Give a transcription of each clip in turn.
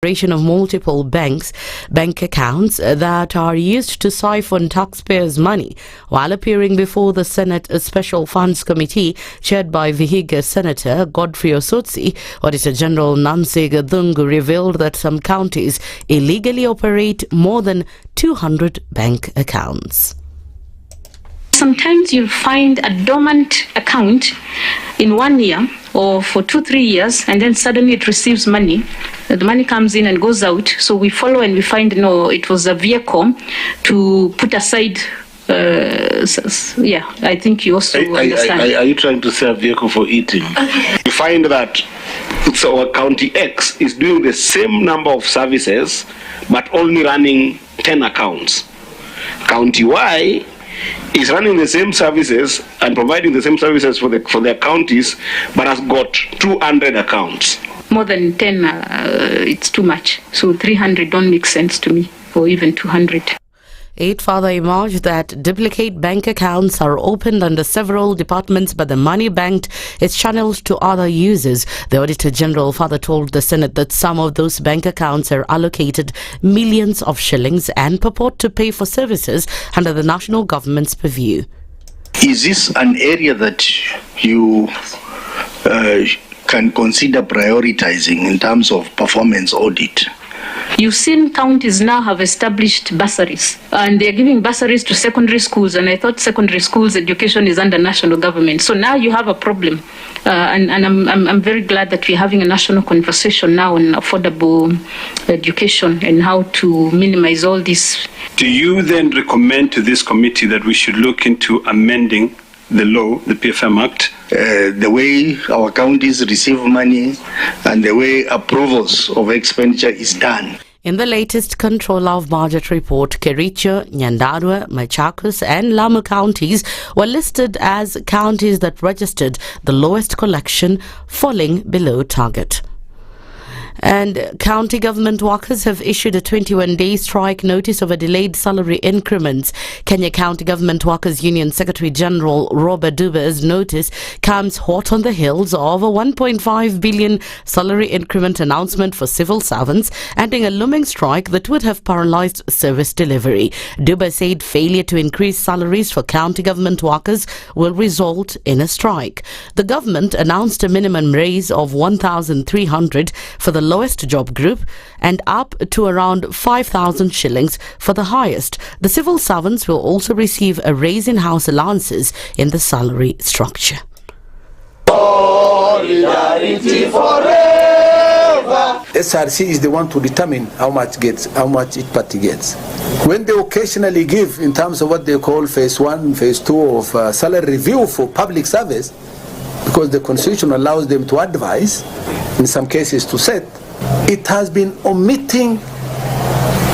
of multiple bank accounts that are used to siphon taxpayers' money. While appearing before the Senate Special Funds Committee chaired by Vihiga Senator Godfrey Osotsi, Auditor General Nancy Gadhungu revealed that some counties illegally operate more than 200 bank accounts. Sometimes you'll find a dormant account in 1 year or for 2-3 years, and then suddenly it receives money. The money comes in and goes out. So we follow and we find, no, it was a vehicle to put aside. I think you also understand. Are you trying to say a vehicle for eating? Okay. You find that our county X is doing the same number of services, but only running 10 accounts. County Y is running the same services and providing the same services for their counties, but has got 200 accounts. More than 10, it's too much. So 300 don't make sense to me, or even 200. It further emerged that duplicate bank accounts are opened under several departments, but the money banked is channeled to other users. The Auditor General further told the Senate that some of those bank accounts are allocated millions of shillings and purport to pay for services under the national government's purview. Is this an area that you can consider prioritizing in terms of performance audit? You've seen counties now have established bursaries, and they're giving bursaries to secondary schools, and I thought secondary schools education is under national government. So now you have a problem, and I'm very glad that we're having a national conversation now on affordable education and how to minimize all this. Do you then recommend to this committee that we should look into amending the law, the PFM Act? The way our counties receive money and the way approvals of expenditure is done. In the latest Controller of Budget report, Kericho, Nyandarua, Machakos and Lamu counties were listed as counties that registered the lowest collection, falling below target. And county government workers have issued a 21-day strike notice over delayed salary increments. Kenya County Government Workers Union Secretary General Robert Duba's notice comes hot on the heels of a 1.5 billion salary increment announcement for civil servants, ending a looming strike that would have paralyzed service delivery. Duba said failure to increase salaries for county government workers will result in a strike. The government announced a minimum raise of 1,300 for the lowest job group and up to around 5,000 shillings for the highest. The civil servants will also receive a raise in house allowances in the salary structure. Solidarity forever. SRC is the one to determine how much each party gets. When they occasionally give in terms of what they call phase 1, phase 2 of salary review for public service, because the constitution allows them to advise, in some cases to set, it has been omitting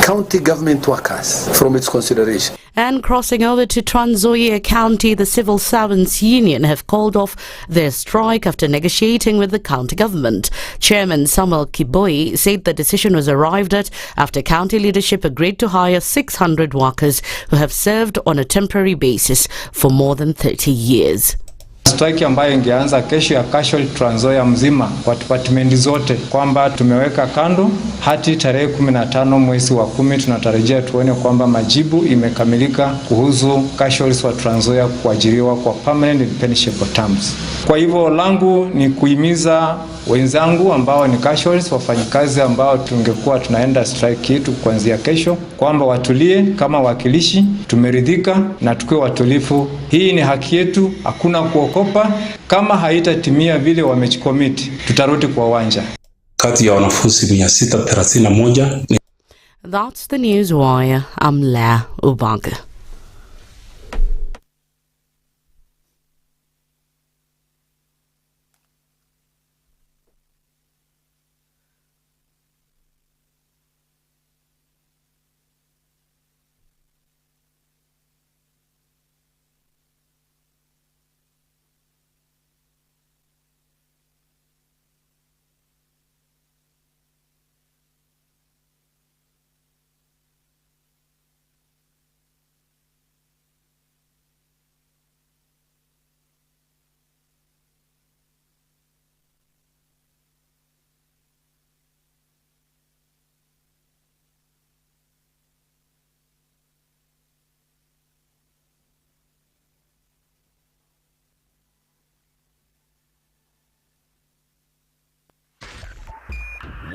county government workers from its consideration. And crossing over to Trans Nzoia County, the Civil Servants Union have called off their strike after negotiating with the county government. Chairman Samuel Kiboi said the decision was arrived at after county leadership agreed to hire 600 workers who have served on a temporary basis for more than 30 years. Strike ambayo ingeanza kesho ya casual Trans Nzoia mzima kwa department zote, kwamba tumeweka kando hadi tarehe 15 mwezi wa 10. Tunatarajia tuone kwamba majibu imekamilika kuhusu casuals wa Trans Nzoia kuajiriwa kwa permanent and pensionable terms. Kwa hivyo langu ni kuhimiza wenzangu ambao ni casuals, wafanyikazi ambao tungekuwa tunaenda strike yetu kuanzia kesho, kwamba watulie kama wakilishi. Tumeridhika na tukue watulifu. Hii ni haki yetu, hakuna kuokopa. Kama haitatimia vile wamejikomiti, tutarudi kwa uwanja. Kati ya wanafunzi 631. That's the news wire. I'm La Ubaga.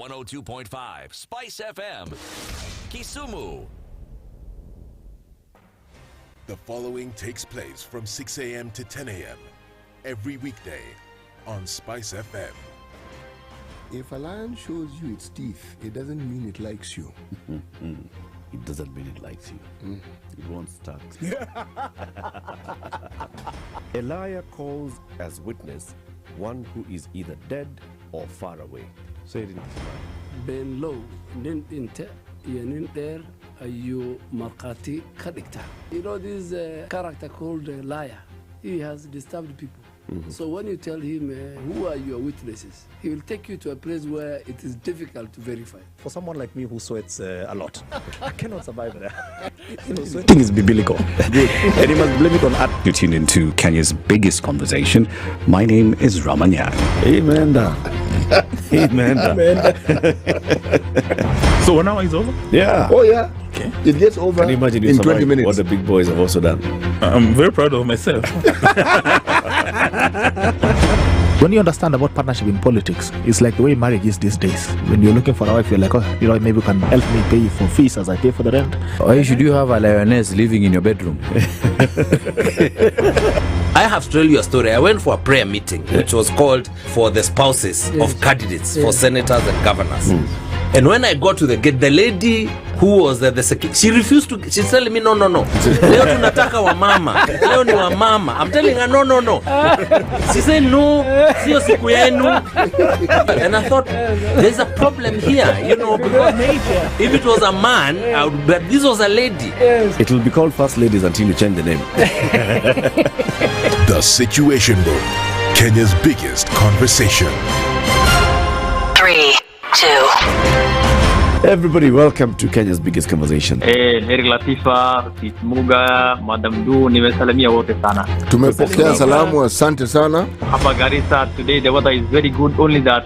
102.5 SpiceFM, Kisumu. The following takes place from 6 a.m. to 10 a.m. every weekday on SpiceFM. If a lion shows you its teeth, it doesn't mean it likes you. It doesn't mean it likes you. It wants start. A liar calls as witness one who is either dead or far away. Say it in Kiswahili. Ben low, nin inte, yenin there, you markati kadikta. You know this character called liar. He has disturbed people. So when you tell him, who are your witnesses, he will take you to a place where it is difficult to verify. For someone like me who sweats a lot, I cannot survive there. Sweating is biblical. Good. And you must blame it on art. You tune into Kenya's biggest conversation. My name is Ramanya. Amen. Amen. So 1 hour is over? Yeah. Oh, yeah. Okay. It gets over Can you imagine in 20 minutes. What the big boys have also done? I'm very proud of myself. When you understand about partnership in politics, it's like the way marriage is these days. When you're looking for a wife, you're like, oh, maybe you can help me pay for fees as I pay for the rent. Why should you have a lioness living in your bedroom? I have to tell you a story. I went for a prayer meeting, which was called for the spouses of candidates for senators and governors. And when I got to the gate, the lady who was the secretary, she refused to. She's telling me, no. Leo tunataka wa mama. Leo ni wa mama. I'm telling her, no. She said, no, sio siku yenu. And I thought, there's a problem here, because if it was a man, but this was a lady. It will be called First Ladies until you change the name. The Situation Room, Kenya's biggest conversation. 3, 2. Everybody, welcome to Kenya's biggest conversation. Nairobi Latifa, Muga, Madam Du, nimesalamia wote sana. Tumepokea salamu, asante sana. Hapa Garissa today the weather is very good, only that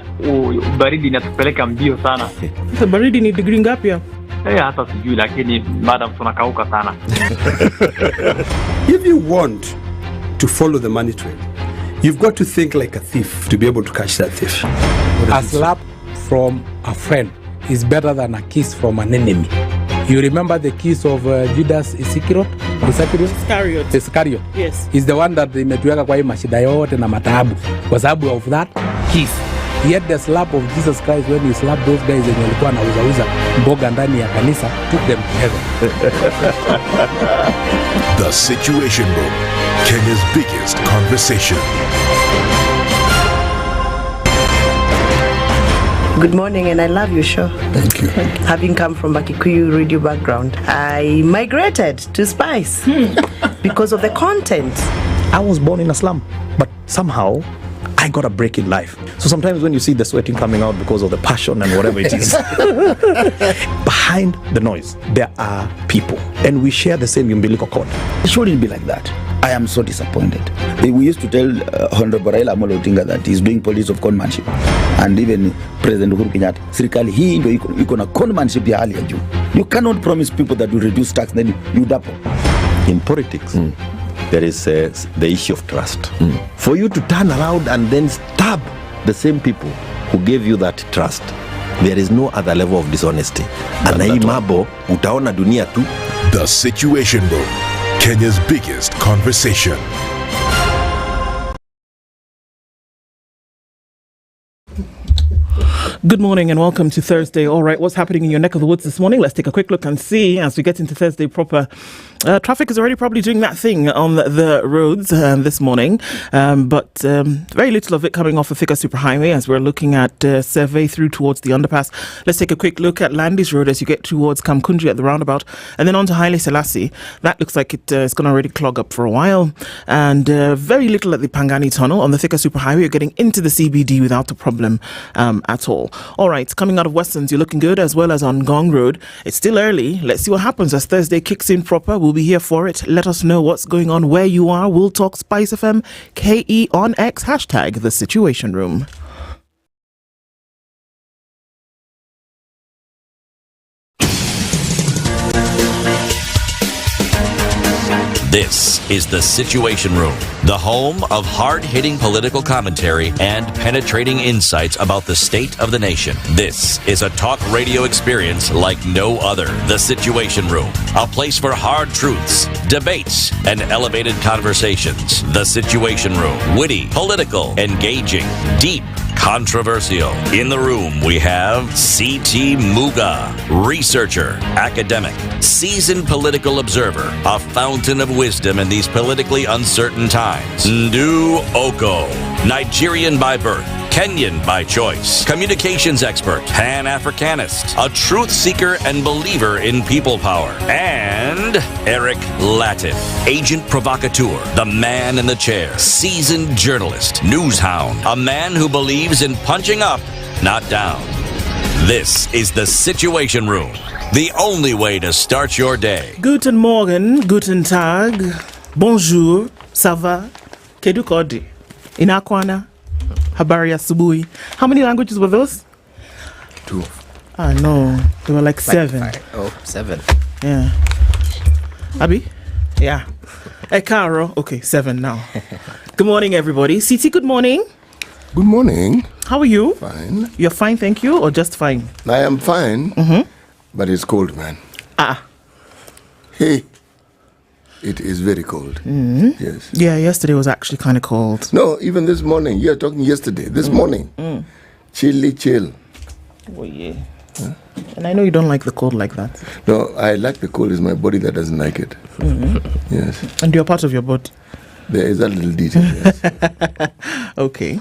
baridi inatupeleka mbio sana. Sasa baridi ni degree ngapi hapa? Hata sijui lakini madam tunakauka sana. If you want to follow the money trail, you've got to think like a thief to be able to catch that thief. A slap from a friend is better than a kiss from an enemy. You remember the kiss of Judas Iscariot? Iscariot. Yes. Is the one that imetuweka kwa hii mashida yote na mataabu kwa sababu of that kiss. Yet the slap of Jesus Christ when he slapped those guys wenye walikuwa wanauza mboga ndani ya kanisa took them to heaven. The Situation Room, Kenya's biggest conversation. Good morning, and I love your show. Thank you. Having come from a Kikuyu radio background, I migrated to Spice because of the content. I was born in a slum, but somehow I got a break in life. So sometimes when you see the sweating coming out because of the passion and whatever it is, behind the noise, there are people. And we share the same umbilical cord. It shouldn't be like that. I am so disappointed. We used to tell Honorable Raila Amolo Odinga that he's doing politics of conmanship. And even President Uhuru Kenyatta, serikali hii ndio iko na conmanship ya hali ya juu. You cannot promise people that you reduce tax, then you double. In politics, there is the issue of trust. For you to turn around and then stab the same people who gave you that trust, there is no other level of dishonesty. Na hii mambo utaona dunia tu. The Situation Room, Kenya's biggest conversation. Good morning and welcome to Thursday. All right, what's happening in your neck of the woods this morning? Let's take a quick look and see as we get into Thursday proper. Traffic is already probably doing that thing on the roads this morning, but very little of it coming off of Thika Superhighway as we're looking at survey through towards the underpass. Let's take a quick look at Landis Road as you get towards Kamkunji at the roundabout, and then on to Haile Selassie. That looks like it's going to already clog up for a while, and very little at the Pangani Tunnel. On the Thika Superhighway, you're getting into the CBD without a problem at all. All right, coming out of Westlands, you're looking good, as well as on Gong Road. It's still early. Let's see what happens as Thursday kicks in proper. We'll be here for it. Let us know what's going on where you are. We'll talk SpiceFM, KE on X, hashtag The Situation Room. This is The Situation Room, the home of hard-hitting political commentary and penetrating insights about the state of the nation. This is a talk radio experience like no other. The Situation Room, a place for hard truths, debates, and elevated conversations. The Situation Room, witty, political, engaging, deep, controversial. In the room, we have C.T. Muga, researcher, academic, seasoned political observer, a fountain of wisdom in these politically uncertain times. Ndu Okoh, Nigerian by birth, Kenyan by choice, communications expert, Pan-Africanist, a truth seeker and believer in people power, and Eric Latiff, agent provocateur, the man in the chair, seasoned journalist, news hound, a man who believes in punching up, not down. This is The Situation Room, the only way to start your day. Guten Morgen, guten Tag, bonjour, ça va, kedu kodi, inakwana, habari asubuhi. How many languages were those? 2. Ah, no, there were like 7. Oh, 7. Yeah. Abi? Yeah. Caro. Okay, 7 now. Good morning, everybody. Siti, good morning. Good morning. How are you? Fine. You're fine, thank you, or just fine? I am fine, but it's cold, man. Hey, it is very cold. Yes. Yeah, yesterday was actually kind of cold. No, even this morning. You're talking yesterday. This morning. Chilly chill. Oh, yeah. And I know you don't like the cold like that. No, I like the cold. It's my body that doesn't like it. Yes. And you're part of your body. There is a little detail, yes. Okay.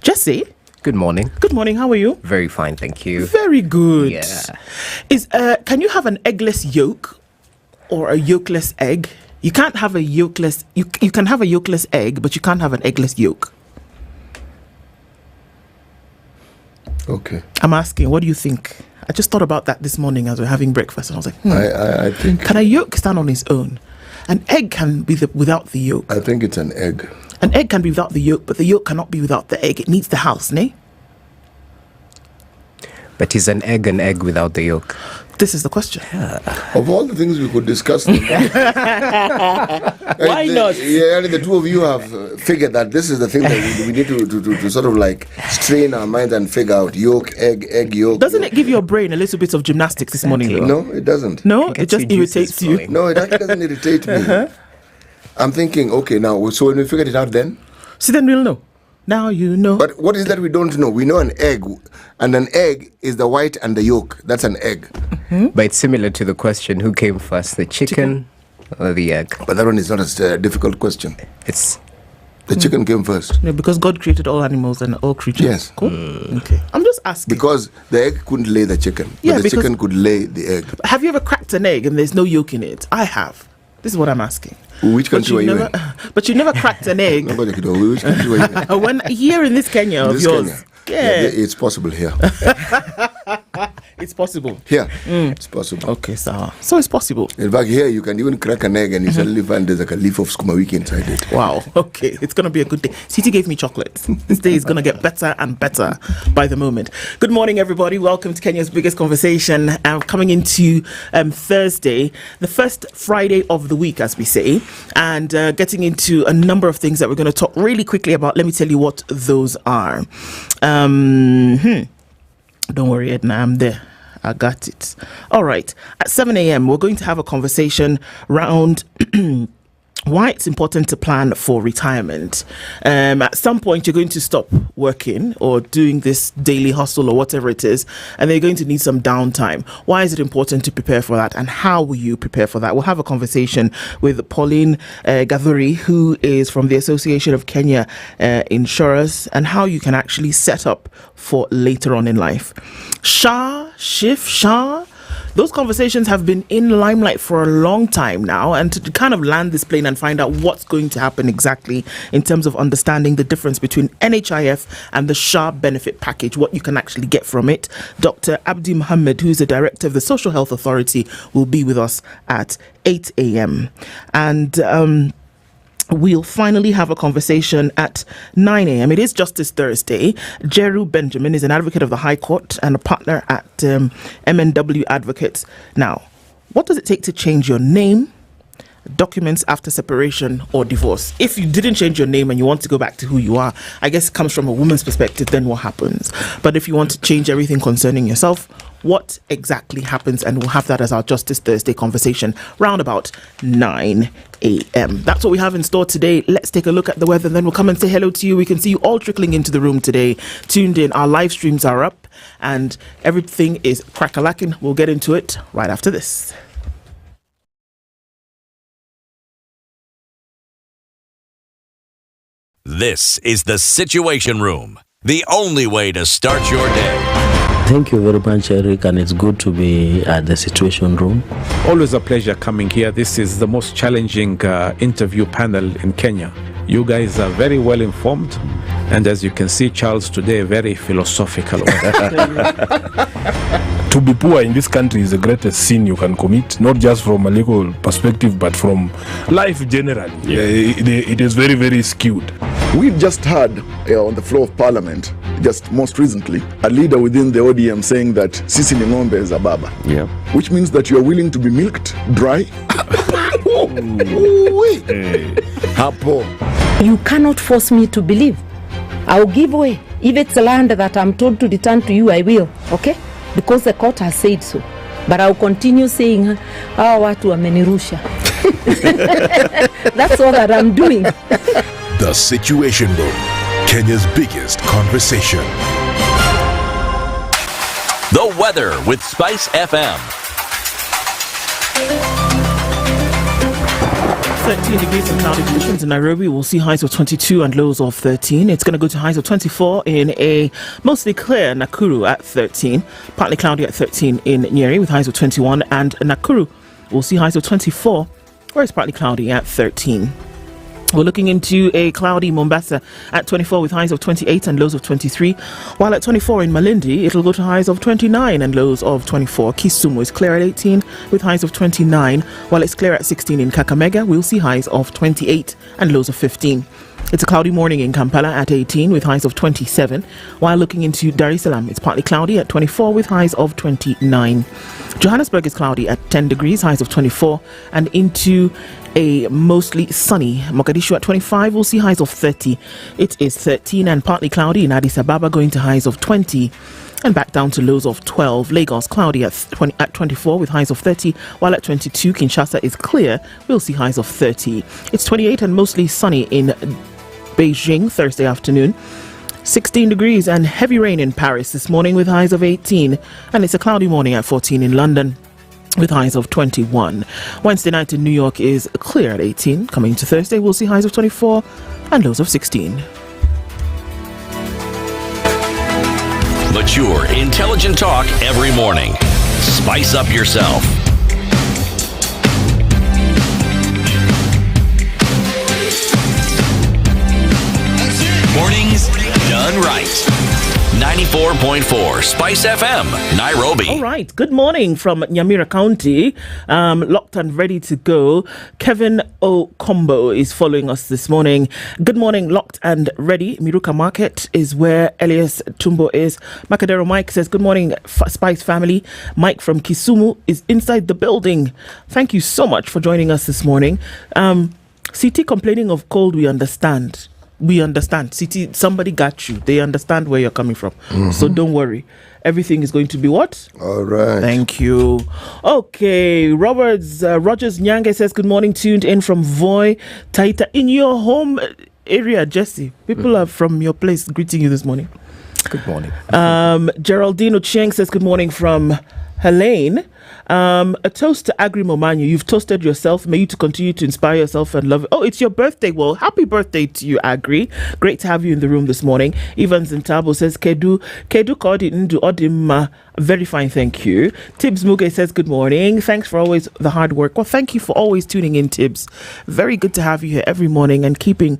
Jesse. Good morning. Good morning. How are you? Very fine, thank you. Very good. Yeah. Can you have an eggless yolk or a yolkless egg? You can't have a yolkless. You can have a yolkless egg, but you can't have an eggless yolk. Okay. I'm asking. What do you think? I just thought about that this morning as we were having breakfast, and I was like, I think. Can a yolk stand on its own? An egg can be without the yolk. I think it's an egg. An egg can be without the yolk, but the yolk cannot be without the egg. It needs the house, ne? But is an egg without the yolk? This is the question. Of all the things we could discuss, Why not? Yeah, the two of you have figured that this is the thing that we need to sort of like strain our minds and figure out. Yolk, egg, yolk. Doesn't it give your brain a little bit of gymnastics this morning, though? No, it doesn't. No, it just irritates you. No, it actually doesn't irritate me. I'm thinking, okay, now, so when we figured it out then? See, then we'll know. Now you know. But what is that we don't know? We know an egg, and an egg is the white and the yolk. That's an egg. But it's similar to the question, who came first, the chicken or the egg? But that one is not a difficult question. It's... The chicken came first. Yeah, because God created all animals and all creatures. Yes. Cool. Okay. I'm just asking. Because the egg couldn't lay the chicken. Yeah, but the chicken could lay the egg. Have you ever cracked an egg and there's no yolk in it? I have. This is what I'm asking. Which country were you in? But you never cracked an egg. Nobody could know. Which country were you in? When here in this Kenya of yours. Kenya. Yeah. It's possible here. It's possible. Here, it's possible. Okay, so it's possible. In fact, here you can even crack an egg and you suddenly find there's like a leaf of skuma wiki inside it. Wow. Okay, it's gonna be a good day. City gave me chocolate. This day is gonna get better and better by the moment. Good morning, everybody. Welcome to Kenya's biggest conversation. Coming into Thursday, the first Friday of the week, as we say, and getting into a number of things that we're going to talk really quickly about. Let me tell you what those are. Don't worry, Edna, I'm there. I got it. All right. At 7 a.m., we're going to have a conversation around why it's important to plan for retirement. At some point, you're going to stop working or doing this daily hustle or whatever it is, and they're going to need some downtime. Why is it important to prepare for that, and how will you prepare for that? We'll have a conversation with Pauline Gathuri, who is from the Association of Kenya Insurers, and how you can actually set up for later on in life. Those conversations have been in limelight for a long time now, and to kind of land this plane and find out what's going to happen exactly in terms of understanding the difference between NHIF and the SHA benefit package, what you can actually get from it. Dr. Abdi Mohammed, who's the director of the Social Health Authority, will be with us at 8 a.m. And we'll finally have a conversation at 9 a.m. It is Justice Thursday. Jeru Benjamin is an advocate of the High Court and a partner at MNW Advocates. Now, what does it take to change your name? documents after separation or divorce. If you didn't change your name and you want to go back to who you are, I guess it comes from a woman's perspective, then what happens? But if you want to change everything concerning yourself, what exactly happens? And we'll have that as our Justice Thursday conversation round about 9 a.m. That's what we have in store today. Let's take a look at the weather, then we'll come and say hello to you. We can see you all trickling into the room today, tuned in. Our live streams are up and everything is crack-a-lacking. We'll get into it right after this. This is the Situation Room, the only way to start your day. Thank you very much, Eric, and it's good to be at the Situation Room. Always a pleasure coming here. This is the most challenging interview panel in Kenya. You guys are very well informed, and as you can see, Charles today, very philosophical. To be poor in this country is the greatest sin you can commit, not just from a legal perspective, but from life generally. Yeah. It is very, very skewed. We've just heard on the floor of Parliament, just most recently, a leader within the ODM saying that Sisi ni ng'ombe is a baba. Yeah. Which means that you are willing to be milked dry. You cannot force me to believe. I'll give way. If it's land that I'm told to return to you, I will. Okay? Because the court has said so. But I'll continue saying, watu wamenirusha. That's all that I'm doing. The Situation Room, Kenya's biggest conversation. The weather with SpiceFM. 13 degrees and cloudy conditions in Nairobi. We'll see highs of 22 and lows of 13. It's going to go to highs of 24 in a mostly clear Nakuru at 13. Partly cloudy at 13 in Nyeri with highs of 21. And Nakuru, we'll see highs of 24, where it's partly cloudy at 13. We're looking into a cloudy Mombasa at 24 with highs of 28 and lows of 23. While at 24 in Malindi, it'll go to highs of 29 and lows of 24. Kisumu is clear at 18 with highs of 29. While it's clear at 16 in Kakamega, we'll see highs of 28 and lows of 15. It's a cloudy morning in Kampala at 18 with highs of 27. While looking into Dar es Salaam, it's partly cloudy at 24 with highs of 29. Johannesburg is cloudy at 10 degrees, highs of 24. And into a mostly sunny Mogadishu at 25, we'll see highs of 30. It is 13 and partly cloudy in Addis Ababa, going to highs of 20. And back down to lows of 12. Lagos cloudy at 24 with highs of 30, while at 22 Kinshasa is clear. We'll see highs of 30. It's 28 and mostly sunny in Beijing Thursday afternoon. 16 degrees and heavy rain in Paris this morning with highs of 18. And it's a cloudy morning at 14 in London with highs of 21. Wednesday night in New York is clear at 18. Coming to Thursday, we'll see highs of 24 and lows of 16. Mature, intelligent talk every morning. Spice up yourself. Mornings done right. 94.4 Spice FM, Nairobi. All right. Good morning from Nyamira County. Locked and ready to go. Kevin Okombo is following us this morning. Good morning, locked and ready. Miruka Market is where Elias Tumbo is. Macadero Mike says, good morning, Spice family. Mike from Kisumu is inside the building. Thank you so much for joining us this morning. CT complaining of cold, we understand. We understand. CT, somebody got you. They understand where you're coming from. Mm-hmm. So don't worry. Everything is going to be what? All right. Thank you. Okay. Rogers Nyange says, good morning. Tuned in from Voi, Taita. In your home area, Jesse. People are from your place greeting you this morning. Good morning. Geraldine Ochieng says, good morning from Helene. A toast to Agri Momanyu. You've toasted yourself. May you to continue to inspire yourself and love. Oh, it's your birthday. Well, happy birthday to you, Agri. Great to have you in the room this morning. Evans Ntabo says, Kedu Kodi Ndu Odima. Very fine, thank you. Tibbs Muga says, good morning. Thanks for always the hard work. Well, thank you for always tuning in, Tibbs. Very good to have you here every morning and keeping,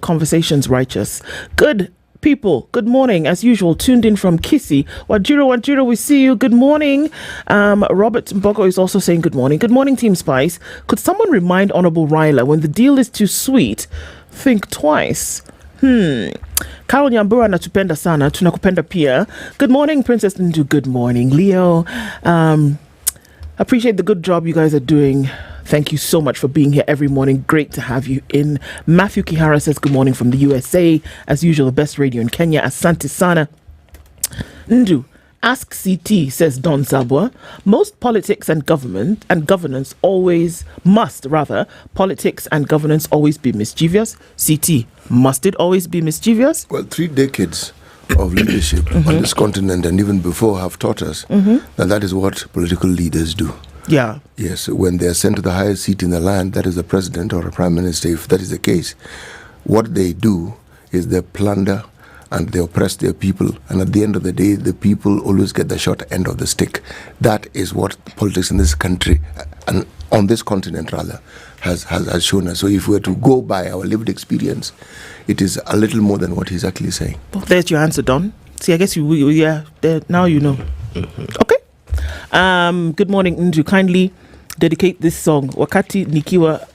conversations righteous. Good. People, good morning. As usual, tuned in from Kissy. Wajiro, we see you. Good morning. Robert Mbogo is also saying good morning. Good morning, Team Spice. Could someone remind Honorable Ryla, when the deal is too sweet, think twice? Carol Nyambura natupenda sana, tunakupenda pia. Good morning, Princess Ndu. Good morning, Leo. Appreciate the good job you guys are doing Thank you so much for being here every morning. Great to have you in. Matthew Kihara says good morning from the USA. As usual, the best radio in Kenya. Asante Sana. Ndu, ask CT, says Don Zabwa. Most politics and government and governance politics and governance always be mischievous? CT, must it always be mischievous? Well, 3 decades of leadership on this continent and even before have taught us that is what political leaders do. Yeah. Yes, when they are sent to the highest seat in the land, that is the president or a prime minister, if that is the case, what they do is they plunder and they oppress their people. And at the end of the day, the people always get the short end of the stick. That is what politics in this country, and on this continent rather, has shown us. So if we were to go by our lived experience, it is a little more than what he's actually saying. Well, there's your answer, Don. See, I guess now you know. Okay. Good morning, Ndu. Kindly dedicate this song, Wakati Nikiwa.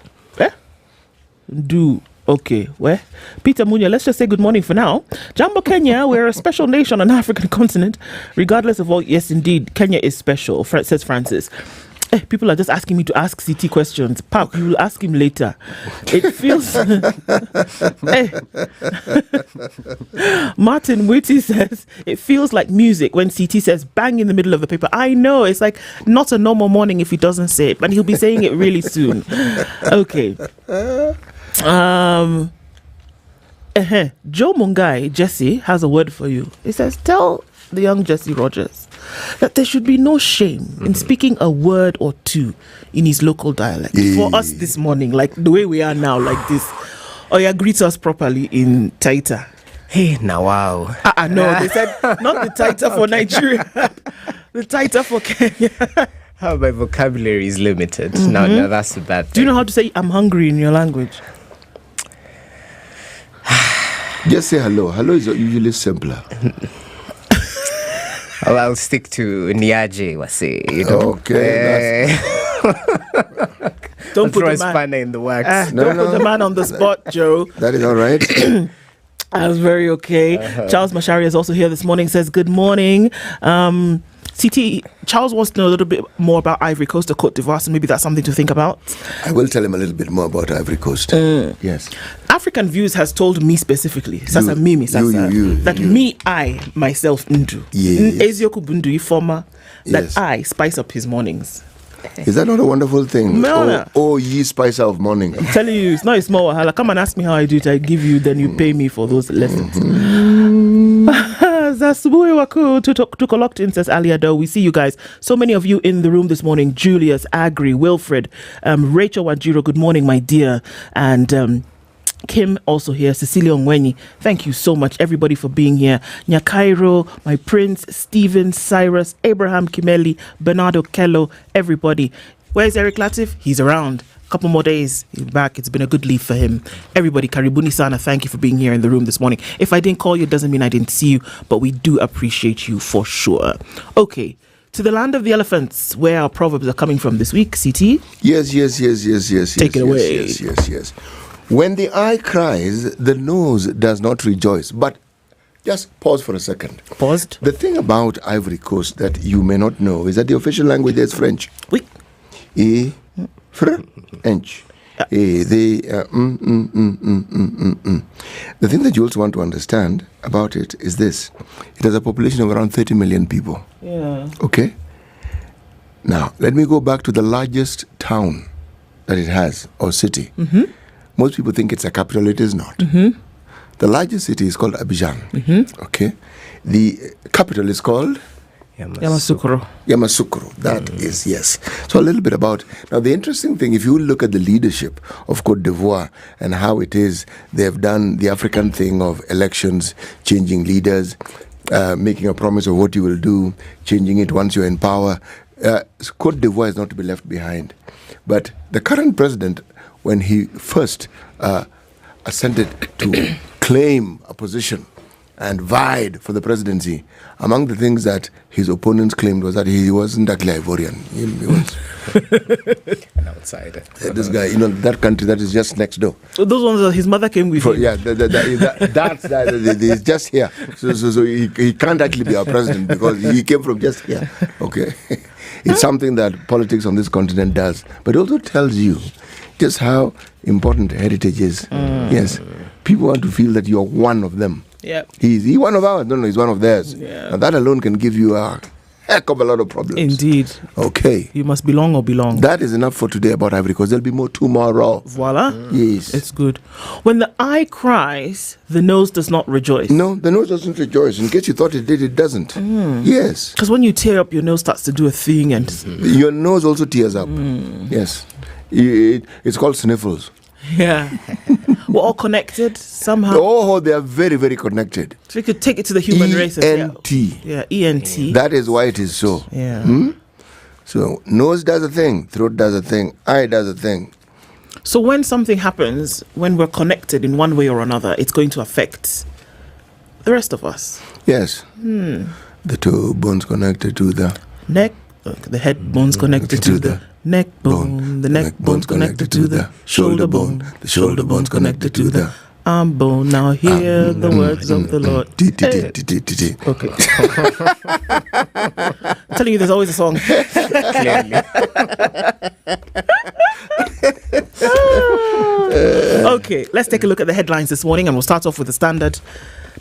Do. Okay, where? Peter Munya, let's just say good morning for now. Jambo Kenya, we're a special nation on the African continent. Regardless of all, yes, indeed, Kenya is special, says Francis. People are just asking me to ask CT questions. Pap, you will ask him later. It feels... Martin Witty says, it feels like music when CT says bang in the middle of the paper. I know, it's like not a normal morning if he doesn't say it, but he'll be saying it really soon. Okay. Joe Mungai, Jesse, has a word for you. He says, tell the young Jesse Rogers that there should be no shame in speaking a word or two in his local dialect. For us this morning, like the way we are now, like this. Oya greets us properly in Taita. Hey, now wow. No, they said not the Taita for Nigeria, the Taita for Kenya. How my vocabulary is limited. Now that's a bad thing. Do you know how to say I'm hungry in your language? Just say hello. Hello is usually simpler. I'll stick to Niaje Wase. Okay. Don't put a spanner in the wax. Don't put the man on the spot, Joe. That is all right. I was very okay. Charles Mashari is also here this morning. Says good morning. CT, Charles wants to know a little bit more about Ivory Coast or Côte d'Ivoire, so maybe that's something to think about. I will tell him a little bit more about Ivory Coast. Yes. African Views has told me specifically, Sasa Mimi, I, myself, Ndu, Ezioku Bundu, former, that I spice up his mornings. Is that not a wonderful thing? No. Oh, ye spicer of morning. I'm telling you, it's not a small wahala. Come and ask me how I do it. I give you, then you pay me for those lessons. Zasubui Waku took a locked in, says Aliado. We see you guys. So many of you in the room this morning. Julius, Agri, Wilfred, Rachel Wajiro, good morning, my dear. And Kim also here, Cecilia Ongwenyi. Thank you so much, everybody, for being here. Nyakairo, my prince, Stephen, Cyrus, Abraham Kimeli, Bernardo Kello, everybody. Where's Eric Latiff? He's around. Couple more days, he's back. It's been a good leave for him. Everybody, Karibuni Sana, thank you for being here in the room this morning. If I didn't call you, it doesn't mean I didn't see you, but we do appreciate you for sure. Okay, to the land of the elephants, where our proverbs are coming from this week, CT? Yes. Take it away. Yes. When the eye cries, the nose does not rejoice. But just pause for a second. Paused? The thing about Ivory Coast that you may not know is that the official language there is French. Oui. French. The thing that you also want to understand about it is this. It has a population of around 30 million people. Yeah. Okay? Now, let me go back to the largest town that it has, or city. Most people think it's a capital. It is not. The largest city is called Abidjan. Okay? The capital is called? Yamoussoukro. That is, yes. So a little bit about... Now, the interesting thing, if you look at the leadership of Côte d'Ivoire and how it is, they've done the African thing of elections, changing leaders, making a promise of what you will do, changing it once you're in power. Côte d'Ivoire is not to be left behind. But the current president, when he first ascended to claim a position and vied for the presidency, among the things that his opponents claimed was that he wasn't actually Ivorian. He was an outsider. This guy, that country that is just next door. So those ones that his mother came with him. Yeah, he's just here. So he can't actually be our president because he came from just here. Okay. It's something that politics on this continent does. But it also tells you just how important heritage is. Yes. People want to feel that you're one of them. Yeah. He's one of ours. No, he's one of theirs. Yeah. And that alone can give you a heck of a lot of problems. Indeed. Okay. You must belong or belong. That is enough for today about Ivory Coast. There'll be more tomorrow. Voila. Yes. It's good. When the eye cries, the nose does not rejoice. No, the nose doesn't rejoice. In case you thought it did, it doesn't. Yes. Because when you tear up, your nose starts to do a thing and... Your nose also tears up. Yes. It's called sniffles. Yeah. We're all connected somehow. Oh, they are very, very connected. So we could take it to the human race. E-N-T. Yeah, E-N-T. That is why it is so. Yeah. So nose does a thing, throat does a thing, eye does a thing. So when something happens, when we're connected in one way or another, it's going to affect the rest of us. Yes. The toe bones connected to the neck, the head bones connected to the neck bone, the neck bones connected to the shoulder bone, the shoulder bones connected to the arm bone. Now hear the words of the Lord. Okay. I'm telling you, there's always a song. Clearly. Okay, let's take a look at the headlines this morning, and we'll start off with the Standard.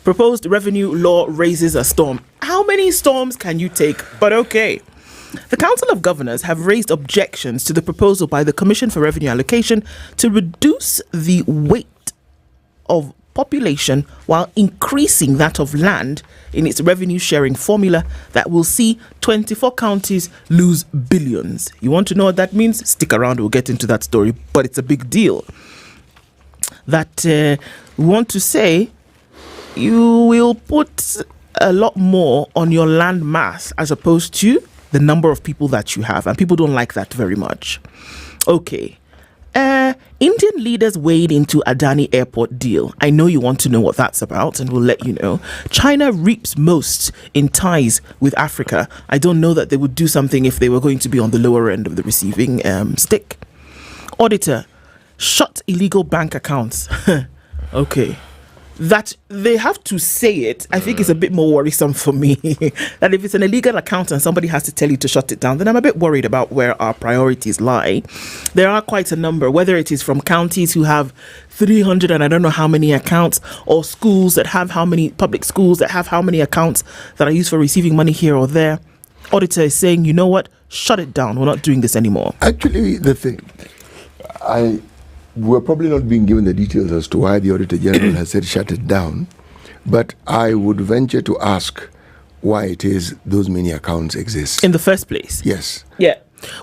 Proposed revenue law raises a storm. How many storms can you take? But okay. The Council of Governors have raised objections to the proposal by the Commission for Revenue Allocation to reduce the weight of population while increasing that of land in its revenue sharing formula that will see 24 counties lose billions. You want to know what that means? Stick around, we'll get into that story, but it's a big deal. That we want to say you will put a lot more on your land mass as opposed to the number of people that you have, and people don't like that very much. Okay. Indian leaders weighed into Adani airport deal. I know you want to know what that's about, and we'll let you know. China reaps most in ties with Africa. I don't know that they would do something if they were going to be on the lower end of the receiving stick. Auditor, shut illegal bank accounts. Okay. That they have to say it, I think is a bit more worrisome for me. That if it's an illegal account and somebody has to tell you to shut it down, then I'm a bit worried about where our priorities lie. There are quite a number, whether it is from counties who have 300 and I don't know how many accounts, or schools that have how many, public schools that have how many accounts that are used for receiving money here or there. Auditor is saying, you know what, shut it down. We're not doing this anymore. Actually, the thing, we're probably not being given the details as to why the Auditor General has said shut it down, but I would venture to ask why it is those many accounts exist. In the first place? Yes. Yeah.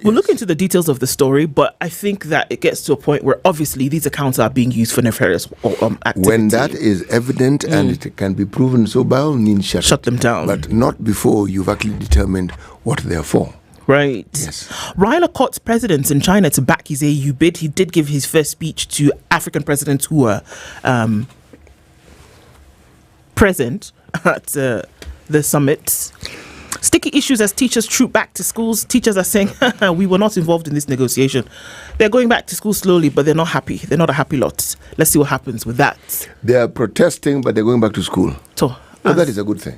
We'll look into the details of the story, but I think that it gets to a point where obviously these accounts are being used for nefarious activity. When that is evident and it can be proven, so by all means shut them down. But not before you've actually determined what they're for. Right. Yes. Raila courts presidents in China to back his AU bid. He did give his first speech to African presidents who were present at the summit. Sticky issues as teachers troop back to schools. Teachers are saying, we were not involved in this negotiation. They're going back to school slowly, but they're not happy. They're not a happy lot. Let's see what happens with that. They are protesting, but they're going back to school. So, that is a good thing.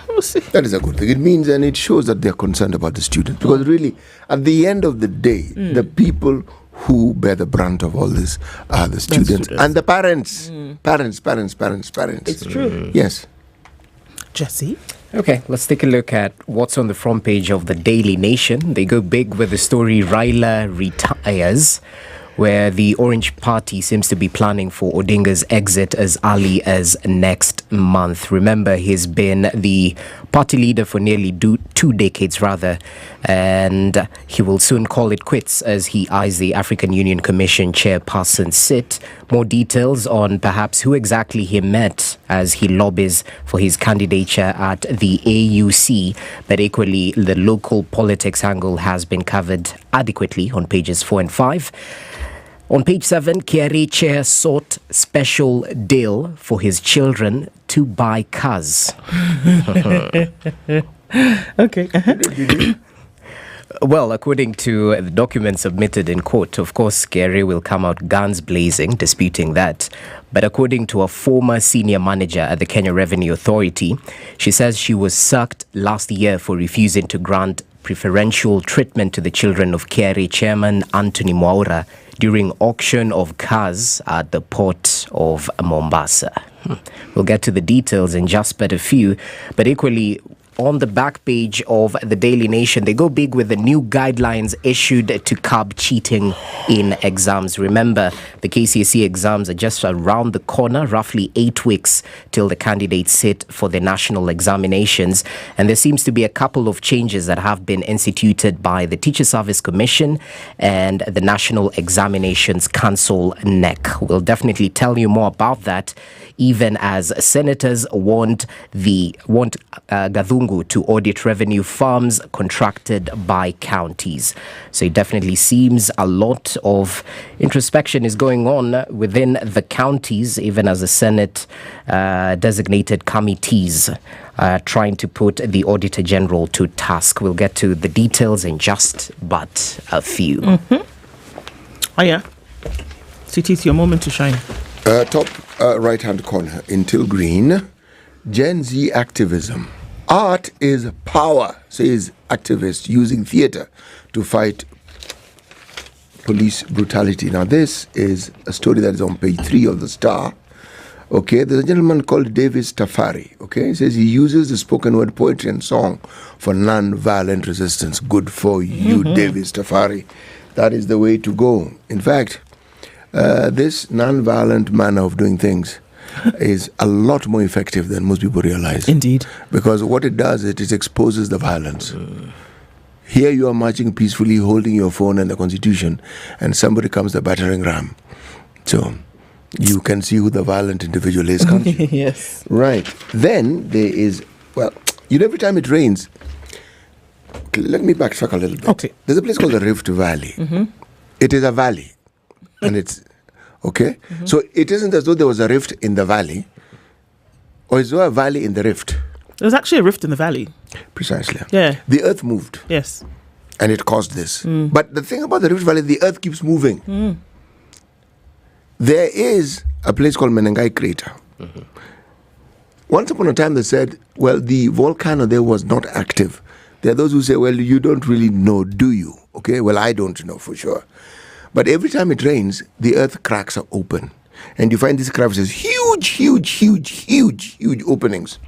We'll see. That is a good thing. It means, and it shows that they're concerned about the students. Because really, at the end of the day, the people who bear the brunt of all this are the students and the parents. Parents. It's true. Yes. Jesse? Okay, let's take a look at what's on the front page of the Daily Nation. They go big with the story Raila retires, where the Orange Party seems to be planning for Odinga's exit as early as next month. Remember, he's been the party leader for nearly 2 decades, and he will soon call it quits as he eyes the African Union Commission chairperson sit. More details on perhaps who exactly he met as he lobbies for his candidature at the AUC, but equally the local politics angle has been covered adequately on pages 4 and 5. On page 7, Nyeri chair sought special deal for his children to buy cars. Okay. Well, according to the documents submitted in court, of course, Kerry will come out guns blazing, disputing that. But according to a former senior manager at the Kenya Revenue Authority, she says she was sacked last year for refusing to grant preferential treatment to the children of Kerry chairman Anthony Mwaura during auction of cars at the port of Mombasa. We'll get to the details in just but a few, but equally, on the back page of the Daily Nation, they go big with the new guidelines issued to curb cheating in exams. Remember, the KCSE exams are just around the corner, roughly 8 weeks till the candidates sit for the national examinations. And there seems to be a couple of changes that have been instituted by the Teacher Service Commission and the National Examinations Council, NEC. We'll definitely tell you more about that, even as senators want Gathungu to audit revenue farms contracted by counties. So it definitely seems a lot of introspection is going on within the counties, even as the Senate designated committees trying to put the Auditor General to task. We'll get to the details in just but a few. Oh yeah. CT, it's your moment to shine. Top right-hand corner, Intil Green, Gen Z activism. Art is power, says activist, using theatre to fight police brutality. Now, this is a story that is on page 3 of the Star. Okay, there's a gentleman called Davis Tafari. Okay, he says he uses the spoken word poetry and song for non-violent resistance. Good for you, Davis Tafari. That is the way to go. In fact, this non-violent manner of doing things is a lot more effective than most people realize. Indeed. Because what it does, it exposes the violence. Here you are marching peacefully, holding your phone and the Constitution, and somebody comes the battering ram. So you can see who the violent individual is, can't you? Yes. Right. Then there is, well, every time it rains, let me backtrack a little bit. Okay. There's a place called the Rift Valley. It is a valley. And it's okay. So it isn't as though there was a rift in the valley, or is there a valley in the rift? There was actually a rift in the valley. Precisely. Yeah. The earth moved. Yes. And it caused this. But the thing about the Rift Valley, the earth keeps moving. There is a place called Menengai Crater. Once upon a time they said, well, the volcano there was not active. There are those who say, well, you don't really know, do you? Okay, well, I don't know for sure. But every time it rains, the earth cracks are open. And you find these crevices, huge openings.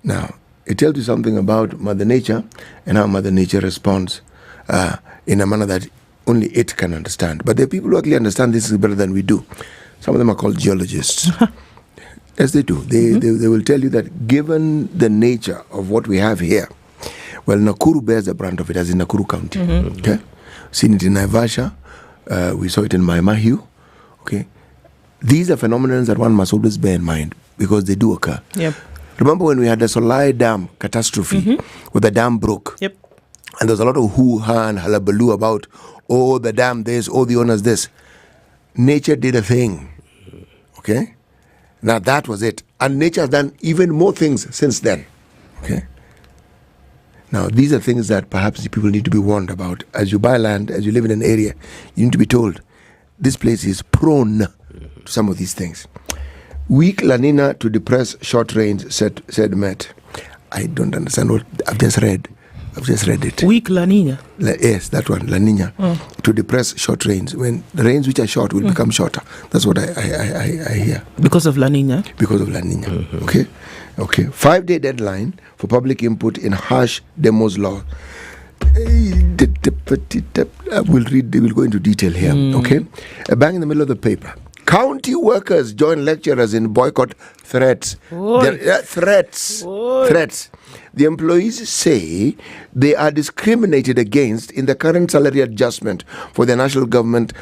Now, it tells you something about Mother Nature and how Mother Nature responds in a manner that only it can understand. But there are people who actually understand this better than we do. Some of them are called geologists. Yes, they do. They will tell you that given the nature of what we have here, well, Nakuru bears the brunt of it, as in Nakuru County. Okay? Seen it in Naivasha. We saw it in Maimahiu. Okay? These are phenomena that one must always bear in mind because they do occur. Yep. Remember when we had the Solai Dam catastrophe where the dam broke? Yep. And there was a lot of hoo-ha and hullabaloo about, oh, the dam this, oh, the owners this. Nature did a thing. Okay? Now that was it. And nature has done even more things since then. Okay? Now, these are things that perhaps the people need to be warned about. As you buy land, as you live in an area, you need to be told, this place is prone to some of these things. Weak La Nina to depress short rains, said Met. I don't understand what I've just read. it. Weak La Nina? Yes, that one, La Nina. To depress short rains. When the rains which are short will become shorter. That's what I hear. Because of La Nina? Because of La Nina. Okay. 5-day deadline for public input in harsh demos law. We'll go into detail here. Okay. A bang in the middle of the paper. County workers join lecturers in boycott threats. Threats. The employees say they are discriminated against in the current salary adjustment for their national government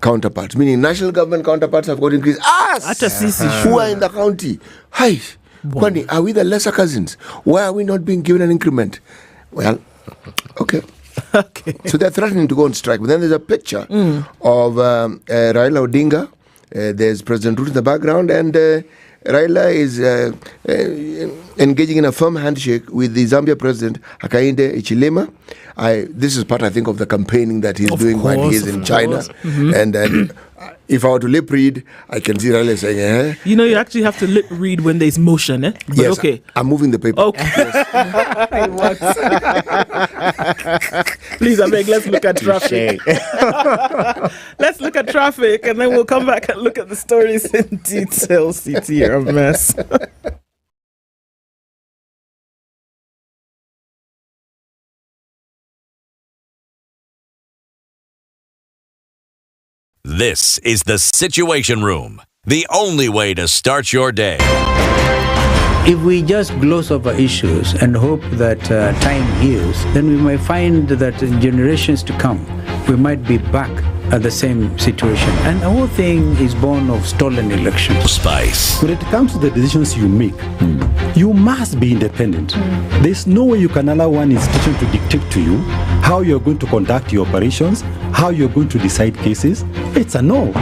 counterparts. Meaning national government counterparts have got increased. Who are in the county? Hi. Kwani, are we the lesser cousins? Why are we not being given an increment? Well, okay. So they're threatening to go on strike. But then there's a picture of Raila Odinga. There's President Ruto in the background and Raila is engaging in a firm handshake with the Zambia president, Hakainde Hichilema. This is part, I think, of the campaigning that he's doing while he is in China. Mm-hmm. And if I were to lip read, I can see Raila saying, You know, you actually have to lip read when there's motion, eh? But yes, okay. I'm moving the paper. Okay. Please, I beg, let's look at traffic. Let's look at traffic, and then we'll come back and look at the stories in detail. CT, you're a mess. This is the Situation Room, the only way to start your day. If we just gloss over issues and hope that time heals, then we might find that in generations to come, we might be back at the same situation. And the whole thing is born of stolen elections. Spice. When it comes to the decisions you make, you must be independent. There's no way you can allow one institution to dictate to you how you're going to conduct your operations, how you're going to decide cases. It's a no.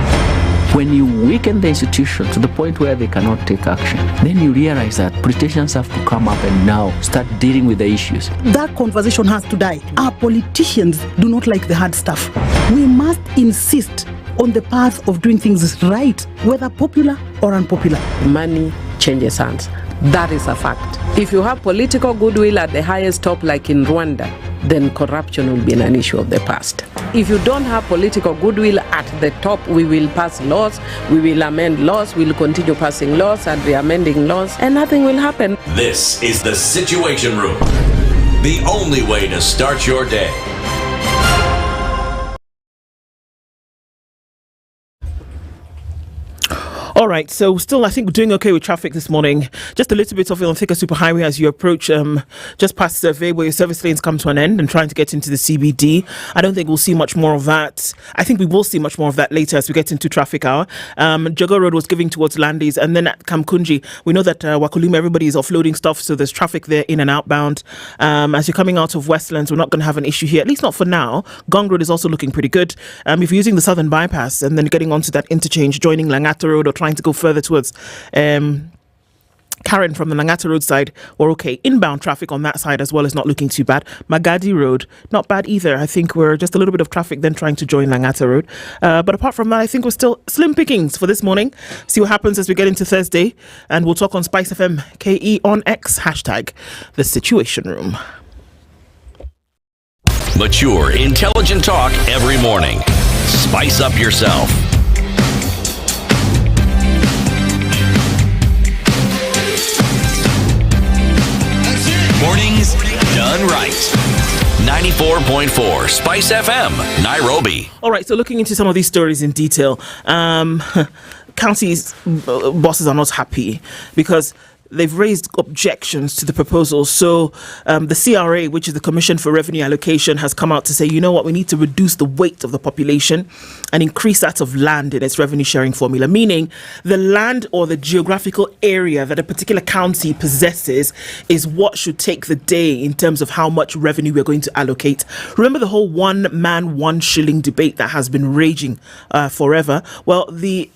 When you weaken the institution to the point where they cannot take action, then you realize that politicians have to come up and now start dealing with the issues. That conversation has to die. Our politicians do not like the hard stuff. We must insist on the path of doing things right, whether popular or unpopular. Money changes hands. That is a fact. If you have political goodwill at the highest top, like in Rwanda, then corruption will be an issue of the past. If you don't have political goodwill at the top, we will pass laws, we will amend laws, we will continue passing laws and re-amending laws, and nothing will happen. This is the Situation Room, the only way to start your day. All right, so still, I think we're doing okay with traffic this morning. Just a little bit of it on Thika Superhighway as you approach just past Survey, where your service lanes come to an end and trying to get into the CBD. I don't think we'll see much more of that. I think we will see much more of that later as we get into traffic hour. Jogo Road was giving towards Landis, and then at Kamkunji, we know that Wakulima, everybody is offloading stuff, so there's traffic there in and outbound. As you're coming out of Westlands, we're not going to have an issue here, at least not for now. Gong Road is also looking pretty good. If you're using the Southern Bypass and then getting onto that interchange, joining Langata Road or trying to go further towards Karen from the Langata Road side, we're okay. Inbound traffic on that side as well is not looking too bad. Magadi Road, not bad either. I think we're just a little bit of traffic then trying to join Langata Road. But apart from that, I think we're still slim pickings for this morning. See what happens as we get into Thursday. And we'll talk on SpiceFM KE on X, hashtag the Situation Room. Mature, intelligent talk every morning. Spice up yourself. Mornings done right. 94.4 Spice FM, Nairobi. All right, so looking into some of these stories in detail, counties bosses are not happy because they've raised objections to the proposal. So the CRA, which is the Commission for Revenue Allocation, has come out to say, you know what, we need to reduce the weight of the population and increase that of land in its revenue sharing formula, meaning the land or the geographical area that a particular county possesses is what should take the day in terms of how much revenue we're going to allocate. Remember the whole 1 man, 1 shilling debate that has been raging forever? Well, the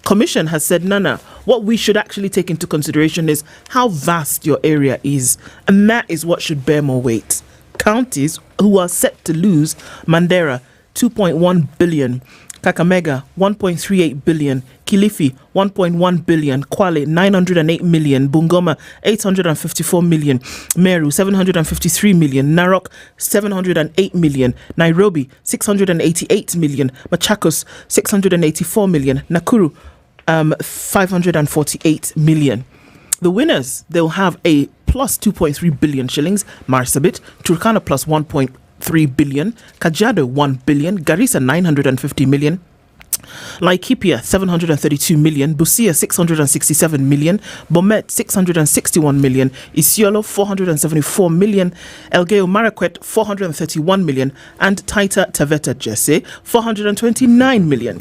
Commission has said, no, what we should actually take into consideration is how vast your area is, and that is what should bear more weight. Counties who are set to lose: Mandera 2.1 billion, Kakamega 1.38 billion, Kilifi 1.1 billion, Kwale 908 million, Bungoma 854 million, Meru 753 million, Narok 708 million, Nairobi 688 million, Machakos 684 million, Nakuru 548 million. The winners, they'll have a plus 2.3 billion shillings, Marsabit, Turkana plus 1.3 billion, Kajiado 1 billion, Garissa 950 million, Laikipia 732 million, Busia 667 million, Bomet 661 million, Isiolo 474 million, Elgeyo Marakwet 431 million, and Taita Taveta Jesse 429 million.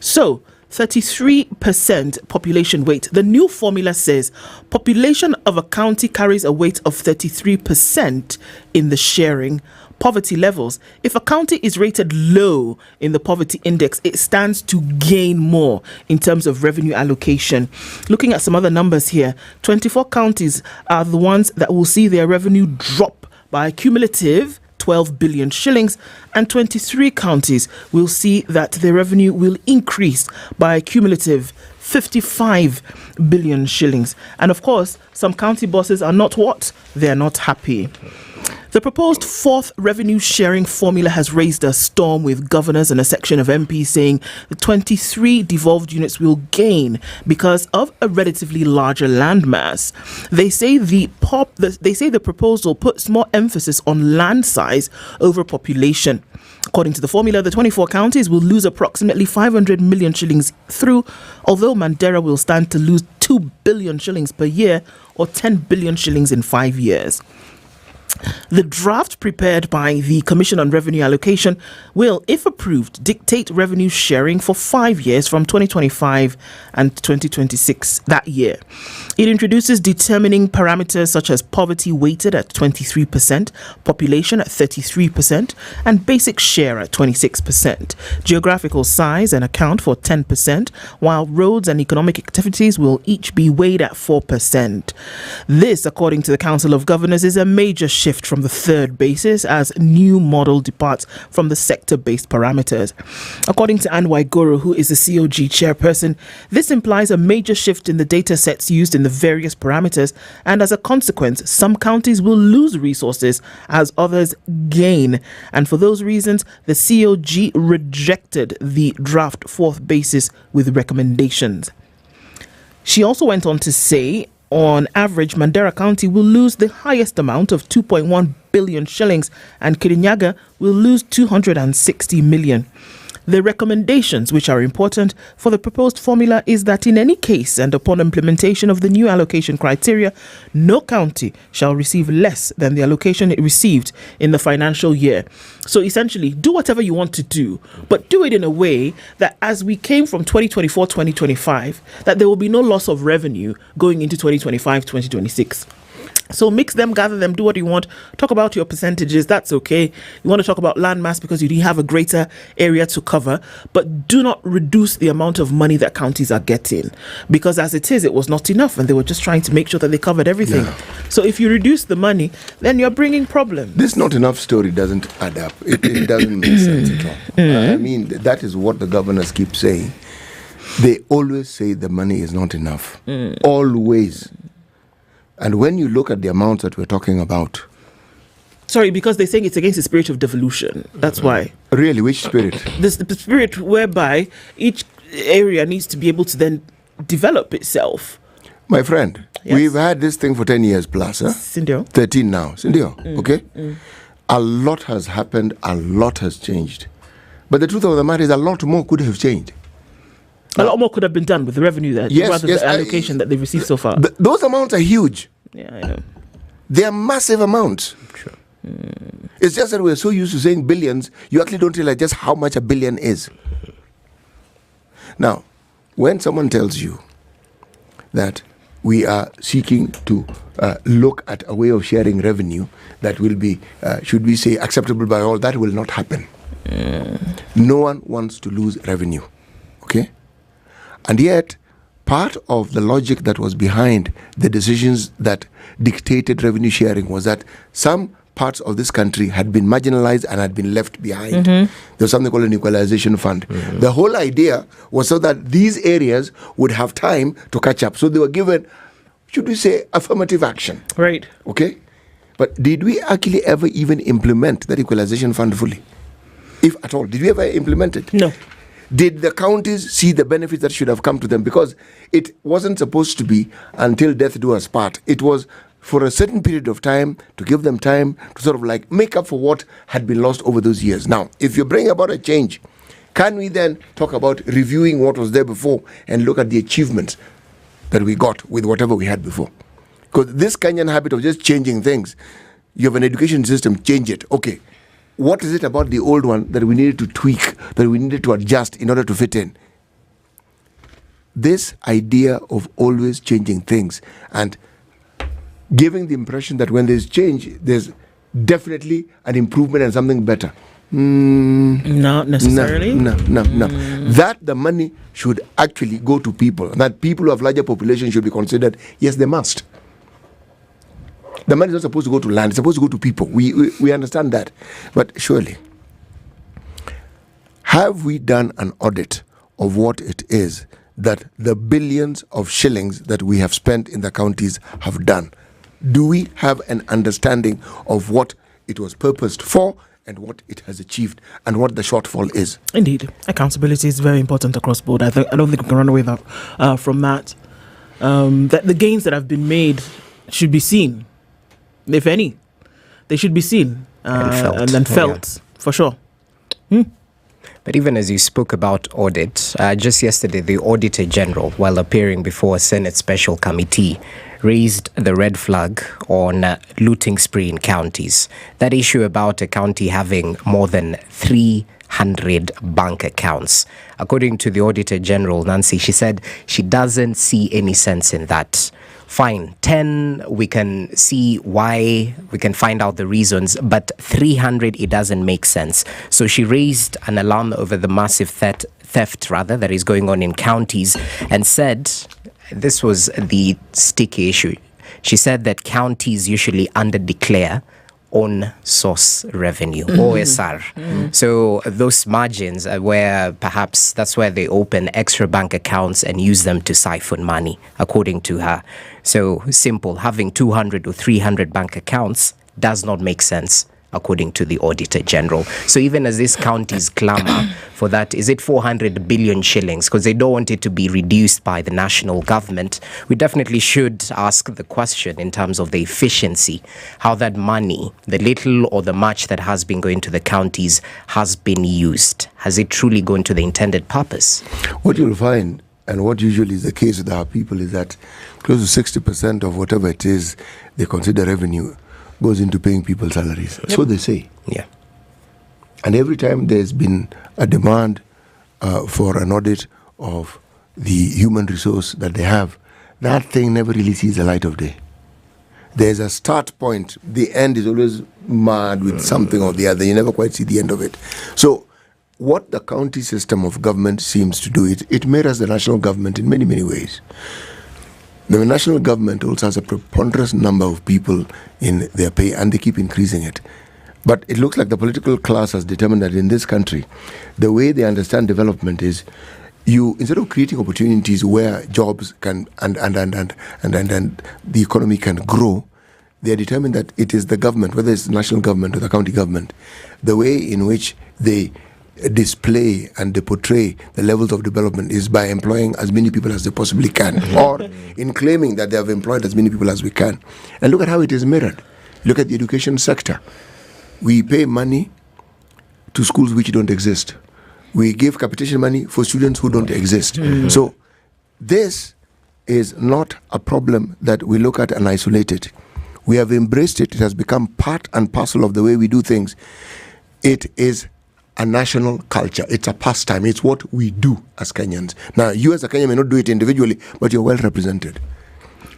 So 33% population weight. The new formula says population of a county carries a weight of 33% in the sharing, poverty levels, if a county is rated low in the poverty index, it stands to gain more in terms of revenue allocation. Looking at some other numbers here, 24 counties are the ones that will see their revenue drop by a cumulative 12 billion shillings, and 23 counties will see that their revenue will increase by a cumulative 55 billion shillings. And of course, some county bosses are not what? They're not happy. The proposed fourth revenue sharing formula has raised a storm, with governors and a section of MPs saying the 23 devolved units will gain because of a relatively larger landmass. They say the proposal puts more emphasis on land size over population. According to the formula, the 24 counties will lose approximately 500 million shillings through, although Mandera will stand to lose 2 billion shillings per year, or 10 billion shillings in 5 years. The draft prepared by the Commission on Revenue Allocation will, if approved, dictate revenue sharing for 5 years from 2025 and 2026 that year. It introduces determining parameters such as poverty weighted at 23%, population at 33%, and basic share at 26%. Geographical size and account for 10%, while roads and economic activities will each be weighed at 4%. This, according to the Council of Governors, is a major shift from the third basis, as new model departs from the sector-based parameters. According to Anne Waigoro, who is the COG chairperson, this implies a major shift in the data sets used in the various parameters, and as a consequence, some counties will lose resources as others gain. And for those reasons, the COG rejected the draft fourth basis with recommendations. She also went on to say, on average, Mandera County will lose the highest amount of 2.1 billion shillings, and Kirinyaga will lose 260 million. The recommendations, which are important for the proposed formula, is that in any case and upon implementation of the new allocation criteria, no county shall receive less than the allocation it received in the financial year. So essentially, do whatever you want to do, but do it in a way that as we came from 2024-2025, that there will be no loss of revenue going into 2025-2026. So mix them, gather them, do what you want. Talk about your percentages, that's okay. You want to talk about land mass because you have a greater area to cover, but do not reduce the amount of money that counties are getting, because as it is, it was not enough and they were just trying to make sure that they covered everything. Yeah. So if you reduce the money, then you're bringing problems. This not enough story doesn't add up. It doesn't make sense at all. I mean, that is what the governors keep saying. They always say the money is not enough. Always. And when you look at the amounts that we're talking about... Sorry, because they're saying it's against the spirit of devolution. That's why. Really? Which spirit? The spirit whereby each area needs to be able to then develop itself. My friend, we've had this thing for 10 years plus. Huh? 13 now. Okay? A lot has happened. A lot has changed. But the truth of the matter is a lot more could have changed. A lot more could have been done with the revenue there, rather than the allocation that they've received so far. Those amounts are huge. Yeah, I know. They are massive amounts. Sure. It's just that we're so used to saying billions, you actually don't realize just how much a billion is. Now, when someone tells you that we are seeking to look at a way of sharing revenue that will be, should we say, acceptable by all, that will not happen. No one wants to lose revenue. Okay? And yet, part of the logic that was behind the decisions that dictated revenue sharing was that some parts of this country had been marginalized and had been left behind. There was something called an equalization fund. The whole idea was so that these areas would have time to catch up. So they were given, should we say, affirmative action. Right. Okay? But did we actually ever even implement that equalization fund fully? If at all. Did we ever implement it? No. Did the counties see the benefits that should have come to them? Because it wasn't supposed to be until death do us part. It was for a certain period of time to give them time to sort of like make up for what had been lost over those years. Now, if you bring about a change, can we then talk about reviewing what was there before and look at the achievements that we got with whatever we had before? Because this Kenyan habit of just changing things, you have an education system, change it. Okay. What is it about the old one that we needed to tweak, that we needed to adjust in order to fit in? This idea of always changing things and giving the impression that when there's change, there's definitely an improvement and something better. Not necessarily. No. That the money should actually go to people. That people who have larger population should be considered. Yes, they must. The money is not supposed to go to land. It's supposed to go to people. We understand that. But surely, have we done an audit of what it is that the billions of shillings that we have spent in the counties have done? Do we have an understanding of what it was purposed for and what it has achieved and what the shortfall is? Indeed. Accountability is very important across board. I don't think we can run away from that. That the gains that have been made should be seen. If any, they should be seen and then felt, for sure. But even as you spoke about audit, just yesterday, the Auditor General, while appearing before a Senate Special Committee, raised the red flag on looting spree in counties. That issue about a county having more than 300 bank accounts. According to the Auditor General, Nancy, she said she doesn't see any sense in that. Fine, 10, we can see why, we can find out the reasons, but 300, it doesn't make sense. So she raised an alarm over the massive theft that is going on in counties and said, this was the sticky issue. She said that counties usually underdeclare on source revenue, OSR. So those margins are where perhaps that's where they open extra bank accounts and use them to siphon money, according to her. So simple, having 200 or 300 bank accounts does not make sense, according to the Auditor General. So even as these counties clamor for that, is it 400 billion shillings? Because they don't want it to be reduced by the national government. We definitely should ask the question in terms of the efficiency, how that money, the little or the much that has been going to the counties, has been used. Has it truly gone to the intended purpose? What you'll find, and what usually is the case with our people, is that close to 60% of whatever it is they consider revenue goes into paying people salaries. That's what they say. Yeah. And every time there's been a demand for an audit of the human resource that they have, that thing never really sees the light of day. There's a start point. The end is always mad with something or the other. You never quite see the end of it. So what the county system of government seems to do, it mirrors the national government in many, many ways. The national government also has a preponderant number of people in their pay, and they keep increasing it. But it looks like the political class has determined that in this country, the way they understand development is, you, instead of creating opportunities where jobs can and the economy can grow, they are determined that it is the government, whether it's the national government or the county government, the way in which they display and they portray the levels of development is by employing as many people as they possibly can, or in claiming that they have employed as many people as we can. And look at how it is mirrored. Look at the education sector. We pay money to schools which don't exist. We give capitation money for students who don't exist. So this is not a problem that we look at and isolate it. We have embraced it. It has become part and parcel of the way we do things. It is a national culture. It's a pastime. It's what we do as Kenyans. Now, you as a Kenyan may not do it individually, but you're well represented.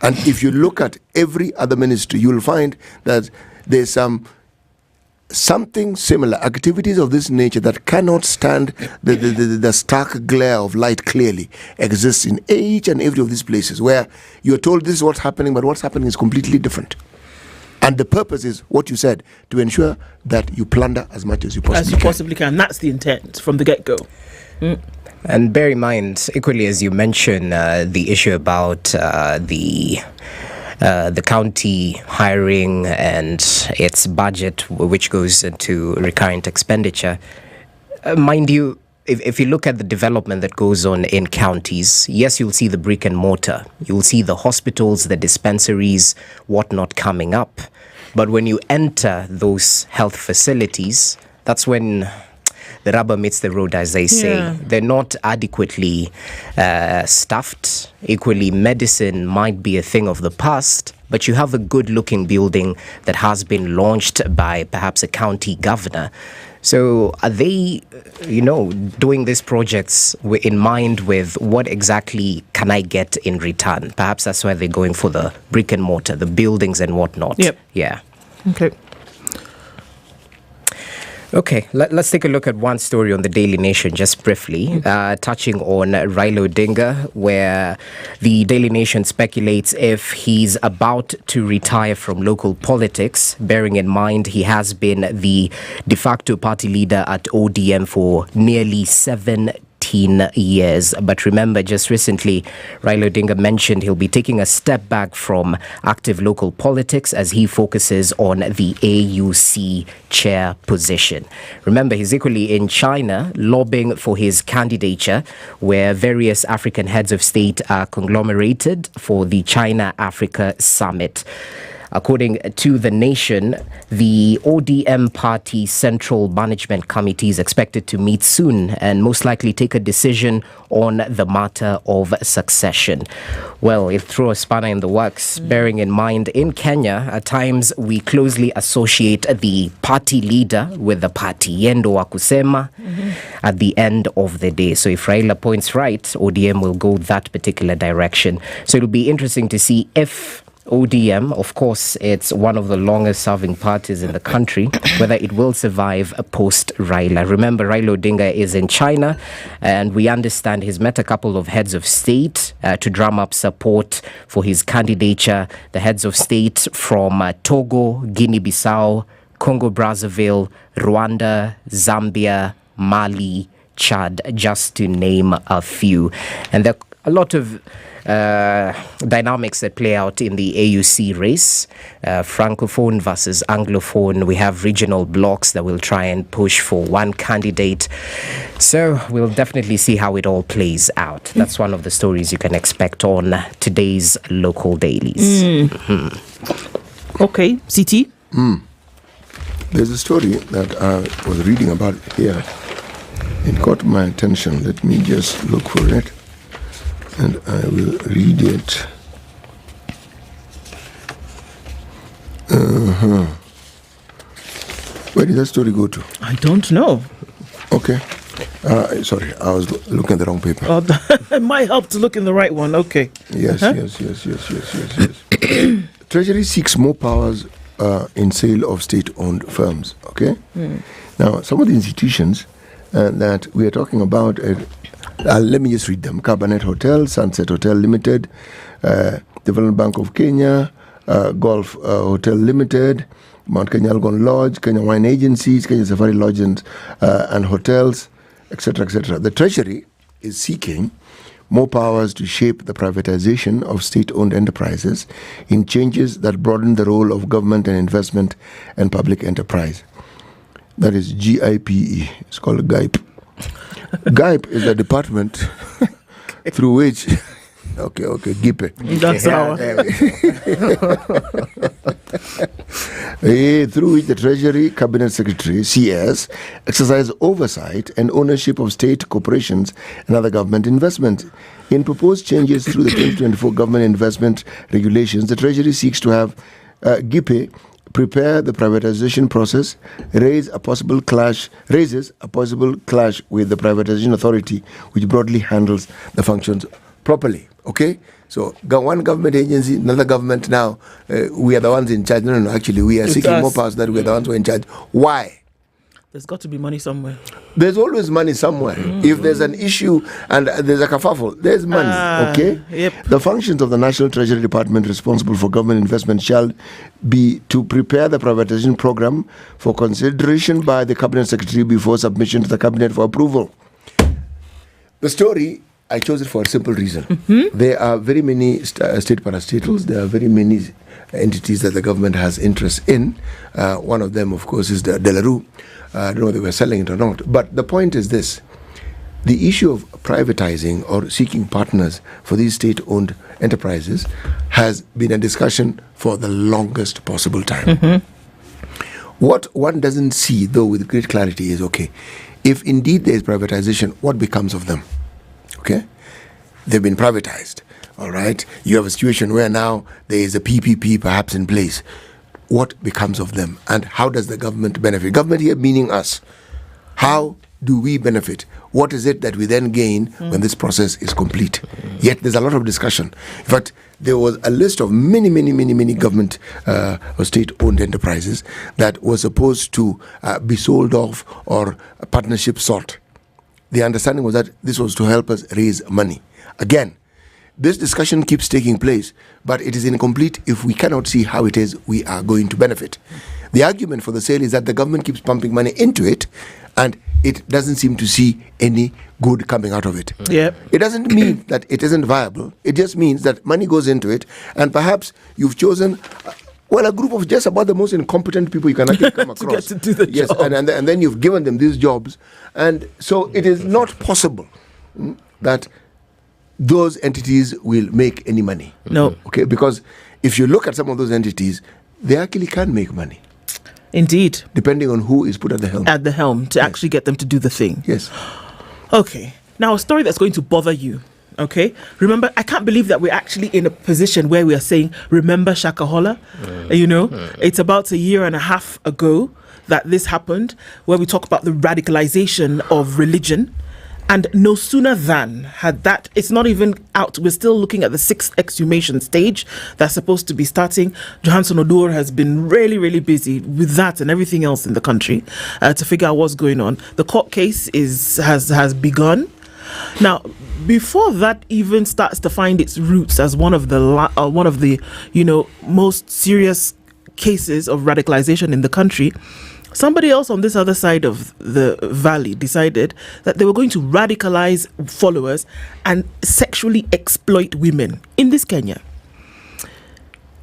And if you look at every other ministry, you'll find that there's something similar, activities of this nature that cannot stand the stark glare of light clearly exists in each and every of these places where you're told this is what's happening, but what's happening is completely different. And the purpose is what you said, to ensure that you plunder as much as you possibly can. That's the intent from the get-go. And bear in mind, equally as you mentioned, the issue about the county hiring and its budget, which goes into recurrent expenditure. Mind you, if you look at the development that goes on in counties, yes, you'll see the brick and mortar. You'll see the hospitals, the dispensaries, whatnot coming up. But when you enter those health facilities, that's when the rubber meets the road, as they say. Yeah. They're not adequately staffed. Equally, medicine might be a thing of the past, but you have a good-looking building that has been launched by perhaps a county governor. So are they, doing these projects in mind with what exactly can I get in return? Perhaps that's why they're going for the brick and mortar, the buildings and whatnot. Yep. Yeah. Okay. Okay, let's take a look at one story on the Daily Nation just briefly, touching on Raila Odinga, where the Daily Nation speculates if he's about to retire from local politics, bearing in mind he has been the de facto party leader at ODM for nearly 17 years. But remember, just recently, Raila Odinga mentioned he'll be taking a step back from active local politics as he focuses on the AUC chair position. Remember, he's equally in China lobbying for his candidature, where various African heads of state are conglomerated for the China-Africa Summit. According to The Nation, the ODM party Central Management Committee is expected to meet soon and most likely take a decision on the matter of succession. Well, it threw a spanner in the works, bearing in mind in Kenya, at times we closely associate the party leader with the party, yendo wa kusema, at the end of the day. So if Raila points right, ODM will go that particular direction. So it'll be interesting to see if ODM, of course, it's one of the longest serving parties in the country, whether it will survive post-Raila. Remember, Raila Odinga is in China, and we understand he's met a couple of heads of state to drum up support for his candidature. The heads of state from Togo, Guinea-Bissau, Congo-Brazzaville, Rwanda, Zambia, Mali, Chad, just to name a few. And there are a lot of dynamics that play out in the AUC race, Francophone versus Anglophone. We have regional blocks that will try and push for one candidate. So we'll definitely see how it all plays out. That's one of the stories you can expect on today's local dailies. Okay, CT? There's a story that I was reading about here. It caught my attention. Let me just look for it, and I will read it. Where did that story go to? I don't know. Okay. Sorry, I was looking at the wrong paper. It might help to look in the right one. Okay. Yes. Treasury seeks more powers in sale of state-owned firms. Okay. Now, some of the institutions that we are talking about, let me just read them. Cabinet Hotel, Sunset Hotel Limited, Development Bank of Kenya, Golf Hotel Limited, Mount Kenya Algon Lodge, Kenya Wine Agencies, Kenya Safari Lodge and Hotels, etc., etc. The Treasury is seeking more powers to shape the privatization of state-owned enterprises in changes that broaden the role of government and investment and public enterprise. That is GIPE. It's called GIPE. GIPE is a department through which... Okay, GIPE. That's our... through which the Treasury Cabinet Secretary, CS, exercise oversight and ownership of state corporations and other government investment. In proposed changes through the 2024 government investment regulations, the Treasury seeks to have GIPE prepare the privatization process, raises a possible clash with the Privatization Authority, which broadly handles the functions properly. Okay? So, one government agency, another government now, we are the ones in charge. No, actually, we are seeking more powers that we are the ones who are in charge. Why? There's got to be money somewhere. There's always money somewhere. If there's an issue and there's a kerfuffle, there's money. Okay? Yep. The functions of the National Treasury Department responsible for government investment shall be to prepare the privatization program for consideration by the Cabinet Secretary before submission to the Cabinet for approval. The story, I chose it for a simple reason. There are very many state parastatals. There are very many entities that the government has interest in. One of them, of course, is the Delarue. I don't know whether we're selling it or not. But the point is this. The issue of privatizing or seeking partners for these state-owned enterprises has been a discussion for the longest possible time. What one doesn't see, though, with great clarity is, okay, if indeed there is privatization, what becomes of them? Okay? They've been privatized. All right? You have a situation where now there is a PPP perhaps in place. What becomes of them? And how does the government benefit? Government here meaning us. How do we benefit? What is it that we then gain when this process is complete? Yet there's a lot of discussion. In fact, there was a list of many government or state-owned enterprises that were supposed to be sold off or a partnership sought. The understanding was that this was to help us raise money. Again, this discussion keeps taking place, but it is incomplete if we cannot see how it is we are going to benefit. The argument for the sale is that the government keeps pumping money into it, and it doesn't seem to see any good coming out of it. Yeah. It doesn't mean that it isn't viable. It just means that money goes into it, and perhaps you've chosen a group of just about the most incompetent people you can actually come across. To get to do the yes, job. And then you've given them these jobs, and so it is not possible that those entities will make any money. No. Okay, because if you look at some of those entities, they actually can make money. Indeed. Depending on who is put at the helm. At the helm to actually get them to do the thing. Yes. Okay. Now, a story that's going to bother you. Okay. Remember, I can't believe that we're actually in a position where we are saying, remember Shakahola? It's about a year and a half ago that this happened, where we talk about the radicalization of religion. And no sooner than had that, it's not even out. We're still looking at the 6th exhumation stage that's supposed to be starting. Johansson Odor has been really busy with that and everything else in the country to figure out what's going on. The court case has begun. Now, before that even starts to find its roots as one of the most serious cases of radicalization in the country, somebody else on this other side of the valley decided that they were going to radicalize followers and sexually exploit women in this Kenya.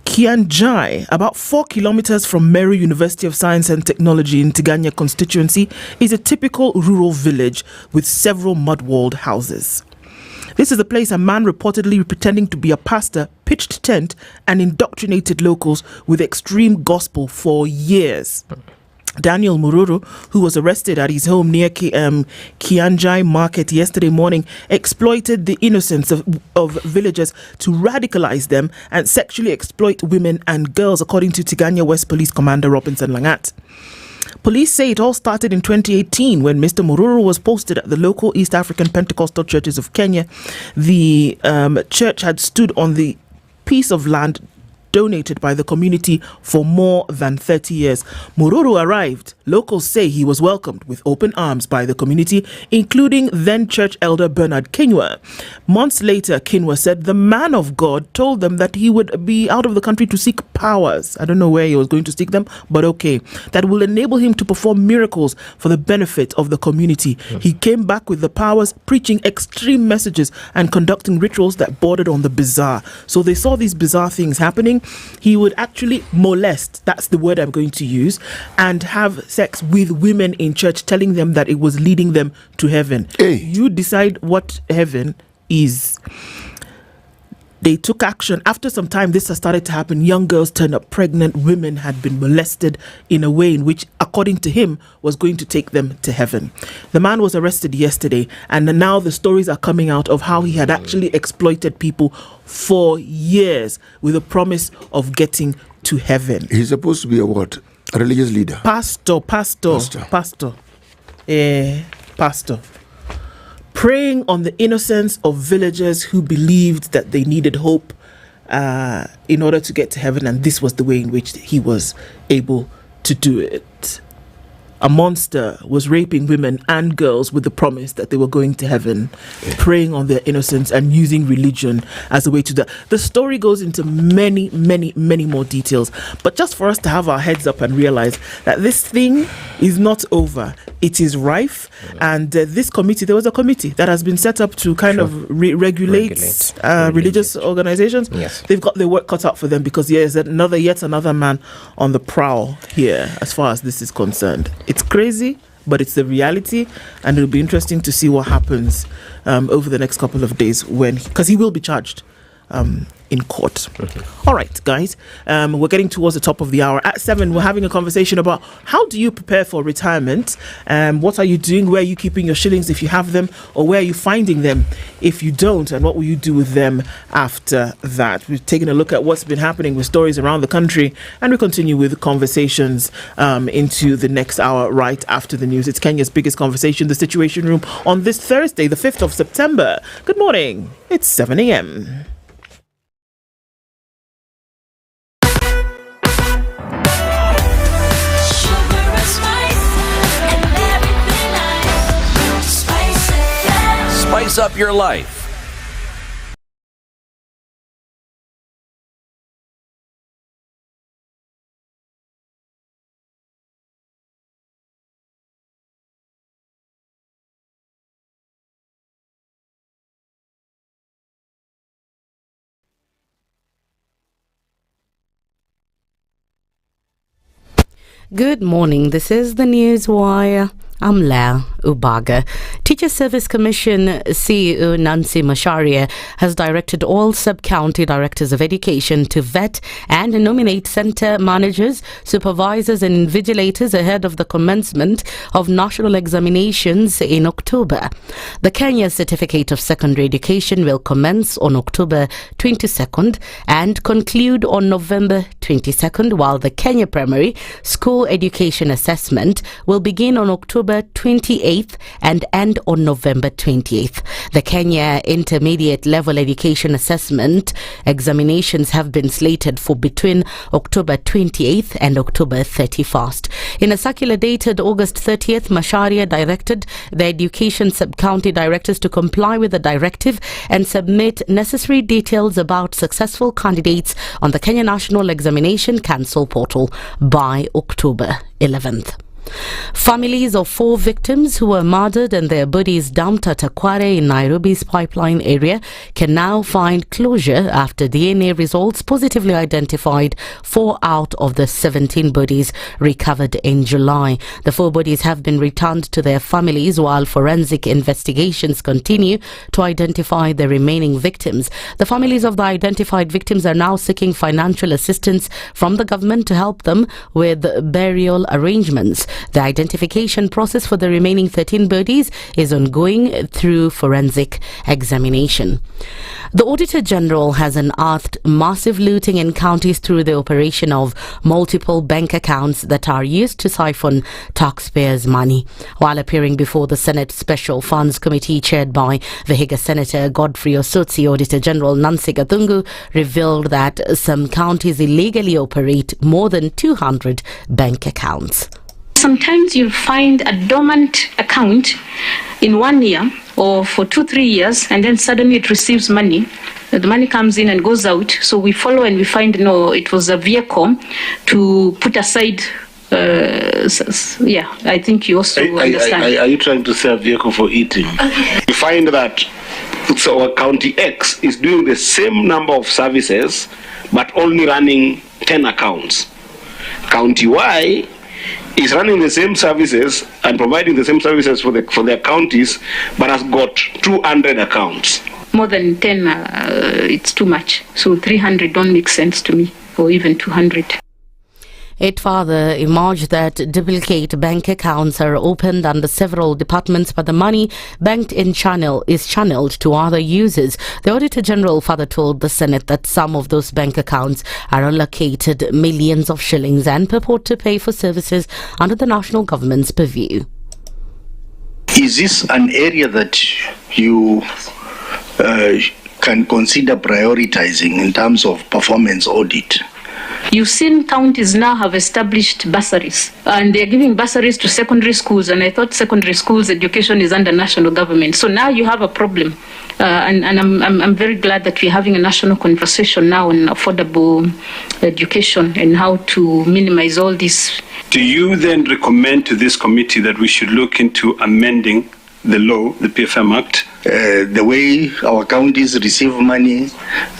Kianjai, about 4 kilometers from Meru University of Science and Technology in Tiganya constituency, is a typical rural village with several mud-walled houses. This is the place a man reportedly pretending to be a pastor pitched tent and indoctrinated locals with extreme gospel for years. Daniel Mururu, who was arrested at his home near Kianjai Market yesterday morning, exploited the innocence of villagers to radicalize them and sexually exploit women and girls, according to Tiganya West Police Commander Robinson Langat. Police say it all started in 2018 when Mr. Mururu was posted at the local East African Pentecostal churches of Kenya. The church had stood on the piece of land donated by the community for more than 30 years. Mururu arrived. Locals say he was welcomed with open arms by the community, including then church elder Bernard Kinwa. Months later, Kinwa said the man of God told them that he would be out of the country to seek powers. I don't know where he was going to seek them, but okay. That will enable him to perform miracles for the benefit of the community. He came back with the powers, preaching extreme messages and conducting rituals that bordered on the bizarre. So they saw these bizarre things happening. He would actually molest, that's the word I'm going to use, and have sex with women in church, telling them that it was leading them to heaven. Hey. You decide what heaven is. They took action. After some time, this has started to happen. Young girls turned up pregnant. Women had been molested in a way in which, according to him, was going to take them to heaven. The man was arrested yesterday, and now the stories are coming out of how he had actually exploited people for years with a promise of getting to heaven. He's supposed to be a what? A religious leader? Pastor. Preying on the innocence of villagers who believed that they needed hope in order to get to heaven, and this was the way in which he was able to do it. A monster was raping women and girls with the promise that they were going to heaven, preying on their innocence and using religion as a way to do that. The story goes into many more details, but just for us to have our heads up and realize that this thing is not over. It is rife, and this committee, there was a committee that has been set up to kind of regulate religious organizations. Yes. They've got their work cut out for them, because there's yet another man on the prowl here as far as this is concerned. It's crazy, but it's the reality, and it'll be interesting to see what happens over the next couple of days, because he will be charged in court. All right, guys, we're getting towards the top of the hour. At 7, we're having a conversation about how do you prepare for retirement? What are you doing? Where are you keeping your shillings if you have them? Or where are you finding them if you don't? And what will you do with them after that? We've taken a look at what's been happening with stories around the country, and we continue with conversations into the next hour right after the news. It's Kenya's biggest conversation, The Situation Room, on this Thursday, the 5th of September. Good morning. It's 7 a.m. Spice up your life. Good morning. This is the News Wire. I'm La Ubaga. Teacher Service Commission CEO Nancy Macharia has directed all sub-county directors of education to vet and nominate centre managers, supervisors and invigilators ahead of the commencement of national examinations in October. The Kenya Certificate of Secondary Education will commence on October 22nd and conclude on November 22nd, while the Kenya Primary School Education Assessment will begin on October 28th and end on November 28th. The Kenya Intermediate Level Education Assessment examinations have been slated for between October 28th and October 31st. In a circular dated August 30th, Macharia directed the education sub-county directors to comply with the directive and submit necessary details about successful candidates on the Kenya National Examination Council portal by October 11th. Families of 4 victims who were murdered and their bodies dumped at Akware in Nairobi's pipeline area can now find closure after DNA results positively identified 4 out of the 17 bodies recovered in July. The 4 bodies have been returned to their families while forensic investigations continue to identify the remaining victims. The families of the identified victims are now seeking financial assistance from the government to help them with burial arrangements. The identification process for the remaining 13 bodies is ongoing through forensic examination. The Auditor General has unearthed massive looting in counties through the operation of multiple bank accounts that are used to siphon taxpayers' money. While appearing before the Senate Special Funds Committee chaired by Vihiga Senator Godfrey Osotsi, Auditor General Nancy Gathungu revealed that some counties illegally operate more than 200 bank accounts. Sometimes you'll find a dormant account in 1 year or for 2-3 years, and then suddenly it receives money. The money comes in and goes out. So we follow and we find, no, it was a vehicle to put aside. I think you also understand. Are you trying to say a vehicle for eating? You find that so County X is doing the same number of services, but only running 10 accounts. County Y is running the same services and providing the same services for their counties, but has got 200 accounts. More than 10, it's too much. So 300 don't make sense to me, or even 200. It further emerged that duplicate bank accounts are opened under several departments, but the money banked in is channeled to other users. The Auditor General further told the Senate that some of those bank accounts are allocated millions of shillings and purport to pay for services under the national government's purview. Is this an area that you can consider prioritizing in terms of performance audit? You've seen counties now have established bursaries, and they're giving bursaries to secondary schools, and I thought secondary schools education is under national government. So now you have a problem, and I'm very glad that we're having a national conversation now on affordable education and how to minimize all this. Do you then recommend to this committee that we should look into amending the law, the PFM Act? The way our counties receive money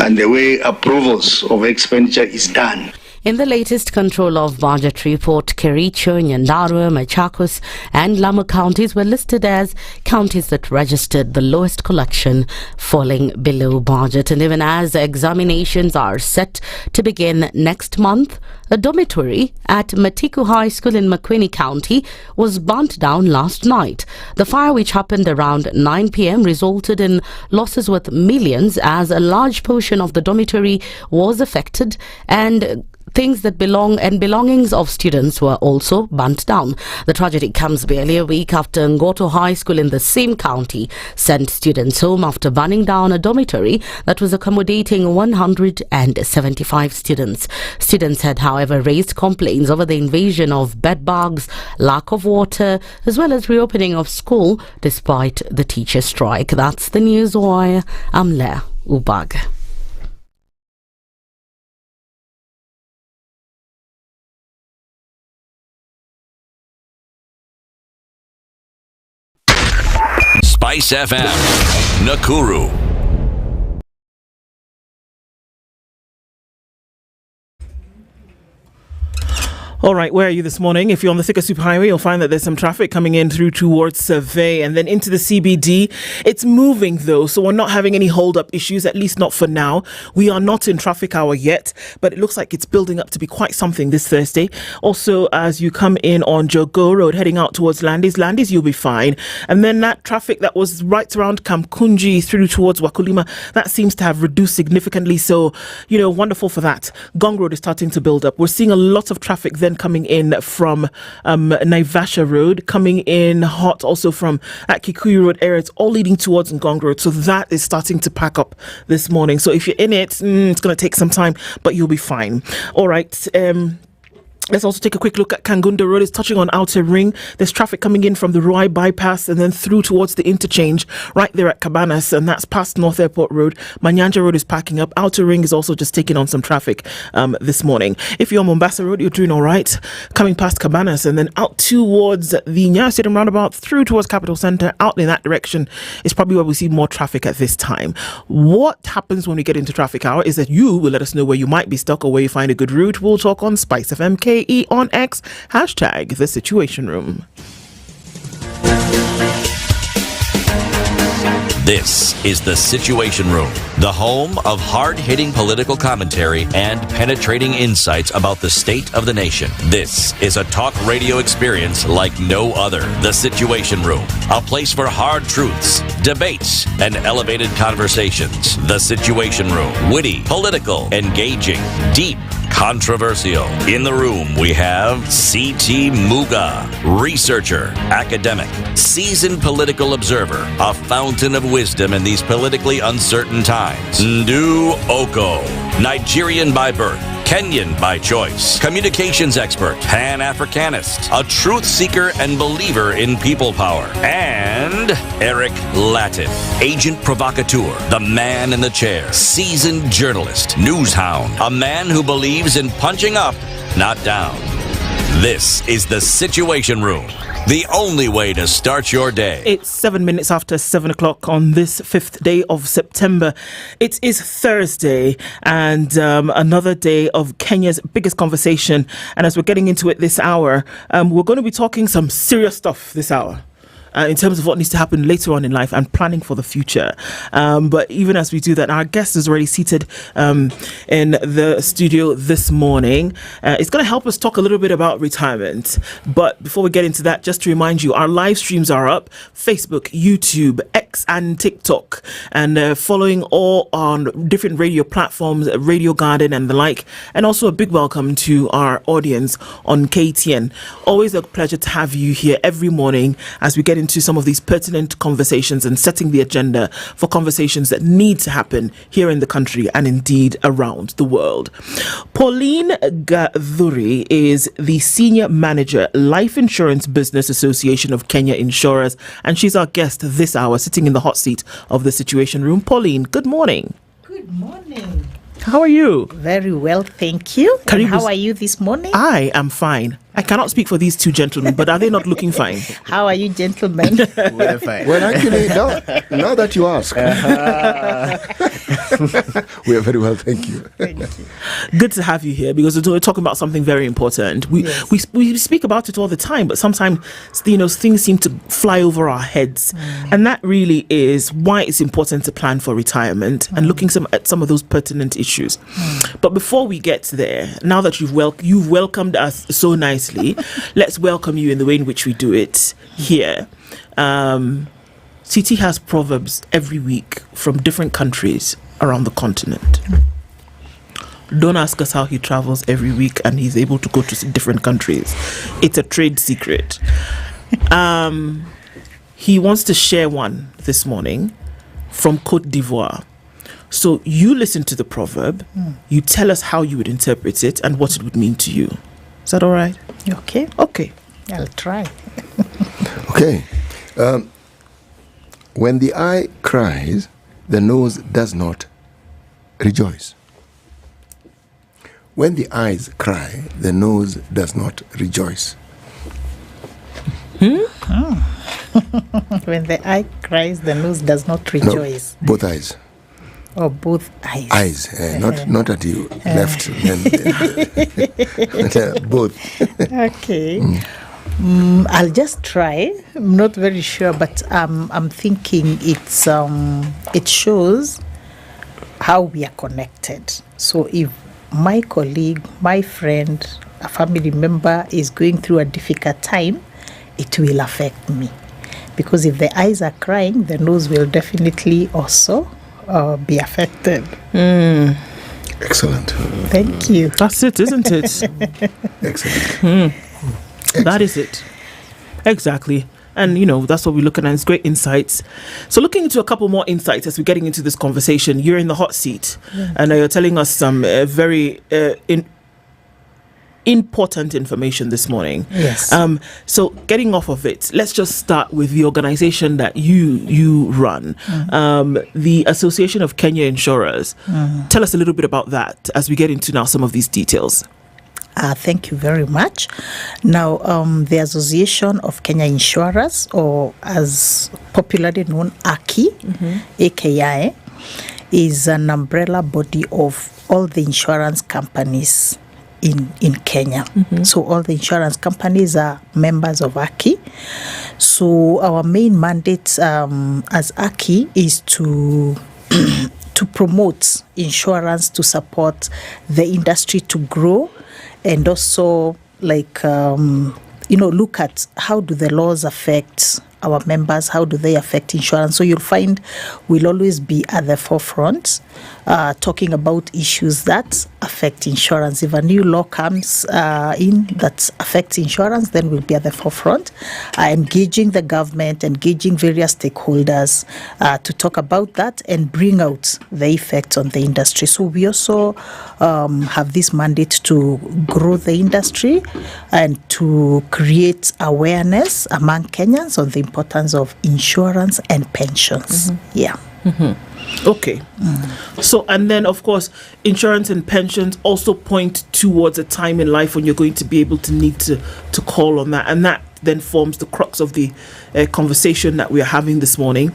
and the way approvals of expenditure is done. In the latest Control of Budget report, Kericho, Nyandarua, Machakos and Lamu counties were listed as counties that registered the lowest collection, falling below budget. And even as examinations are set to begin next month, a dormitory at Matiku High School in Makwini County was burnt down last night. The fire, which happened around 9 p.m, resulted in losses worth millions, as a large portion of the dormitory was affected and belongings of students were also burnt down. The tragedy comes barely a week after Okoh High School in the same county sent students home after burning down a dormitory that was accommodating 175 students. Students had, however, raised complaints over the invasion of bed bugs, lack of water, as well as reopening of school despite the teacher strike. That's the news wire. I'm Lydiah Ubaga. SpiceFM, Nakuru. All right, where are you this morning? If you're on the Thika Superhighway, you'll find that there's some traffic coming in through towards Survey and then into the CBD. It's moving though, so we're not having any hold-up issues, at least not for now. We are not in traffic hour yet, but it looks like it's building up to be quite something this Thursday. Also, as you come in on Jogo Road, heading out towards Landis, you'll be fine. And then that traffic that was right around Kamkunji through towards Wakulima, that seems to have reduced significantly. So, wonderful for that. Gong Road is starting to build up. We're seeing a lot of traffic then coming in from Naivasha Road, coming in hot also from at Kikuyu Road area. It's all leading towards Ngong Road, so that is starting to pack up this morning. So if you're in it, it's going to take some time, but you'll be fine. All right. Let's also take a quick look at Kangunda Road. It's touching on Outer Ring. There's traffic coming in from the Ruai bypass and then through towards the interchange right there at Cabanas, and that's past North Airport Road. Manyanja Road is packing up. Outer Ring is also just taking on some traffic this morning. If you're on Mombasa Road, you're doing all right. Coming past Cabanas and then out towards the Nyeri Stadium roundabout through towards Capital Centre, out in that direction is probably where we see more traffic at this time. What happens when we get into traffic hour is that you will let us know where you might be stuck or where you find a good route. We'll talk on SpiceFM on X, hashtag The Situation Room. This is The Situation Room, the home of hard-hitting political commentary and penetrating insights about the state of the nation. This is a talk radio experience like no other. The Situation Room, a place for hard truths, debates, and elevated conversations. The Situation Room, witty, political, engaging, deep, controversial. In the room, we have C.T. Muga, researcher, academic, seasoned political observer, a fountain of wisdom in these politically uncertain times. Ndu Okoh, Nigerian by birth, Kenyan by choice, communications expert, Pan-Africanist, a truth seeker and believer in people power, and Eric Latiff, agent provocateur, the man in the chair, seasoned journalist, news hound, a man who believes in punching up, not down. This is The Situation Room, the only way to start your day. It's 7 minutes after 7 o'clock on this 5th day of September. It is Thursday and another day of Kenya's biggest conversation. And as we're getting into it this hour, we're going to be talking some serious stuff this hour. In terms of what needs to happen later on in life and planning for the future. But even as we do that, our guest is already seated in the studio this morning. It's going to help us talk a little bit about retirement. But before we get into that, just to remind you, our live streams are up: Facebook, YouTube, X and TikTok. And following all on different radio platforms, Radio Garden and the like. And also a big welcome to our audience on KTN. Always a pleasure to have you here every morning as we get into some of these pertinent conversations and setting the agenda for conversations that need to happen here in the country and indeed around the world. Pauline Gathuri is the Senior Manager, Life Insurance Business Association of Kenya Insurers, and she's our guest this hour, sitting in the hot seat of the Situation Room. Pauline, good morning. Good morning. How are you? Very well, thank you. How are you this morning? I am fine. I cannot speak for these two gentlemen, but are they not looking fine? How are you, gentlemen? Well, actually, now that you ask, we are very well, thank you. Good to have you here, because we're talking about something very important. We speak about it all the time, but sometimes things seem to fly over our heads, and that really is why it's important to plan for retirement and looking at some of those pertinent issues. But before we get there, now that you've welcomed us so nicely, let's welcome you in the way in which we do it here. CT has proverbs every week from different countries around the continent. Don't ask us how he travels every week and he's able to go to different countries. It's a trade secret. He wants to share one this morning from Côte d'Ivoire. So you listen to the proverb, you tell us how you would interpret it and what it would mean to you. Is that all right? Okay. Okay. I'll try. Okay. When the eye cries, the nose does not rejoice. When the eyes cry, the nose does not rejoice. When the eye cries, the nose does not rejoice. No, both eyes. Oh, both eyes. Eyes, not at you, left. Both. Okay. I'll just try. I'm not very sure, but I'm thinking it shows how we are connected. So if my colleague, my friend, a family member is going through a difficult time, it will affect me. Because if the eyes are crying, the nose will definitely also be affected. Excellent. Thank you. That's it, isn't it? Excellent. That is it. Exactly. And, that's what we're looking at. It's great insights. So looking into a couple more insights as we're getting into this conversation, you're in the hot seat and you're telling us some very important information this morning. Yes. So getting off of it, let's just start with the organization that you run, the Association of Kenya Insurers. Tell us a little bit about that as we get into now some of these details. Thank you very much. Now, the Association of Kenya Insurers, or as popularly known, AKI, AKI, is an umbrella body of all the insurance companies in Kenya. So all the insurance companies are members of AKI. So our main mandate as AKI is to promote insurance, to support the industry to grow, and also look at how do the laws affect our members, how do they affect insurance. So you'll find we'll always be at the forefront talking about issues that affect insurance. If a new law comes in that affects insurance, then we'll be at the forefront, engaging the government, engaging various stakeholders to talk about that and bring out the effects on the industry. So we also have this mandate to grow the industry and to create awareness among Kenyans on the importance of insurance and pensions. Okay. So, and then of course, insurance and pensions also point towards a time in life when you're going to be able to need to call on that. And that then forms the crux of the conversation that we are having this morning.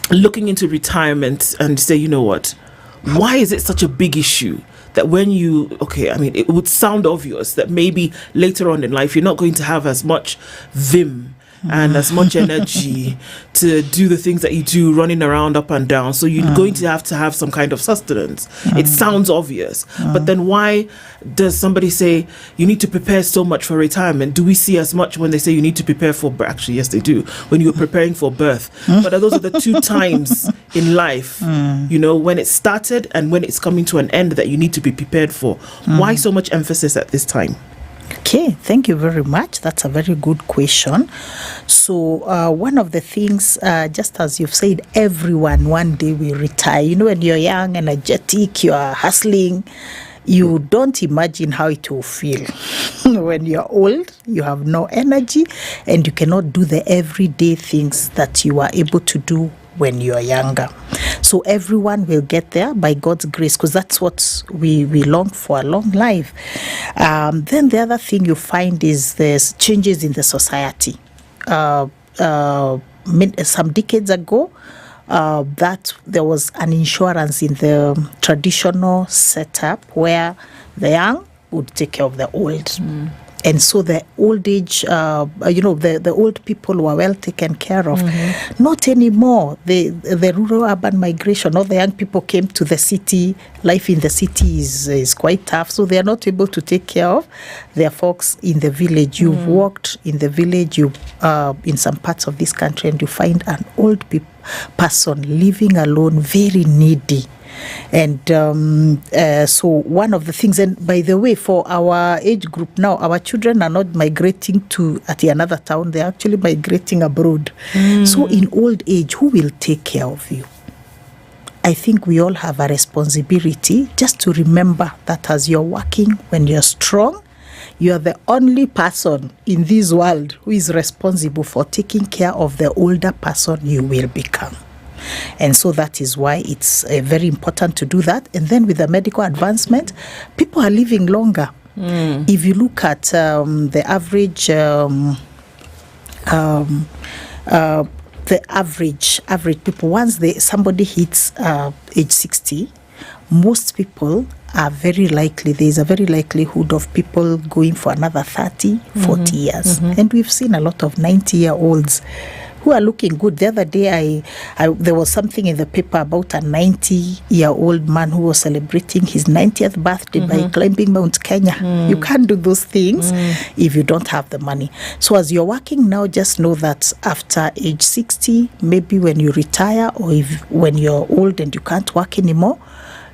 Looking into retirement and say, you know what, why is it such a big issue that when it would sound obvious that maybe later on in life, you're not going to have as much vim and as much energy to do the things that you do running around up and down. So you're going to have some kind of sustenance. It sounds obvious. But then why does somebody say you need to prepare so much for retirement? Do we see as much when they say you need to prepare for birth? Actually, yes, they do. When you're preparing for birth. But those are the two times in life, when it started and when it's coming to an end that you need to be prepared for. Why so much emphasis at this time? Okay, thank you very much. That's a very good question. So one of the things, just as you've said, everyone one day will retire. When you're young, energetic, you are hustling, you don't imagine how it will feel. When you're old, you have no energy and you cannot do the everyday things that you are able to do when you're younger. So everyone will get there by God's grace, because that's what we long for, a long life. Then the other thing you find is there's changes in the society. Some decades ago, that there was an insurance in the traditional setup where the young would take care of the old. And so the old age, the old people were well taken care of. Not anymore. The rural urban migration, all the young people came to the city. Life in the city is quite tough, so they are not able to take care of their folks in the village. You've walked in the village, in some parts of this country, and you find an old person living alone, very needy. And so one of the things, and by the way, for our age group now, our children are not migrating to another town, they're actually migrating abroad. So in old age, who will take care of you? I think we all have a responsibility just to remember that as you're working, when you're strong, you're the only person in this world who is responsible for taking care of the older person you will become. And so that is why it's very important to do that. And then with the medical advancement, people are living longer. If you look at the average people, once somebody hits age 60, most people are very likely, there is a very likelihood of people going for another 30, 40 years. And we've seen a lot of 90-year-olds who are looking good. The other day, there was something in the paper about a 90-year-old man who was celebrating his 90th birthday by climbing Mount Kenya. You can't do those things if you don't have the money. So as you're working now, just know that after age 60, maybe when you retire, or when you're old and you can't work anymore,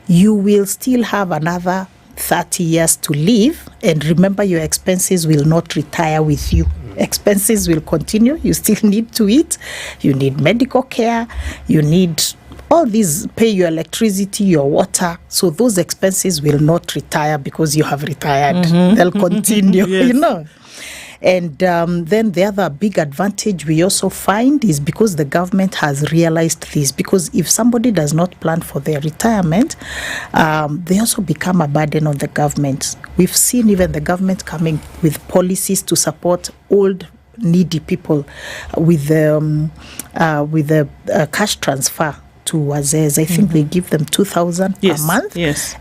you will still have another 30 years to live. And remember, your expenses will not retire with you. Expenses will continue. You still need to eat. You need medical care. You need all these, pay your electricity, your water. So those expenses will not retire because you have retired. They'll continue, you know. And then the other big advantage we also find is because the government has realized this, because if somebody does not plan for their retirement, they also become a burden on the government. We've seen even the government coming with policies to support old, needy people with the cash transfer to Wazez. I think they give them 2,000 per month.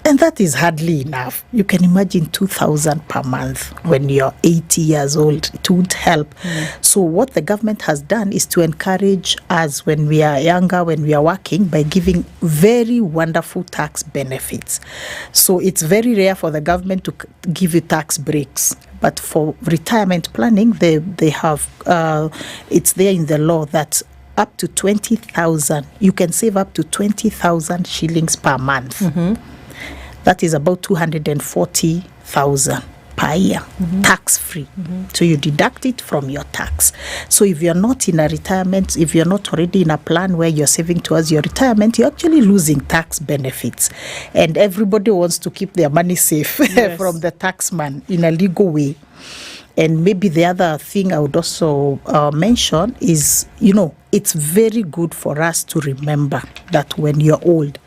And that is hardly enough. You can imagine 2,000 per month when you're 80 years old. It won't help. So what the government has done is to encourage us when we are younger, when we are working, by giving very wonderful tax benefits. So it's very rare for the government to give you tax breaks. But for retirement planning, they have, it's there in the law that up to 20,000, you can save up to 20,000 shillings per month. That is about 240,000 per year, tax-free. So you deduct it from your tax. So if you're not in a retirement, if you're not already in a plan where you're saving towards your retirement, you're actually losing tax benefits. And everybody wants to keep their money safe from the taxman in a legal way. And maybe the other thing I would also mention is, it's very good for us to remember that when you're old,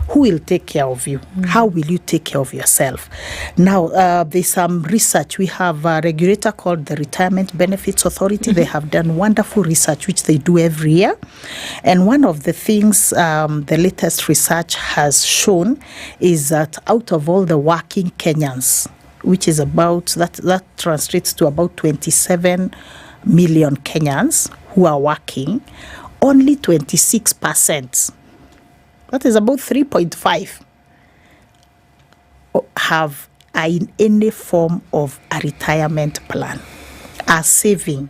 who will take care of you? How will you take care of yourself? Now, there's some research. We have a regulator called the Retirement Benefits Authority. They have done wonderful research, which they do every year. And one of the things the latest research has shown is that out of all the working Kenyans, which is about, that translates to about 27 million Kenyans who are working, only 26%, that is about 3.5, are in any form of a retirement plan, are saving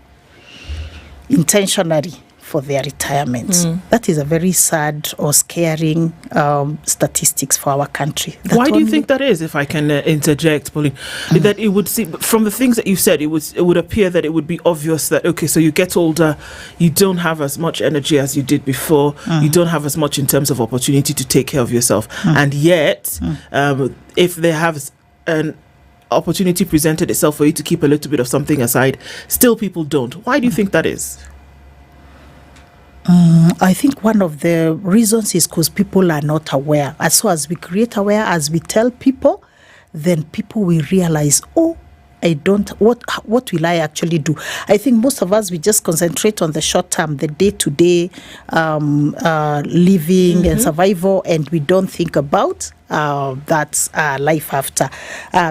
intentionally for their retirement. That is a very sad or scaring statistics for our country. Why do you think that is, if I can interject, Pauline? That it would seem, from the things that you said, it would appear that it would be obvious that, okay, so you get older, you don't have as much energy as you did before, you don't have as much in terms of opportunity to take care of yourself. And yet, if they have an opportunity presented itself for you to keep a little bit of something aside, still people don't. Why do you think that is? I think one of the reasons is because people are not aware. As we create aware, as we tell people, then people will realize, oh, what will I actually do? I think most of us, we just concentrate on the short term, the day-to-day living and survival, and we don't think about that life after.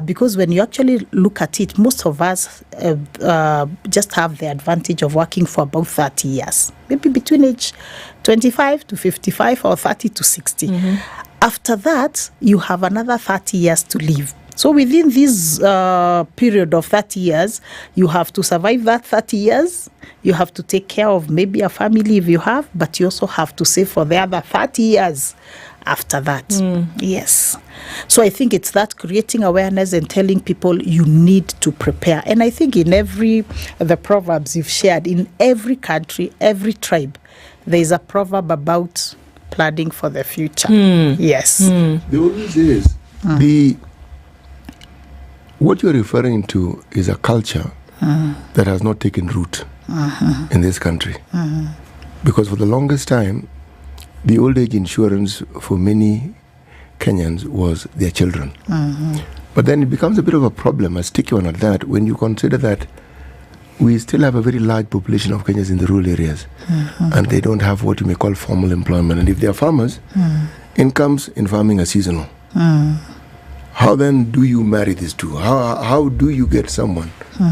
Because when you actually look at it, most of us just have the advantage of working for about 30 years, maybe between age 25 to 55 or 30 to 60. After that, you have another 30 years to live. So within this period of 30 years, you have to survive that 30 years. You have to take care of maybe a family if you have, but you also have to save for the other 30 years after that. Yes. So I think it's that creating awareness and telling people you need to prepare. And I think in the proverbs you've shared, in every country, every tribe, there is a proverb about planning for the future. Yes. The always is. What you're referring to is a culture that has not taken root in this country. Because for the longest time, the old age insurance for many Kenyans was their children. But then it becomes a bit of a problem, a sticky one at that, when you consider that we still have a very large population of Kenyans in the rural areas, and they don't have what you may call formal employment. And if they are farmers, incomes in farming are seasonal. How then do you marry these two? How do you get someone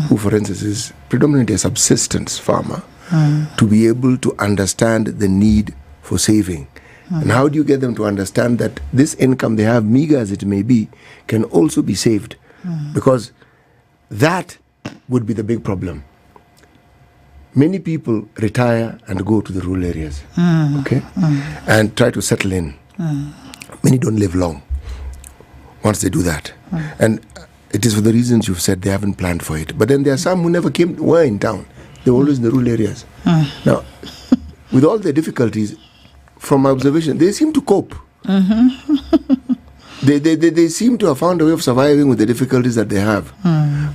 who, for instance, is predominantly a subsistence farmer to be able to understand the need for saving? And how do you get them to understand that this income they have, meager as it may be, can also be saved? Because that would be the big problem. Many people retire and go to the rural areas, and try to settle in. Many don't live long once they do that. And it is for the reasons you've said, they haven't planned for it. But then there are some who never were in town. They were always in the rural areas. Now, with all the difficulties, from my observation, they seem to cope. They seem to have found a way of surviving with the difficulties that they have.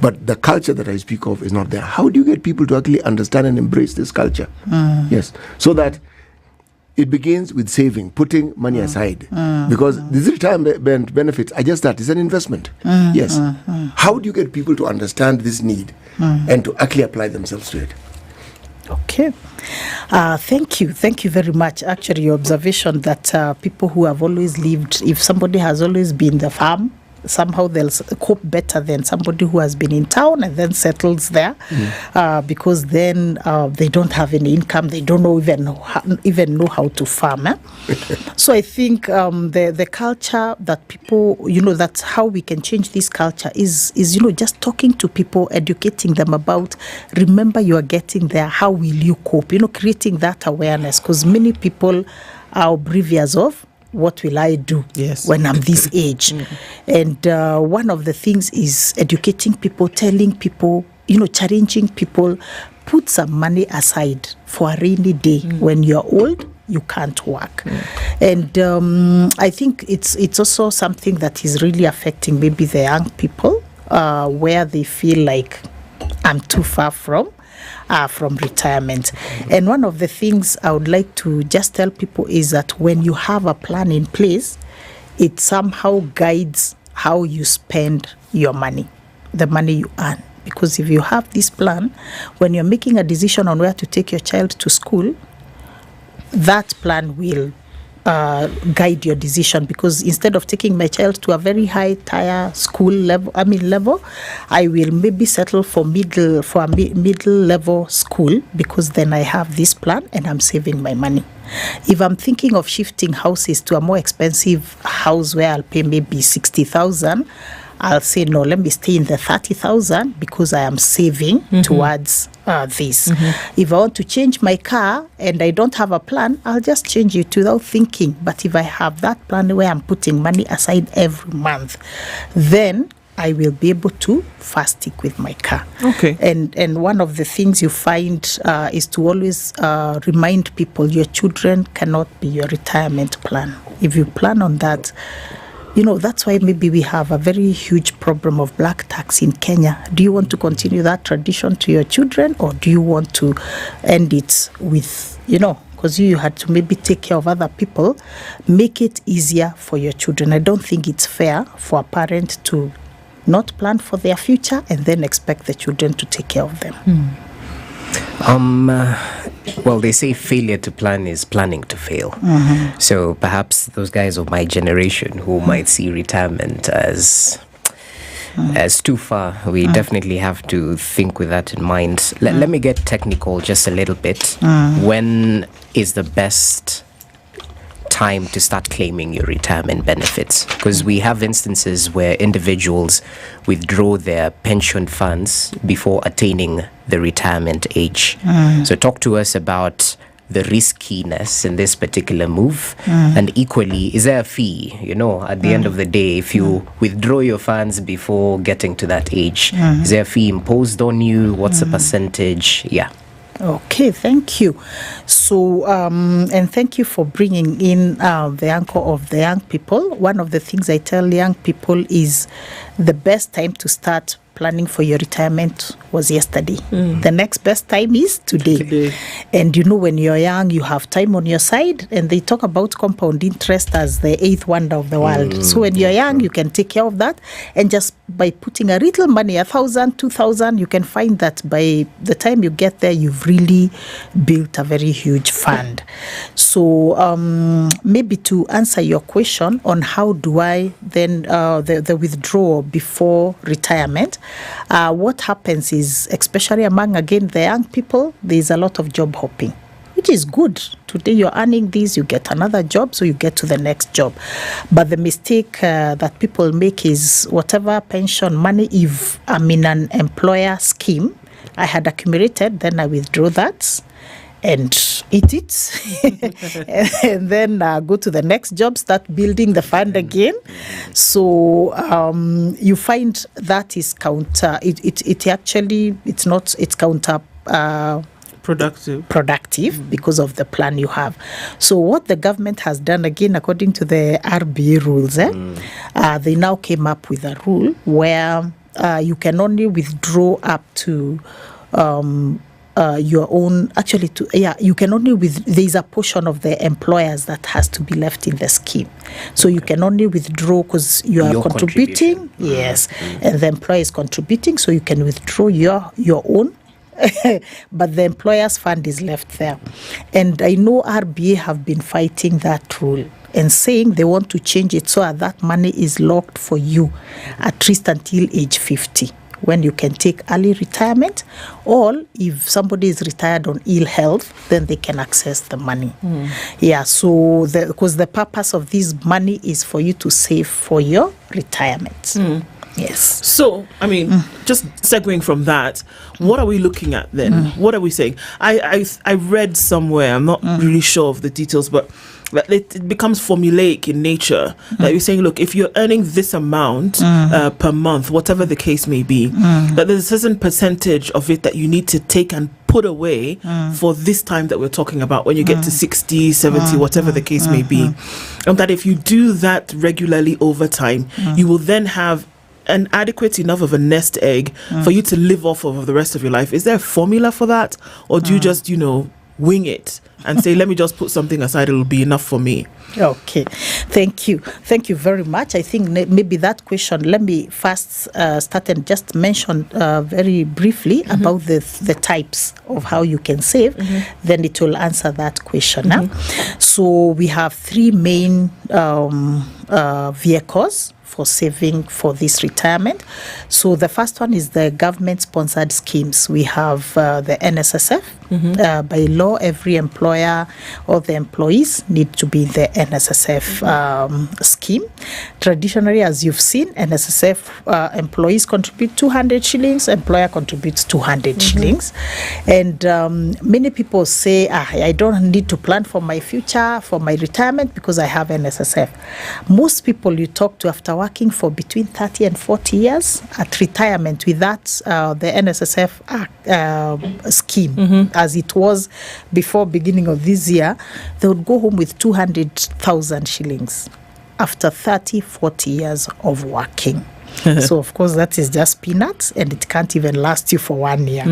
But the culture that I speak of is not there. How do you get people to actually understand and embrace this culture? Yes. So that it begins with saving, putting money aside. Because these retirement benefits are just that, it's an investment. Yes. How do you get people to understand this need and to actually apply themselves to it? Okay. Thank you. Thank you very much. Actually, your observation that people who have always lived, if somebody has always been the farm, somehow they'll cope better than somebody who has been in town and then settles there, because then they don't have any income. They don't even know how to farm. So I think the culture that people, that's how we can change this culture is just talking to people, educating them about, remember you are getting there, how will you cope? Creating that awareness, because many people are oblivious of what will I do when I'm this age. And one of the things is educating people, telling people, challenging people, put some money aside for a rainy day. When you're old, you can't work. And I think it's also something that is really affecting maybe the young people, where they feel like I'm too far from retirement. And one of the things I would like to just tell people is that when you have a plan in place, it somehow guides how you spend your money, the money you earn. Because if you have this plan, when you're making a decision on where to take your child to school, that plan will guide your decision. Because instead of taking my child to a very high tier school level, I will maybe settle for a middle level school, because then I have this plan and I'm saving my money. If I'm thinking of shifting houses to a more expensive house where I'll pay maybe 60,000, I'll say, no, let me stay in the 30,000 because I am saving towards this. If I want to change my car and I don't have a plan, I'll just change it without thinking. But if I have that plan where I'm putting money aside every month, then I will be able to first stick with my car. Okay. And one of the things you find is to always remind people your children cannot be your retirement plan. If you plan on that, that's why maybe we have a very huge problem of black tax in Kenya. Do you want to continue that tradition to your children, or do you want to end it with, because you had to maybe take care of other people, make it easier for your children. I don't think it's fair for a parent to not plan for their future and then expect the children to take care of them. Well, they say failure to plan is planning to fail. So perhaps those guys of my generation who might see retirement as too far, we definitely have to think with that in mind. Let me get technical just a little bit. When is the best time to start claiming your retirement benefits? Because we have instances where individuals withdraw their pension funds before attaining the retirement age. So talk to us about the riskiness in this particular move, and equally, is there a fee, at the end of the day, if you withdraw your funds before getting to that age? Is there a fee imposed on you? What's the percentage? Okay, thank you. So, and thank you for bringing in the anchor of the young people. One of the things I tell young people is the best time to start planning for your retirement was yesterday. The next best time is today. And when you're young, you have time on your side, and they talk about compound interest as the eighth wonder of the world. So when you're young, you can take care of that, and just by putting a little money, 1,000, 2,000, you can find that by the time you get there, you've really built a very huge fund. So maybe to answer your question on how do I then the withdrawal before retirement, what happens is, especially among, again, the young people, there's a lot of job hopping, which is good. Today you're earning this, you get another job, so you get to the next job. But the mistake that people make is whatever pension money, if I'm in an employer scheme, I had accumulated, then I withdraw that and eat it, and then go to the next job, start building the fund again. So you find that is counter. It's counter productive because of the plan you have. So what the government has done, again, according to the RBA rules, they now came up with a rule where you can only withdraw up to your own, you can only there's a portion of the employers that has to be left in the scheme. So you can only withdraw because you are contributing, and the employer is contributing, so you can withdraw your own. But the employer's fund is left there. And I know RBA have been fighting that rule and saying they want to change it so that money is locked for you at least until age 50. When you can take early retirement, or if somebody is retired on ill health, then they can access the money. So because the purpose of this money is for you to save for your retirement. Yes. So, just segueing from that, what are we looking at then? What are we saying? I read somewhere, I'm not really sure of the details, but it becomes formulaic in nature. That you're saying, look, if you're earning this amount per month, whatever the case may be, that there's a certain percentage of it that you need to take and put away for this time that we're talking about, when you get to 60, 70, whatever the case may be. And that if you do that regularly over time, you will then have an adequate enough of a nest egg for you to live off of the rest of your life. Is there a formula for that? Or do you just, wing it and say, let me just put something aside, it'll be enough for me? Okay, thank you very much. I think maybe that question, let me first start and just mention very briefly about the types of how you can save, then it will answer that question. So we have three main vehicles for saving for this retirement. So the first one is the government-sponsored schemes. We have the NSSF. By law, every employer or the employees need to be in the NSSF scheme. Traditionally, as you've seen, NSSF employees contribute 200 shillings, employer contributes 200 shillings. And many people say, I don't need to plan for my future, for my retirement, because I have NSSF. Most people you talk to after working for between 30 and 40 years at retirement with that, the NSSF scheme, as it was before beginning of this year, they would go home with 200,000 shillings after 30, 40 years of working. So of course that is just peanuts, and it can't even last you for 1 year.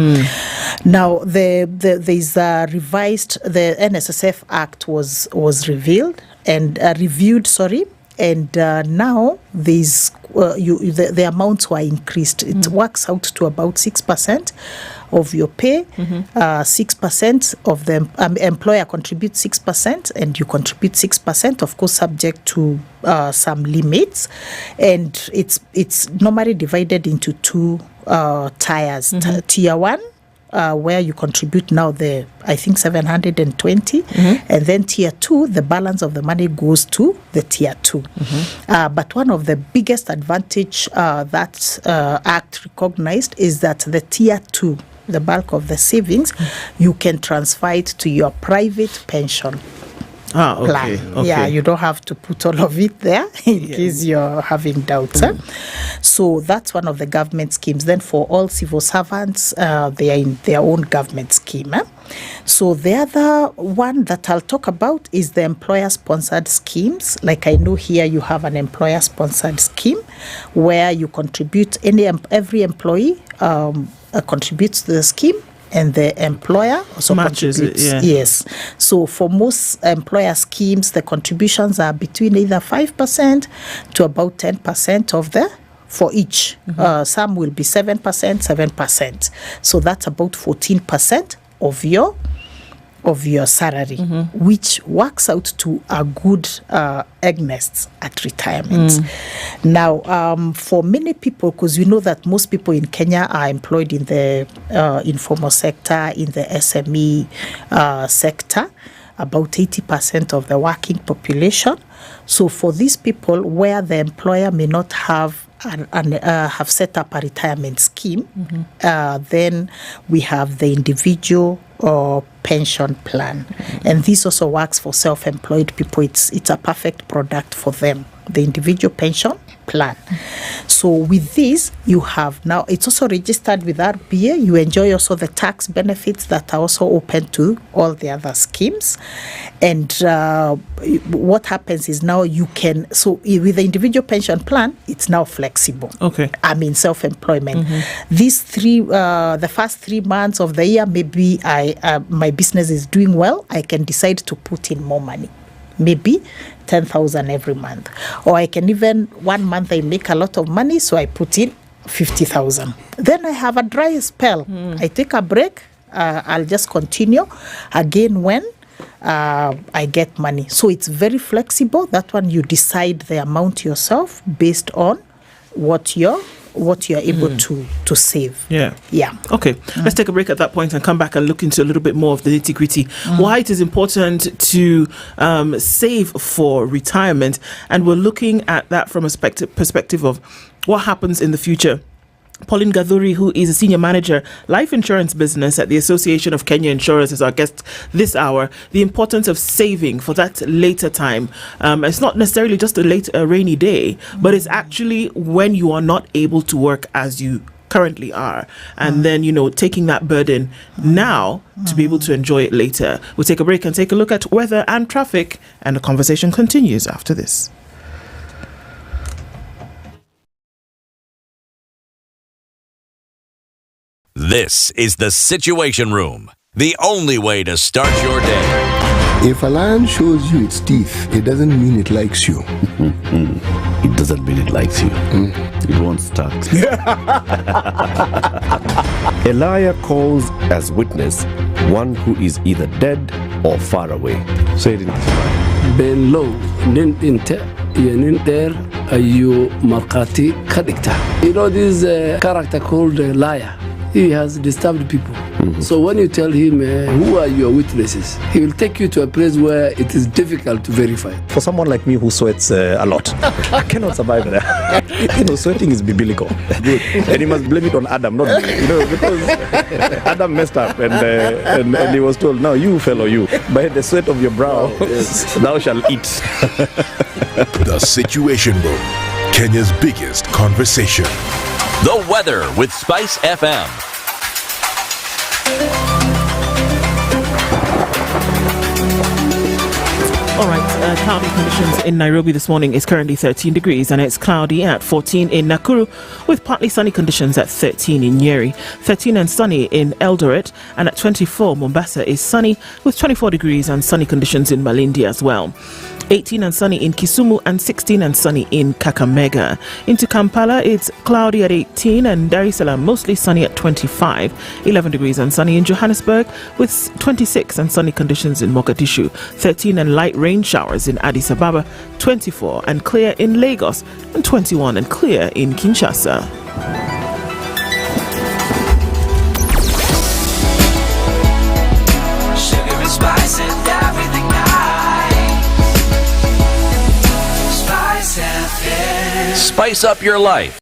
Now there's a revised, the NSSF Act was revealed and reviewed, and now there's the amounts were increased. It works out to about 6% of your pay. 6% of the employer contributes 6%, and you contribute 6%, of course subject to some limits, and it's normally divided into two tiers. Tier 1, where you contribute now I think 720, and then tier 2, the balance of the money goes to the tier 2. But one of the biggest advantage that Act recognized is that the tier 2, the bulk of the savings, you can transfer it to your private pension plan. Okay. Yeah, you don't have to put all of it there in case you're having doubts. So that's one of the government schemes. Then for all civil servants, they are in their own government scheme. So the other one that I'll talk about is the employer-sponsored schemes. Like I know here you have an employer-sponsored scheme where you contribute, every employee contributes to the scheme, and the employer also matches contributes. it. Yes. So for most employer schemes, the contributions are between either 5% to about 10% of for each. Some will be 7%. So that's about 14% of your salary, which works out to a good earnest at retirement. Now, for many people, because you know that most people in Kenya are employed in the informal sector, in the SME sector, about 80% of the working population. So for these people, where the employer may not have have set up a retirement scheme, then we have the individual pension plan, and this also works for self-employed people. It's a perfect product for them, the individual pension plan. So with this, you have now, it's also registered with RBA. You enjoy also the tax benefits that are also open to all the other schemes. And what happens is now you can, so with the individual pension plan, it's now flexible. Okay. I mean, self-employment. These the first 3 months of the year, maybe my business is doing well, I can decide to put in more money. Maybe 10,000 every month. Or I can even, 1 month I make a lot of money, so I put in 50,000. Then I have a dry spell. I take a break. I'll just continue again when I get money. So it's very flexible. That one you decide the amount yourself based on what you're able to save. Yeah. Okay. Mm. Let's take a break at that point and come back and look into a little bit more of the nitty-gritty. Why it is important to save for retirement, and we're looking at that from a perspective of what happens in the future. Pauline Gathuri, who is a senior manager, life insurance business at the Association of Kenya Insurers, is our guest this hour. The importance of saving for that later time. It's not necessarily just a rainy day, but it's actually when you are not able to work as you currently are, and then taking that burden now to be able to enjoy it later. We'll take a break and take a look at weather and traffic, and the conversation continues after this. This is the Situation Room, the only way to start your day. If a lion shows you its teeth, it doesn't mean it likes you. It doesn't mean it likes you. It won't start. A liar calls as witness one who is either dead or far away. Say it in Kiswahili. Ben low, nin inte, yenin der, ayu markati kadikta. You know this character called liar. He has disturbed people. So when you tell him, who are your witnesses, he will take you to a place where it is difficult to verify. For someone like me who sweats a lot, I cannot survive there. Sweating is biblical. Good. And he must blame it on Adam, not me. Because Adam messed up and he was told, now you fellow you, by the sweat of your brow, thou shalt eat. The Situation Room, Kenya's biggest conversation. The weather with SpiceFM. All right, cloudy conditions in Nairobi this morning is currently 13 degrees and it's cloudy at 14 in Nakuru with partly sunny conditions at 13 in Nyeri, 13 and sunny in Eldoret, and at 24 Mombasa is sunny with 24 degrees and sunny conditions in Malindi as well. 18 and sunny in Kisumu and 16 and sunny in Kakamega. Into Kampala, it's cloudy at 18 and Dar es Salaam mostly sunny at 25, 11 degrees and sunny in Johannesburg with 26 and sunny conditions in Mogadishu, 13 and light rain showers in Addis Ababa, 24 and clear in Lagos, and 21 and clear in Kinshasa. Sugar and spice and everything nice. SpiceFM. Spice up your life.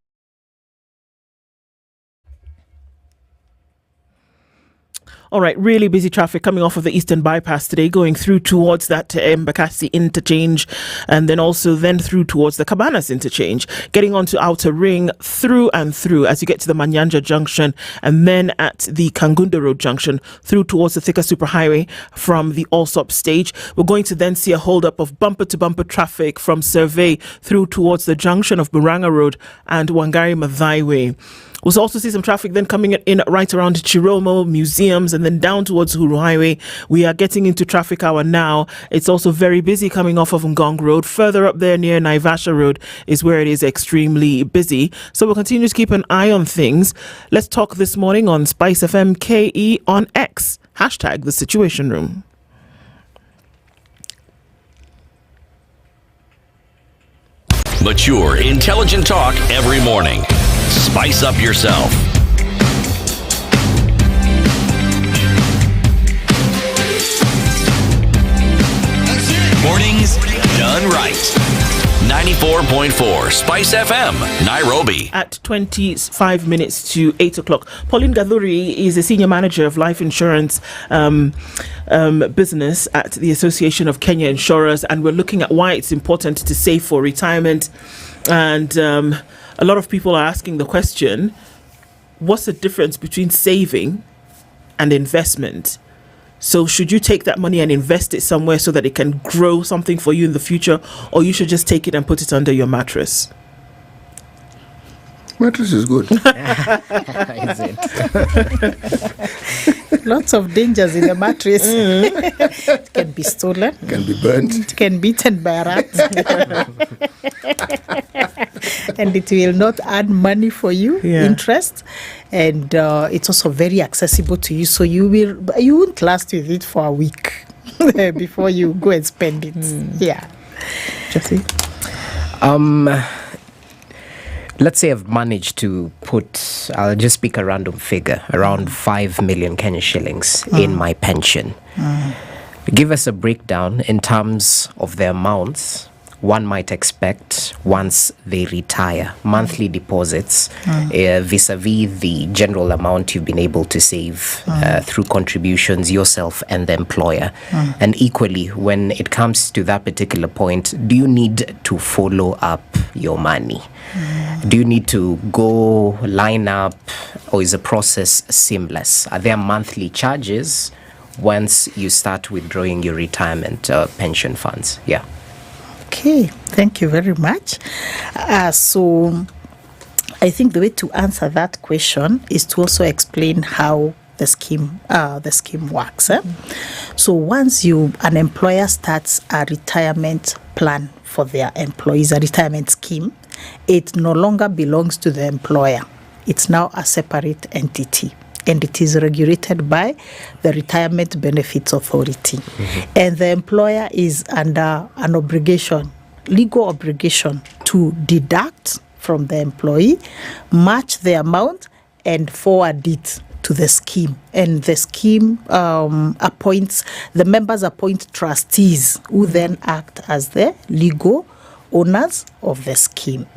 All right, really busy traffic coming off of the Eastern Bypass today, going through towards that Mbakasi interchange, and then through towards the Cabanas interchange, getting onto Outer Ring, through and through as you get to the Manyanja Junction, and then at the Kangunda Road Junction, through towards the Thika Superhighway from the Allsop stage. We're going to then see a hold-up of bumper-to-bumper traffic from Survey through towards the junction of Buranga Road and Wangari Maathai Way. We'll also see some traffic then coming in right around Chiromo, museums, and then down towards Huru Highway. We are getting into traffic hour now. It's also very busy coming off of Ngong Road. Further up there near Naivasha Road is where it is extremely busy. So we'll continue to keep an eye on things. Let's talk this morning on SpiceFM KE on X. Hashtag the Situation Room. Mature, intelligent talk every morning. Spice up yourself. Mornings done right. 94.4 Spice FM, Nairobi. At 25 minutes to 8 o'clock. Pauline Gadhuri is a senior manager of life insurance business at the Association of Kenya Insurers, and we're looking at why it's important to save for retirement. And a lot of people are asking the question, what's the difference between saving and investment? So should you take that money and invest it somewhere so that it can grow something for you in the future, or you should just take it and put it under your mattress? Mattress is good. Is it? Lots of dangers in the mattress. It can be stolen. It can be burnt. It can be eaten by a rat. And it will not earn money for you, interest. And it's also very accessible to you. So you won't last with it for a week before you go and spend it. Yeah. Jesse? Let's say I've managed to put, I'll just pick a random figure, around 5 million Kenya shillings in my pension. Give us a breakdown in terms of the amounts one might expect once they retire, monthly deposits vis-a-vis the general amount you've been able to save through contributions, yourself and the employer. And equally, when it comes to that particular point, do you need to follow up your money? Do you need to go line up, or is the process seamless? Are there monthly charges once you start withdrawing your retirement pension funds? Yeah. Okay, thank you very much. So I think the way to answer that question is to also explain how the scheme works. So once an employer starts a retirement plan for their employees, a retirement scheme, it no longer belongs to the employer. It's now a separate entity, and it is regulated by the Retirement Benefits Authority. And the employer is under an obligation, legal obligation, to deduct from the employee, match the amount, and forward it to the scheme. And the scheme the members appoint trustees who then act as the legal owners of the scheme.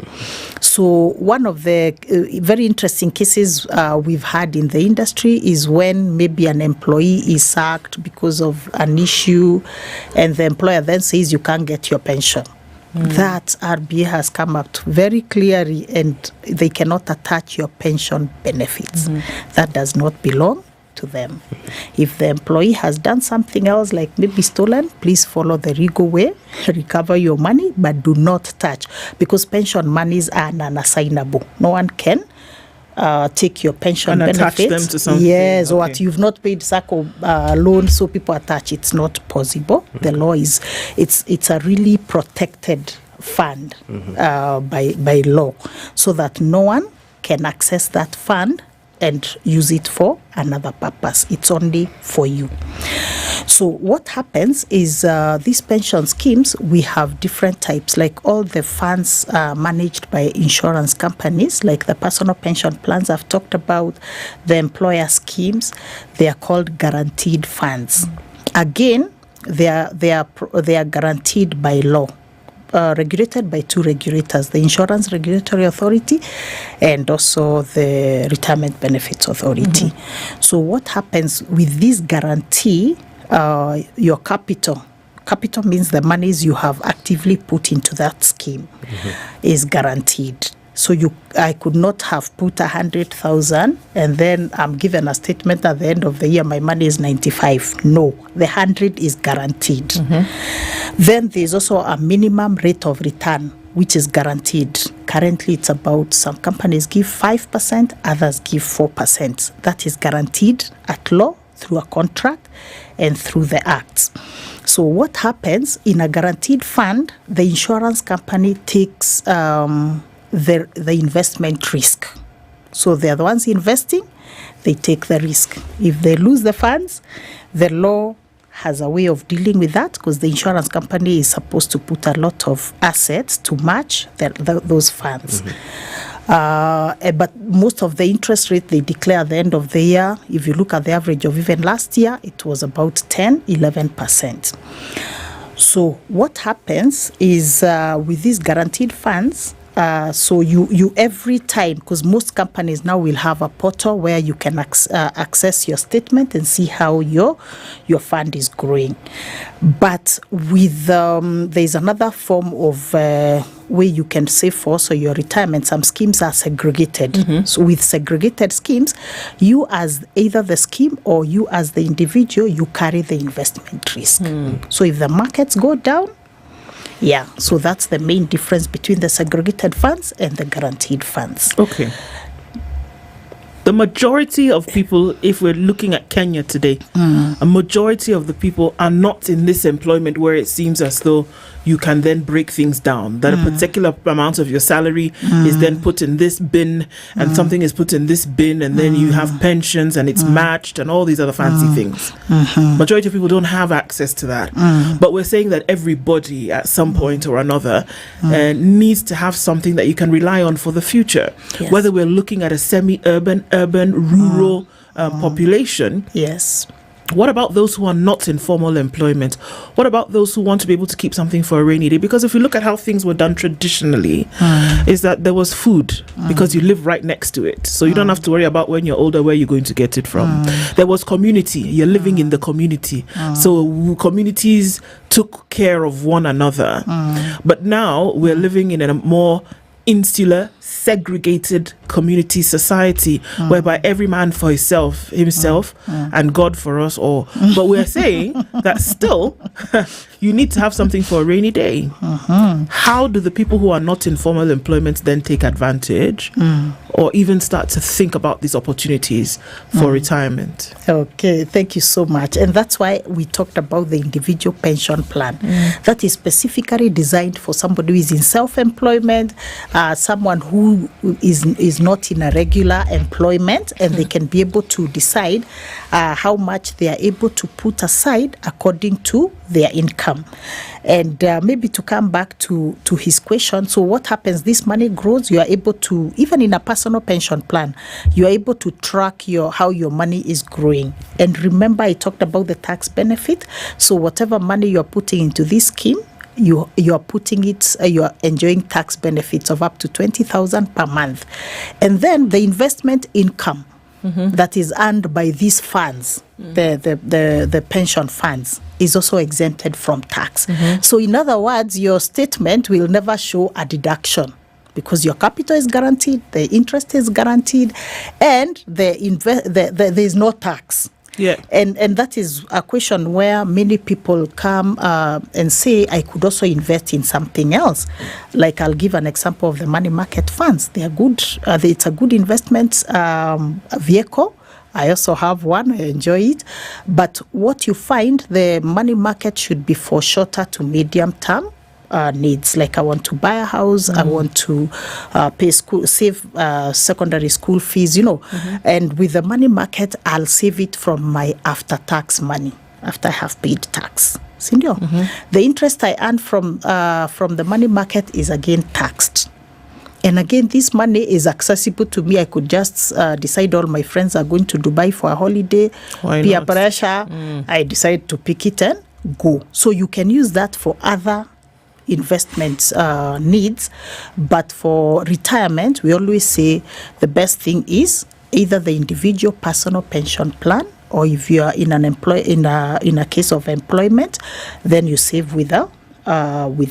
So one of the very interesting cases we've had in the industry is when maybe an employee is sacked because of an issue, and the employer then says you can't get your pension. That RBA has come up very clearly, and they cannot attach your pension benefits. That does not belong to them. If the employee has done something else, like maybe stolen, please follow the legal way, recover your money, but do not touch, because pension monies are non-assignable. No one can take your pension and benefits. attach them to something. Yes, or you've not paid SACCO loan, so people attach. It's not possible. The law is, it's a really protected fund by law, so that no one can access that fund and use it for another purpose. It's only for you. So what happens is these pension schemes, we have different types, like all the funds managed by insurance companies, like the personal pension plans I've talked about, the employer schemes, they are called guaranteed funds. Again, they are guaranteed by law. Regulated by two regulators, the Insurance Regulatory Authority and also the Retirement Benefits Authority. So what happens with this guarantee, your capital means the monies you have actively put into that scheme is guaranteed. So I could not have put 100,000 and then I'm given a statement at the end of the year, my money is 95. No, the 100 is guaranteed. Then there's also a minimum rate of return, which is guaranteed. Currently, it's about, some companies give 5%, others give 4%. That is guaranteed at law through a contract and through the acts. So what happens in a guaranteed fund, the insurance company takes the investment risk. So they are the ones investing, they take the risk. If they lose the funds, the law has a way of dealing with that, because the insurance company is supposed to put a lot of assets to match those funds. But most of the interest rate they declare at the end of the year, if you look at the average of even last year, it was about 11%. So what happens is with these guaranteed funds, so you every time, because most companies now will have a portal where you can access your statement and see how your fund is growing. But with there's another form of way you can save for also your retirement. Some schemes are segregated. So with segregated schemes, you as either the scheme or you as the individual, you carry the investment risk. So if the markets go down, so that's the main difference between the segregated funds and the guaranteed funds. Okay. The majority of people, if we're looking at Kenya today, a majority of the people are not in this employment where it seems as though you can then break things down, that a particular amount of your salary is then put in this bin and something is put in this bin, and then you have pensions and it's matched and all these other fancy things. Majority of people don't have access to that. But we're saying that everybody at some point or another needs to have something that you can rely on for the future. Whether we're looking at a semi-urban, urban, rural population. What about those who are not in formal employment? What about those who want to be able to keep something for a rainy day? Because if you look at how things were done traditionally, is that there was food because you live right next to it. So you don't have to worry about when you're older where you're going to get it from. There was community. You're living in the community. So communities took care of one another. But now we're living in a more insular, segregated community society whereby every man for himself and God for us all. But we're saying that still you need to have something for a rainy day. How do the people who are not in formal employment then take advantage or even start to think about these opportunities for retirement? Okay, thank you so much. And that's why we talked about the individual pension plan. That is specifically designed for somebody who is in self-employment, someone who is not in a regular employment, and they can be able to decide how much they are able to put aside according to their income. And maybe to come back to his question, so what happens, this money grows, you are able to, even in a personal pension plan, you are able to track how your money is growing. And remember, I talked about the tax benefit. So whatever money you are putting into this scheme, you are putting it, you are enjoying tax benefits of up to 20,000 per month. And then the investment income that is earned by these funds, the pension funds, is also exempted from tax. So in other words, your statement will never show a deduction because your capital is guaranteed, the interest is guaranteed, and there is no tax. Yeah. And that is a question where many people come and say, I could also invest in something else. Like I'll give an example of the money market funds. They are good. It's a good investment vehicle. I also have one. I enjoy it. But what you find, the money market should be for shorter to medium term needs. Like I want to buy a house, I want to save secondary school fees, and with the money market, I'll save it from my after-tax money, after I have paid tax. The interest I earn from the money market is again taxed. And again, this money is accessible to me. I could just decide all my friends are going to Dubai for a holiday, peer pressure. I decide to pick it and go. So you can use that for other investment needs, but for retirement, we always say the best thing is either the individual personal pension plan, or if you are in a case of employment, then you save with the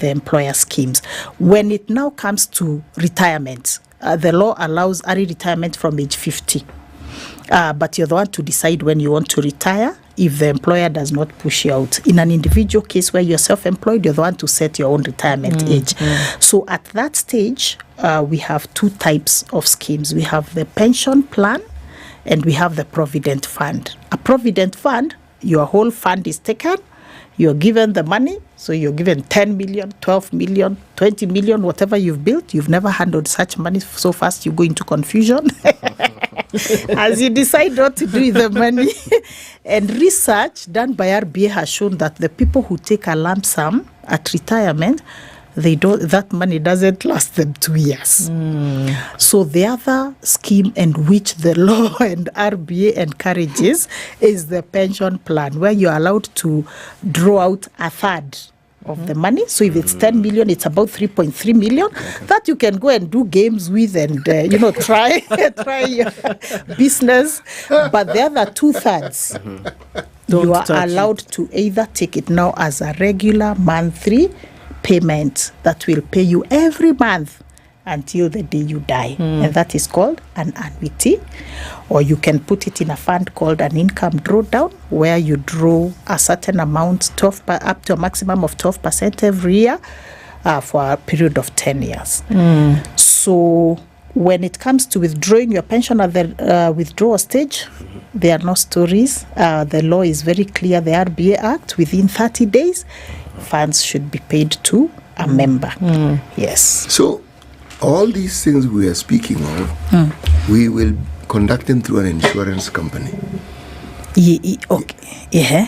employer schemes. When it now comes to retirement, the law allows early retirement from age 50. But you're the one to decide when you want to retire if the employer does not push you out. In an individual case where you're self-employed, you're the one to set your own retirement age. So at that stage, we have two types of schemes. We have the pension plan and we have the provident fund. A provident fund, your whole fund is taken, you're given the money, so you're given 10 million, 12 million, 20 million, whatever you've built. You've never handled such money so fast, you go into confusion. As you decide what to do with the money. And research done by RBA has shown that the people who take a lump sum at retirement, that money doesn't last them 2 years. So the other scheme in which the law and RBA encourages is the pension plan, where you're allowed to draw out a third of the money. So if it's 10 million, it's about 3.3 million that you can go and do games with and try your business. But the other 2/3 you are allowed to either take it now as a regular monthly payment that will pay you every month until the day you die, and that is called an annuity. Or you can put it in a fund called an income drawdown, where you draw a certain amount, up to a maximum of 12% every year for a period of 10 years. So when it comes to withdrawing your pension at the withdrawal stage, there are no stories. The law is very clear, the RBA Act, within 30 days, funds should be paid to a member. Yes. So all these things we are speaking of, we will conduct them through an insurance company. Okay. Yeah.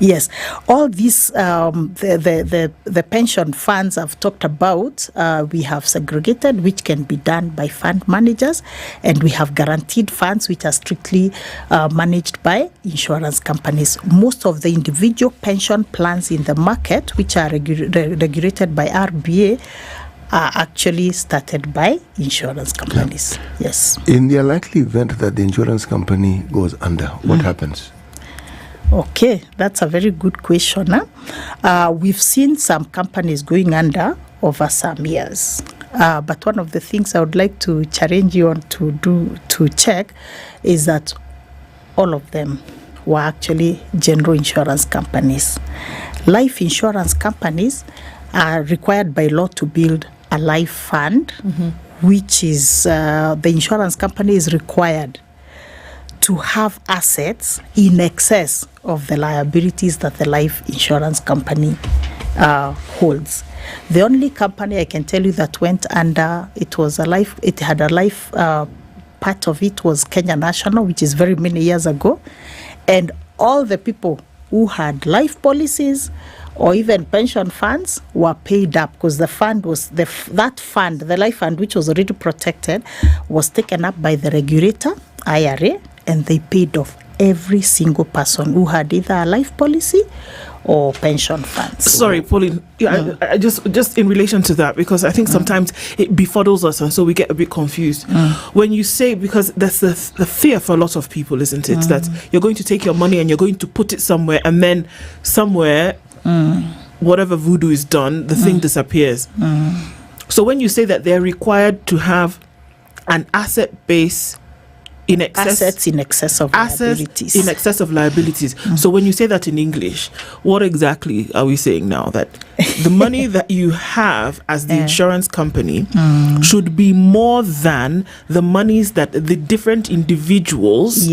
Yes, all these the pension funds I've talked about, we have segregated, which can be done by fund managers, and we have guaranteed funds, which are strictly managed by insurance companies. Most of the individual pension plans in the market, which are regulated by RBA, are actually started by insurance companies. Yes. In the unlikely event that the insurance company goes under, what happens? Okay, that's a very good question. We've seen some companies going under over some years. But one of the things I would like to challenge you on to check is that all of them were actually general insurance companies. Life insurance companies are required by law to build a life fund, which is the insurance company is required to have assets in excess of the liabilities that the life insurance company holds. The only company I can tell you that went under, it had a life part of it was Kenya National, which is very many years ago, and all the people who had life policies or even pension funds were paid up, because the fund was the life fund, which was already protected, was taken up by the regulator, IRA, and they paid off every single person who had either a life policy or pension funds. Sorry, Pauline. I just in relation to that, because I think sometimes it befuddles us, and so we get a bit confused. When you say, because that's the fear for a lot of people, isn't it? That you're going to take your money and you're going to put it somewhere, and then somewhere, whatever voodoo is done, the thing disappears. So when you say that they're required to have an asset base in excess, assets in excess of liabilities. In excess of liabilities. So when you say that in English, what exactly are we saying now? That the money that you have as the insurance company should be more than the monies that the different individuals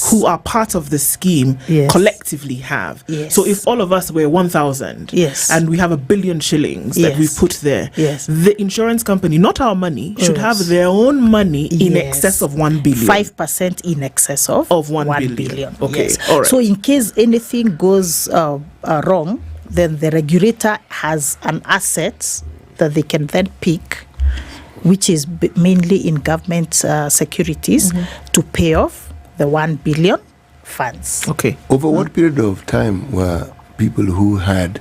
who are part of the scheme collectively have. So if all of us were 1,000 and we have 1 billion shillings that we put there, the insurance company, not our money, should have their own money in excess of 1 billion. 5% in excess of 1 billion. Okay, all right. So in case anything goes wrong, then the regulator has an asset that they can then pick, which is mainly in government securities, to pay off the 1 billion funds. Okay. Over what period of time were people who had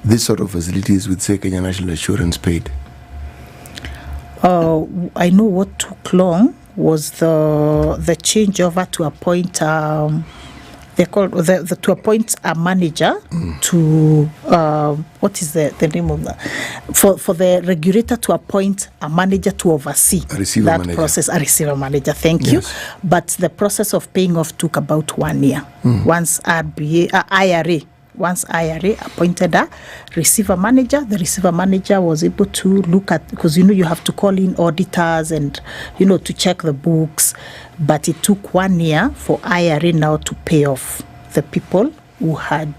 this sort of facilities with, say, Kenya National Insurance paid? I know what took long was the changeover to appoint they call to appoint a manager to what is the name of that, for the regulator to appoint a manager to oversee that manager. Process, a receiver manager. Thank you. But the process of paying off took about 1 year. Once IRA appointed a receiver manager, the receiver manager was able to look at, because you have to call in auditors and to check the books, but it took 1 year for IRA now to pay off the people who had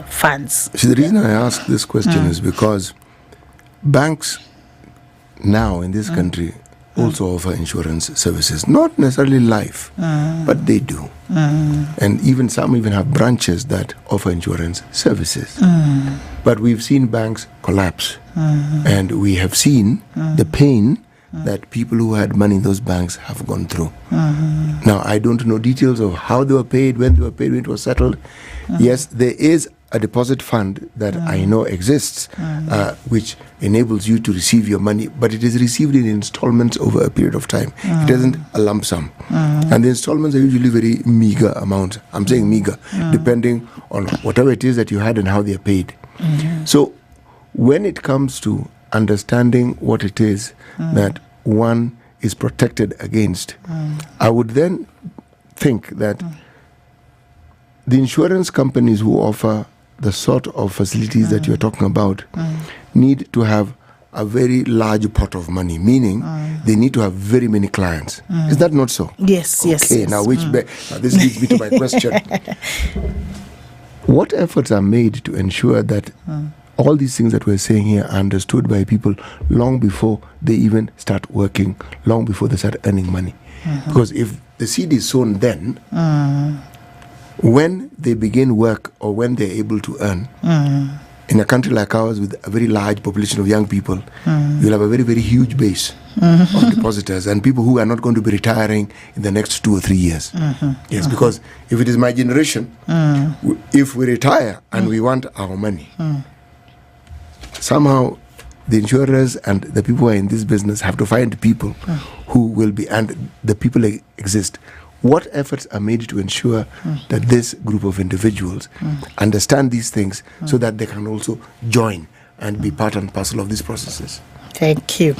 funds. See, the reason I ask this question is because banks now in this country also offer insurance services, not necessarily life, but they do. And some even have branches that offer insurance services. But we've seen banks collapse, and we have seen the pain that people who had money in those banks have gone through. Now, I don't know details of how they were paid, when they were paid, when it was settled. Yes, there is a deposit fund that I know exists, which enables you to receive your money, but it is received in installments over a period of time. It isn't a lump sum. And the installments are usually very meager amounts. I'm saying meager, depending on whatever it is that you had and how they are paid. So when it comes to understanding what it is that one is protected against, I would then think that the insurance companies who offer the sort of facilities that you're talking about need to have a very large pot of money, meaning they need to have very many clients. Is that not so? Yes, yes. Okay, now this leads me to my question. What efforts are made to ensure that all these things that we're saying here are understood by people long before they even start working, long before they start earning money? Because if the seed is sown then, when they begin work or when they're able to earn, in a country like ours with a very large population of young people, you'll have a very, very huge base of depositors and people who are not going to be retiring in the next 2 or 3 years. Yes, because if it is my generation, if we retire and we want our money, somehow the insurers and the people who are in this business have to find people who will be, and the people exist. What efforts are made to ensure that this group of individuals understand these things so that they can also join and be part and parcel of these processes? Thank you.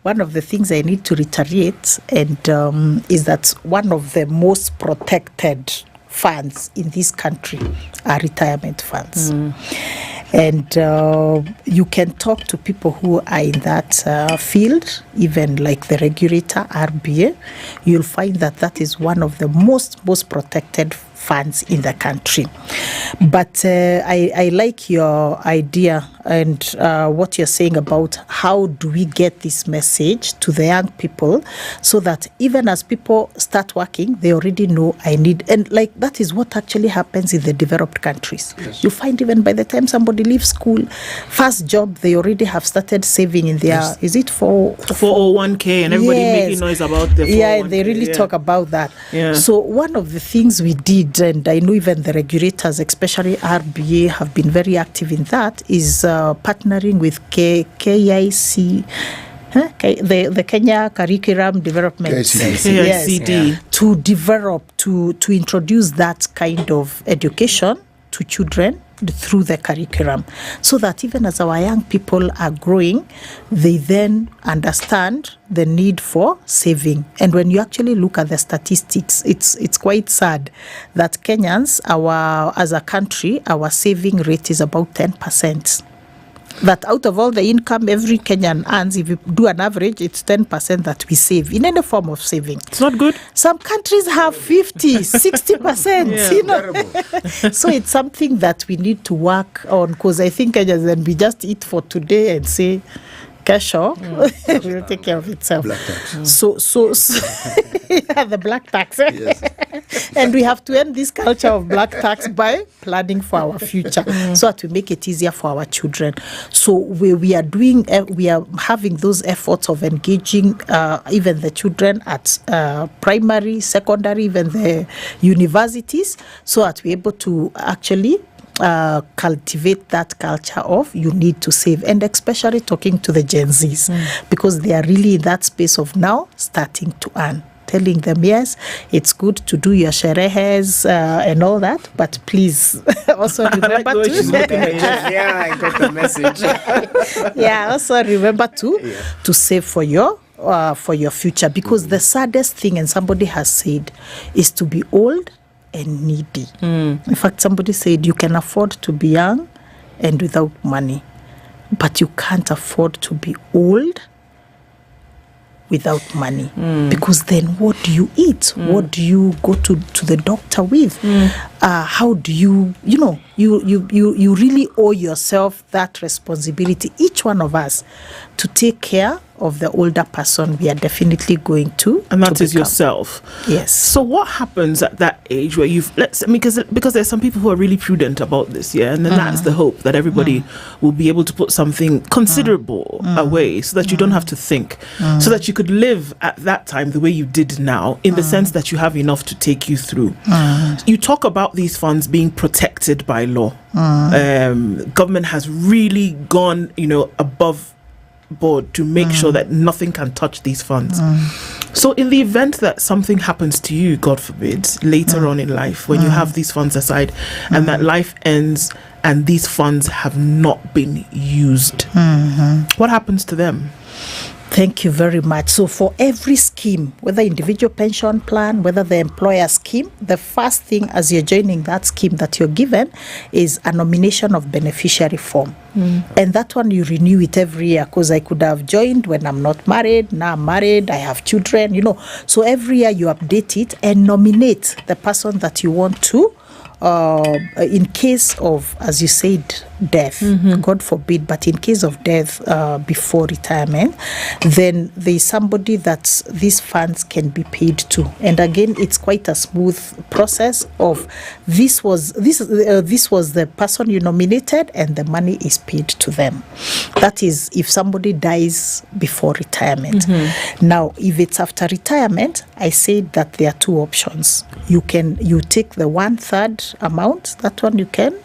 One of the things I need to reiterate is that one of the most protected funds in this country are retirement funds. And you can talk to people who are in that field, even like the regulator, RBA. You'll find that is one of the most protected funds in the country. But I like your idea and what you're saying about how do we get this message to the young people so that even as people start working, they already know I need, and like that is what actually happens in the developed countries. Yes. You find even by the time somebody leaves school, first job, they already have started saving in their, is it 401k, and everybody making noise about the 401k. Yeah, they really talk about that. Yeah. So one of the things we did, and I know even the regulators, especially RBA, have been very active in that, is partnering with KIC, the Kenya Curriculum Development KICD, to develop, to introduce that kind of education to children through the curriculum, so that even as our young people are growing, they then understand the need for saving. And when you actually look at the statistics, it's quite sad that Kenyans, as a country, our saving rate is about 10%. That out of all the income every Kenyan earns, if you do an average, it's 10% that we save in any form of saving. It's not good. Some countries have 50, 60%. Yeah, you know? So it's something that we need to work on, because I think Kenyans, then we just eat for today and say, Kesho will take care of itself. Black tax. So yeah, the black tax. Yes. And we have to end this culture of black tax by planning for our future, so that we make it easier for our children. So we are having those efforts of engaging even the children at primary, secondary, even the universities, so that we're able to actually cultivate that culture of you need to save, and especially talking to the Gen Zs, because they are really in that space of now starting to earn. Telling them, yes, it's good to do your sherehes and all that, but please also remember Yeah, I got the message. Yeah, also remember to save for your future, because the saddest thing, and somebody has said, is to be old and needy. In fact, somebody said you can afford to be young and without money, but you can't afford to be old without money, because then what do you eat? What do you go to the doctor with? How do you really owe yourself that responsibility, each one of us, to take care of the older person we are definitely going to, and that is yourself. Yes. So what happens at that age where because there's some people who are really prudent about this, and then that's the hope that everybody will be able to put something considerable away, so that you don't have to think, so that you could live at that time the way you did now, in the sense that you have enough to take you through. You talk about these funds being protected by law. Government has really gone, above board to make sure that nothing can touch these funds. So in the event that something happens to you, God forbid, later on in life, when you have these funds aside, and that life ends and these funds have not been used, what happens to them? Thank you very much. So for every scheme, whether individual pension plan, whether the employer scheme, the first thing as you're joining that scheme that you're given is a nomination of beneficiary form. And that one you renew it every year, because I could have joined when I'm not married, now I'm married, I have children, So every year you update it and nominate the person that you want to, in case of, as you said, death, God forbid, but in case of death before retirement, then there is somebody that these funds can be paid to. And again, it's quite a smooth process of this was the person you nominated, and the money is paid to them. That is if somebody dies before retirement. Now, if it's after retirement, I said that there are two options. You take the 1/3 amount, that one you can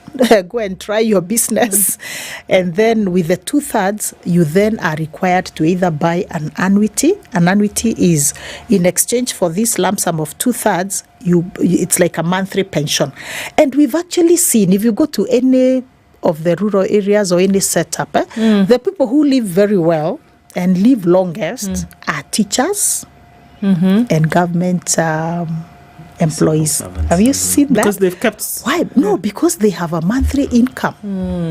go and try your business. And then with the 2/3, you then are required to either buy an annuity. An annuity is in exchange for this lump sum of 2/3, it's like a monthly pension. And we've actually seen, if you go to any of the rural areas or any setup, the people who live very well and live longest are teachers and government employees. Have you seen that? Because they've kept... Why? No, because they have a monthly income.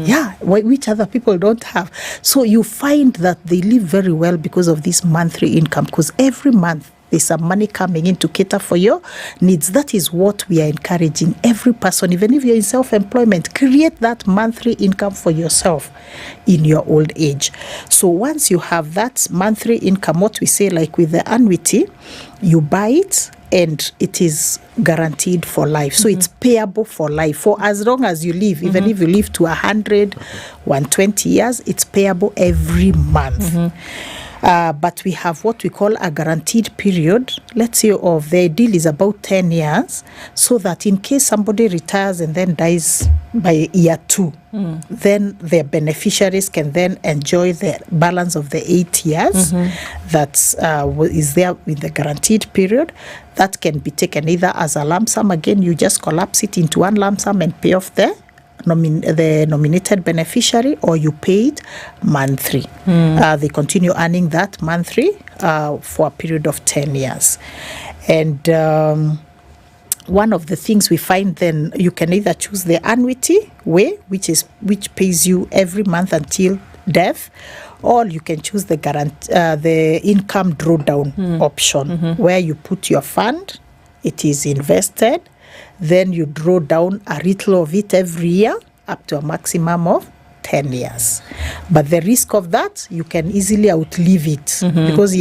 Yeah, which other people don't have. So you find that they live very well because of this monthly income, because every month there's some money coming in to cater for your needs. That is what we are encouraging every person, even if you're in self-employment, create that monthly income for yourself in your old age. So once you have that monthly income, what we say, like with the annuity, you buy it, and it is guaranteed for life. So it's payable for life. For as long as you live, even if you live to 100, 120 years, it's payable every month. But we have what we call a guaranteed period, let's say, of the deal is about 10 years, so that in case somebody retires and then dies by year 2, then their beneficiaries can then enjoy the balance of the 8 years that is there in the guaranteed period. That can be taken either as a lump sum. Again, you just collapse it into one lump sum and pay off the the nominated beneficiary, or you paid monthly. They continue earning that monthly for a period of 10 years. And one of the things we find, then you can either choose the annuity way, which pays you every month until death, or you can choose the income drawdown option, where you put your fund, it is invested, then you draw down a little of it every year up to a maximum of 10 years. But the risk of that, you can easily outlive it, because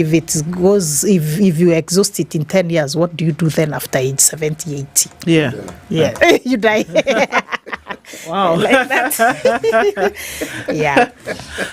if you exhaust it in 10 years, what do you do then after age 70, 80? Yeah. You die. Wow. Like that. Yeah.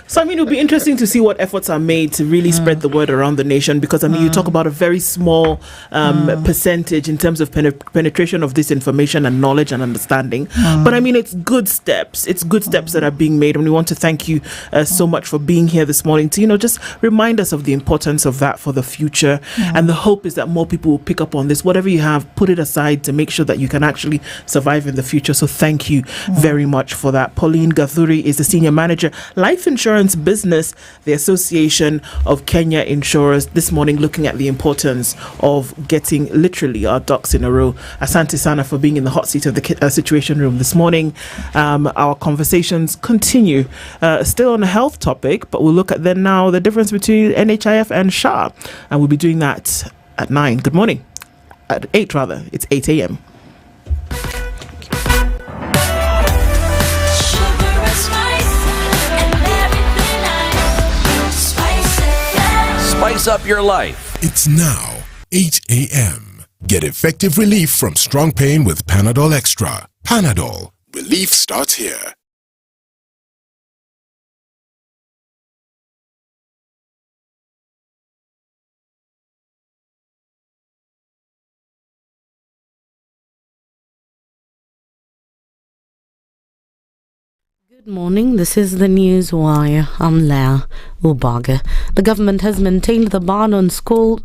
So, I mean, it would be interesting to see what efforts are made to really spread the word around the nation, because, I mean, you talk about a very small percentage in terms of penetration of this information and knowledge and understanding. But, I mean, it's good steps. It's good steps that are being made. And we want to thank you so much for being here this morning to, just remind us of the importance of that for the future. And the hope is that more people will pick up on this. Whatever you have, put it aside to make sure that you can actually survive in the future. So thank you very much for that. Pauline Gathuri is the Senior Manager, Life Insurance Business, the Association of Kenya Insurers, this morning looking at the importance of getting literally our ducks in a row. Asante Sana for being in the hot seat of the Situation Room this morning. Our conversations continue, still on a health topic, but we'll look at then now the difference between NHIF and SHA, and we'll be doing that at 9. Good morning. At 8 rather. It's 8 a.m. Spice up your life. It's now 8 a.m. Get effective relief from strong pain with Panadol Extra. Panadol. Relief starts here. Good morning, this is the News Wire. I'm Leah Ubaga. The government has maintained the ban on school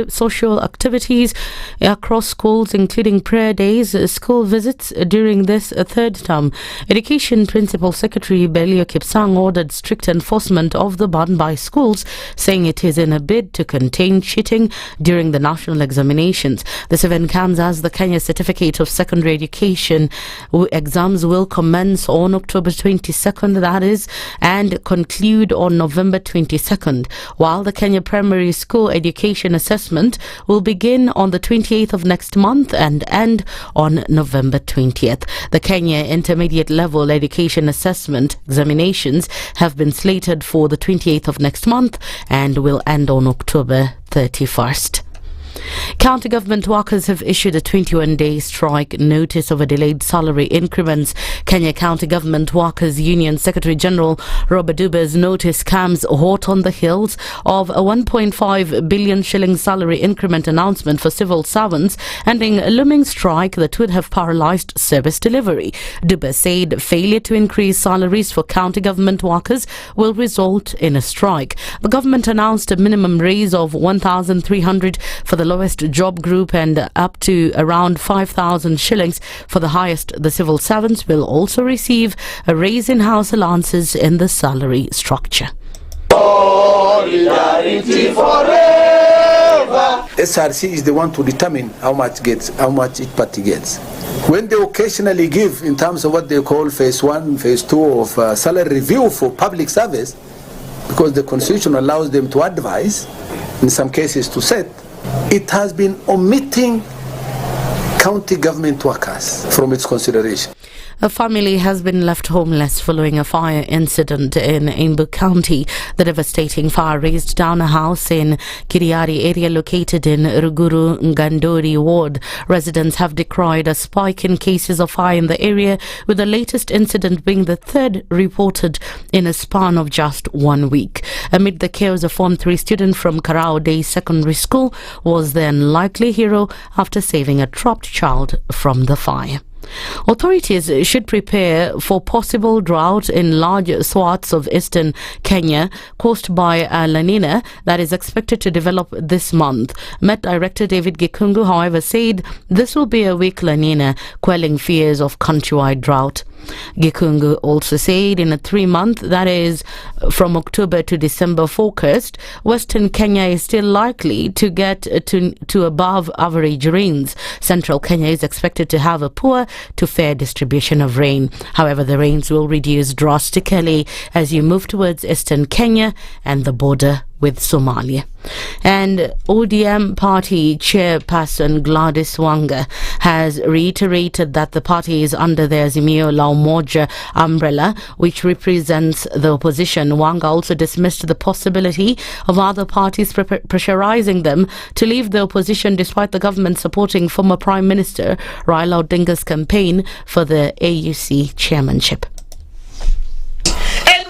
social activities across schools, including prayer days, school visits during this third term. Education Principal Secretary Belio Kipsang ordered strict enforcement of the ban by schools, saying it is in a bid to contain cheating during the national examinations. This event comes as the Kenya Certificate of Secondary Education exams will commence on October 22nd, that is, and conclude on November 22nd, while the Kenya Primary School Education Assessment will begin on the 28th of next month and end on November 20th. The Kenya Intermediate Level Education Assessment examinations have been slated for the 28th of next month and will end on October 31st. County government workers have issued a 21-day strike notice over delayed salary increments. Kenya County Government Workers Union Secretary General Robert Duba's notice comes hot on the heels of a 1.5 billion shilling salary increment announcement for civil servants, ending a looming strike that would have paralysed service delivery. Duba said failure to increase salaries for county government workers will result in a strike. The government announced a minimum raise of 1,300 for the lowest job group and up to around 5,000 shillings for the highest. The civil servants will also receive a raise in house allowances in the salary structure. Solidarity forever. SRC is the one to determine how much each party gets. When they occasionally give in terms of what they call phase 1, phase 2 of salary review for public service, because the constitution allows them to advise, in some cases to set, it has been omitting county government workers from its consideration. A family has been left homeless following a fire incident in Embu County. The devastating fire razed down a house in Kiriari area located in Ruguru Ngandori ward. Residents have decried a spike in cases of fire in the area, with the latest incident being the third reported in a span of just 1 week. Amid the chaos, a Form 3 student from Karao Day Secondary School was the unlikely hero after saving a trapped child from the fire. Authorities should prepare for possible drought in large swaths of eastern Kenya caused by a La Nina that is expected to develop this month. Met Director David Gikungu, however, said this will be a weak La Nina, quelling fears of countrywide drought. Gikungu also said in a 3-month, that is from October to December forecast, Western Kenya is still likely to get to above average rains. Central Kenya is expected to have a poor to fair distribution of rain. However, the rains will reduce drastically as you move towards Eastern Kenya and the border with Somalia. And ODM party chairperson Gladys Wanga has reiterated that the party is under the Azimio la Umoja umbrella, which represents the opposition. Wanga also dismissed the possibility of other parties pressurizing them to leave the opposition, despite the government supporting former Prime Minister Raila Odinga's campaign for the AUC chairmanship.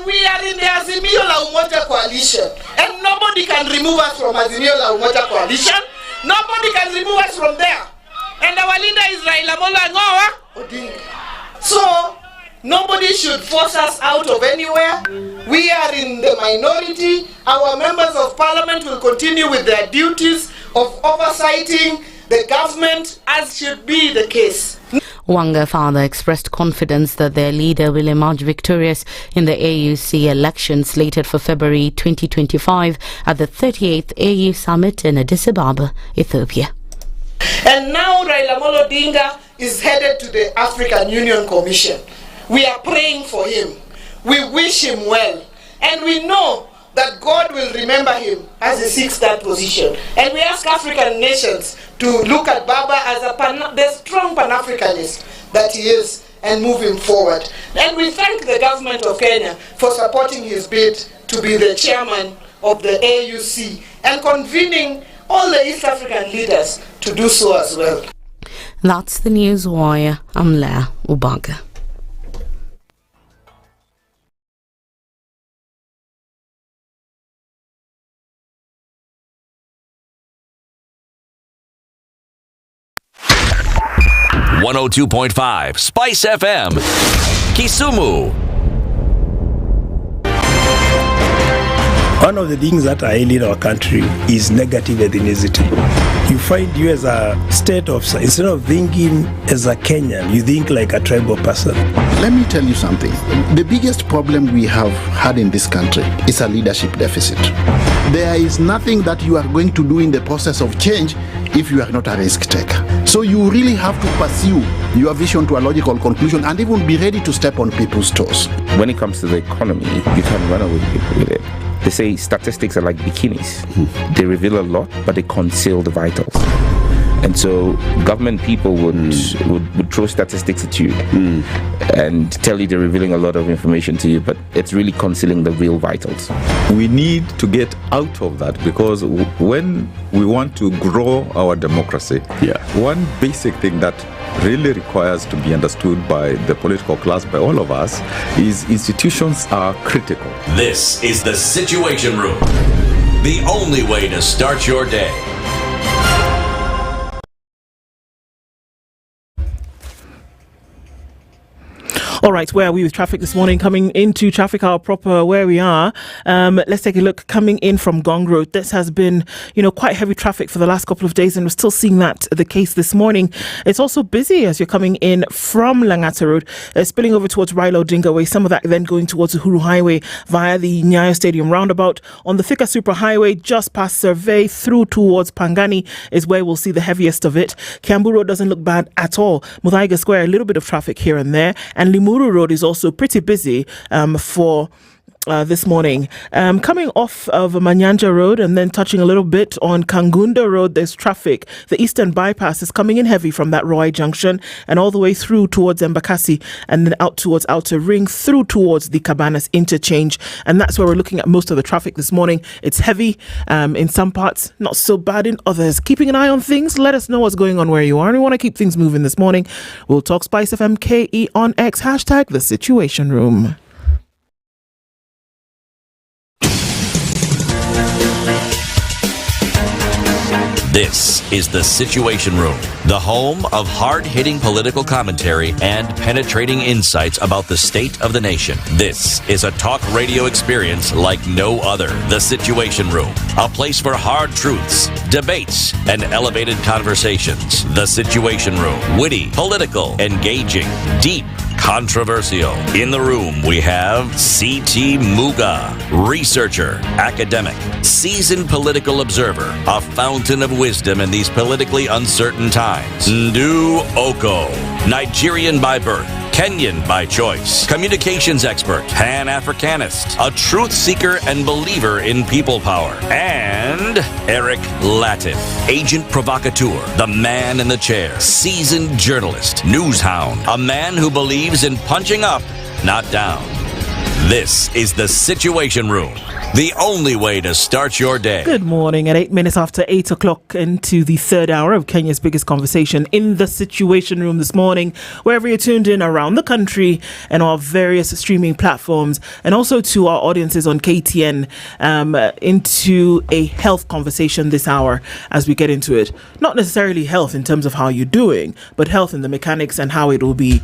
We are in the Azimio la Umoja coalition, and nobody can remove us from Azimio la Umoja coalition. Nobody can remove us from there. And our leader is Raila Odinga. So nobody should force us out of anywhere. We are in the minority. Our members of parliament will continue with their duties of oversighting the government, as should be the case. Wanga further expressed confidence that their leader will emerge victorious in the AUC election slated for February 2025 at the 38th AU Summit in Addis Ababa, Ethiopia. And now Raila Odinga is headed to the African Union Commission. We are praying for him. We wish him well. And we know that God will remember him as he seeks that position. And we ask African nations to look at Baba as the strong Pan-Africanist that he is and move him forward. And we thank the government of Kenya for supporting his bid to be the chairman of the AUC and convening all the East African leaders to do so as well. That's the news wire. I'm Lydiah Ubaga. .5 SpiceFM, Kisumu. One of the things that are ailing our country is negative ethnicity. You find you as a state officer, instead of thinking as a Kenyan, you think like a tribal person. Let me tell you something. The biggest problem we have had in this country is a leadership deficit. There is nothing that you are going to do in the process of change if you are not a risk taker. So you really have to pursue your vision to a logical conclusion and even be ready to step on people's toes. When it comes to the economy, you can run away with it. They say statistics are like bikinis. They reveal a lot, but they conceal the vitals. And so government people would throw statistics at you and tell you they're revealing a lot of information to you, but it's really concealing the real vitals. We need to get out of that, because when we want to grow our democracy, one basic thing that really requires to be understood by the political class, by all of us, is institutions are critical. This is the Situation Room, the only way to start your day. All right, where are we with traffic this morning? Coming into traffic hour proper where we are. Let's take a look. Coming in from Gong Road, this has been, quite heavy traffic for the last couple of days, and we're still seeing that the case this morning. It's also busy as you're coming in from Langata Road, spilling over towards Raila Odinga Way. Some of that then going towards Uhuru Highway via the Nyayo Stadium roundabout. On the Thika Super Highway, just past Survey through towards Pangani is where we'll see the heaviest of it. Kiambu Road doesn't look bad at all. Muthaiga Square, a little bit of traffic here and there. And Limuru Road is also pretty busy for this morning. Coming off of Manyanja Road and then touching a little bit on Kangunda Road, there's traffic. The Eastern Bypass is coming in heavy from that Roy Junction and all the way through towards Embakasi and then out towards Outer Ring through towards the Cabanas Interchange. And that's where we're looking at most of the traffic this morning. It's heavy in some parts, not so bad in others. Keeping an eye on things, let us know what's going on where you are. And we want to keep things moving this morning. We'll talk SpiceFM KE on X, hashtag The Situation Room. This is the Situation Room, the home of hard-hitting political commentary and penetrating insights about the state of the nation. This is a talk radio experience like no other. The Situation Room, a place for hard truths, debates, and elevated conversations. The Situation Room, witty, political, engaging, deep, controversial. In the room, we have C.T. Muga, researcher, academic, seasoned political observer, a fountain of wisdom in these politically uncertain times. Ndu Okoh, Nigerian by birth, Kenyan by choice, communications expert, Pan-Africanist, a truth seeker and believer in people power, and Eric Latiff, agent provocateur, the man in the chair, seasoned journalist, news hound, a man who believes in punching up, not down. This is the Situation Room, the only way to start your day. Good morning. At 8 minutes after 8 o'clock into the third hour of Kenya's biggest conversation in the Situation Room this morning, wherever you're tuned in around the country and our various streaming platforms, and also to our audiences on KTN, into a health conversation this hour as we get into it. Not necessarily health in terms of how you're doing, but health in the mechanics and how it will be,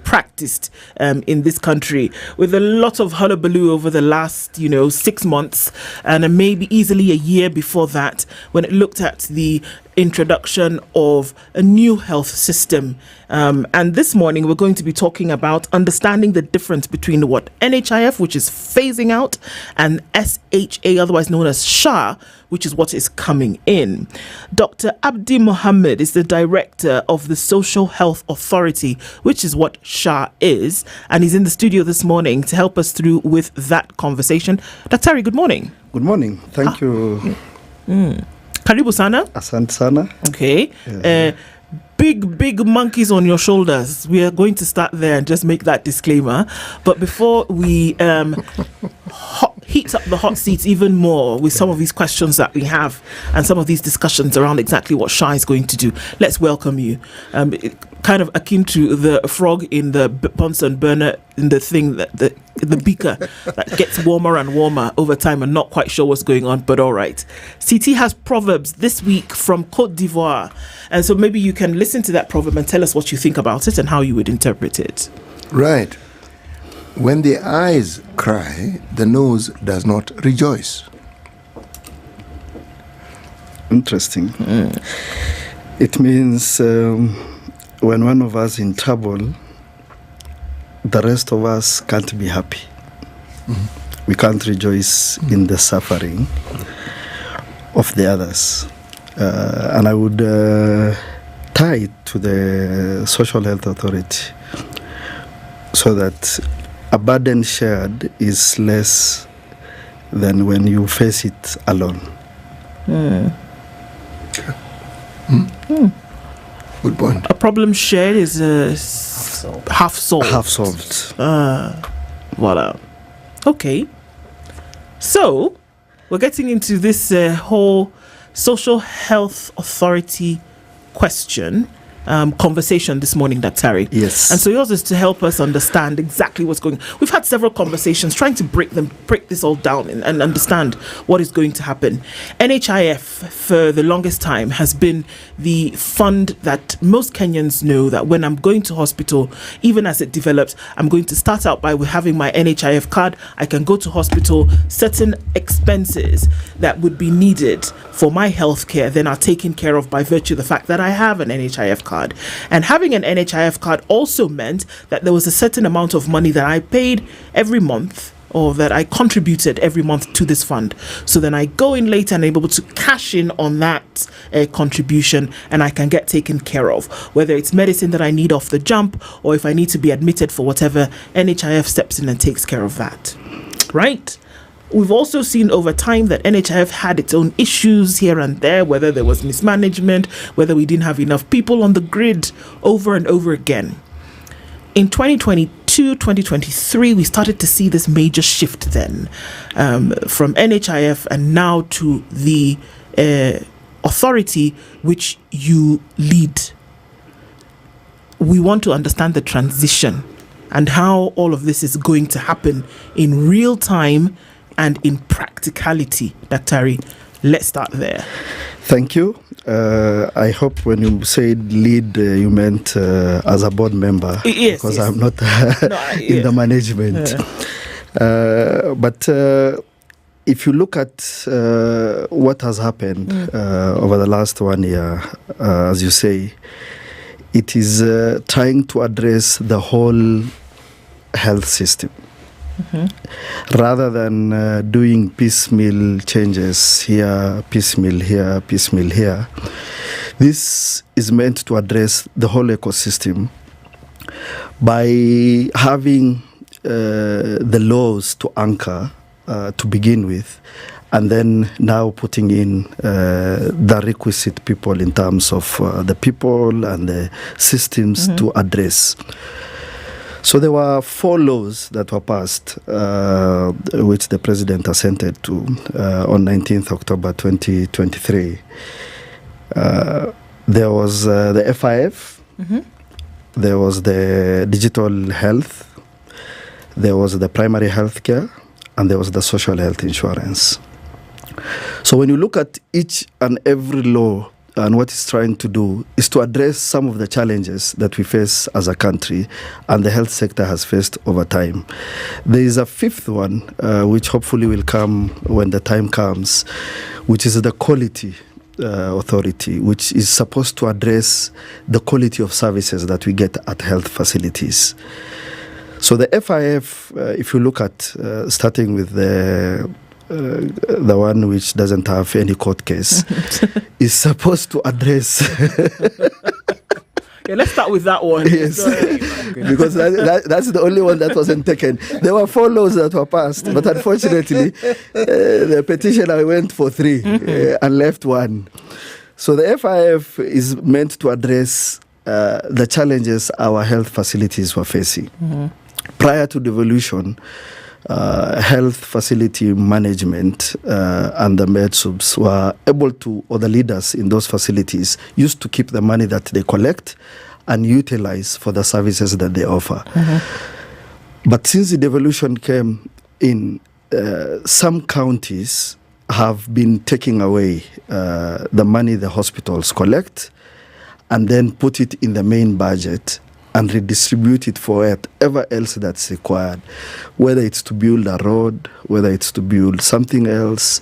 practiced in this country. With a lot of hullabaloo over the last, 6 months and maybe easily a year before that, when it looked at the introduction of a new health system. And this morning we're going to be talking about understanding the difference between what NHIF, which is phasing out, and SHA, otherwise known as SHA, which is what is coming in. Dr. Abdi Mohammed is the director of the Social Health Authority, which is what SHA is, and he's in the studio this morning to help us through with that conversation. Dr. good morning. Good morning. Thank you. Karibu sana. Asante sana. Okay. Big monkeys on your shoulders. We are going to start there and just make that disclaimer. But before we heat up the hot seats even more with some of these questions that we have and some of these discussions around exactly what SHA is going to do, let's welcome you. Kind of akin to the frog in the Bunsen burner, in the thing that the beaker that gets warmer and warmer over time and not quite sure what's going on, but all right. CT has proverbs this week from Côte d'Ivoire, and so maybe you can listen to that proverb and tell us what you think about it and how you would interpret it. Right. When the eyes cry, the nose does not rejoice. Interesting. It means when one of us in trouble, the rest of us can't be happy. We can't rejoice in the suffering of the others. And I would tie it to the Social Health Authority so that a burden shared is less than when you face it alone. Good point. A problem shared is half solved. Half solved. Voila. Okay. So, we're getting into this whole Social Health Authority question conversation this morning, Dr. Yes. And so yours is to help us understand exactly what's going on. We've had several conversations trying to break this all down and understand what is going to happen. NHIF for the longest time has been the fund that most Kenyans know that when I'm going to hospital, even as it develops, I'm going to start out by having my NHIF card. I can go to hospital, certain expenses that would be needed for my healthcare then are taken care of by virtue of the fact that I have an NHIF card. And having an NHIF card also meant that there was a certain amount of money that I paid every month, or that I contributed every month to this fund. So then I go in later and I'm able to cash in on that contribution, and I can get taken care of, whether it's medicine that I need off the jump, or if I need to be admitted for whatever, NHIF steps in and takes care of that. Right? We've also seen over time that NHIF had its own issues here and there, whether there was mismanagement, whether we didn't have enough people on the grid, over and over again. In 2022, 2023, we started to see this major shift then from NHIF and now to the authority which you lead. We want to understand the transition and how all of this is going to happen in real time and in practicality. Dr. Let's start there. Thank you. I hope when you said lead, you meant as a board member. Yes, because yes. I'm not in the management. But if you look at what has happened over the last 1 year, as you say, it is trying to address the whole health system. Rather than doing piecemeal changes here, piecemeal here, this is meant to address the whole ecosystem by having the laws to anchor to begin with, and then now putting in the requisite people in terms of the people and the systems to address. So there were 4 laws that were passed, which the president assented to on 19th October 2023. There was the FIF, there was the digital health, there was the primary health care, and there was the social health insurance. So when you look at each and every law and what it's trying to do is to address some of the challenges that we face as a country and the health sector has faced over time. There is a 5th one, which hopefully will come when the time comes, which is the quality authority, which is supposed to address the quality of services that we get at health facilities. So the FIF, if you look at starting with the one which doesn't have any court case, is supposed to address. Yeah, let's start with that one. Yes, because that's the only one that wasn't taken. There were 4 laws that were passed, but unfortunately, the petitioner went for 3 and left 1. So the FIF is meant to address the challenges our health facilities were facing. Prior to devolution, health facility management and the MedSubs were able to, or the leaders in those facilities, used to keep the money that they collect and utilize for the services that they offer. But since the devolution came in, some counties have been taking away the money the hospitals collect and then put it in the main budget and redistribute it for whatever else that's required, whether it's to build a road, whether it's to build something else.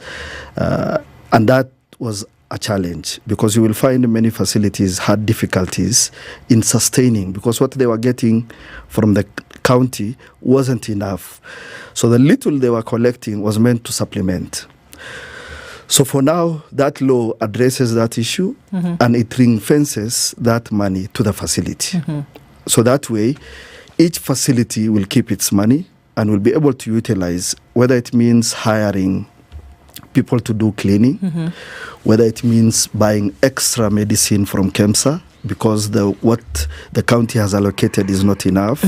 And that was a challenge, because you will find many facilities had difficulties in sustaining, because what they were getting from the county wasn't enough. So the little they were collecting was meant to supplement. So for now, that law addresses that issue and it ring fences that money to the facility. So that way, each facility will keep its money and will be able to utilize, whether it means hiring people to do cleaning, whether it means buying extra medicine from KEMSA, because what the county has allocated is not enough,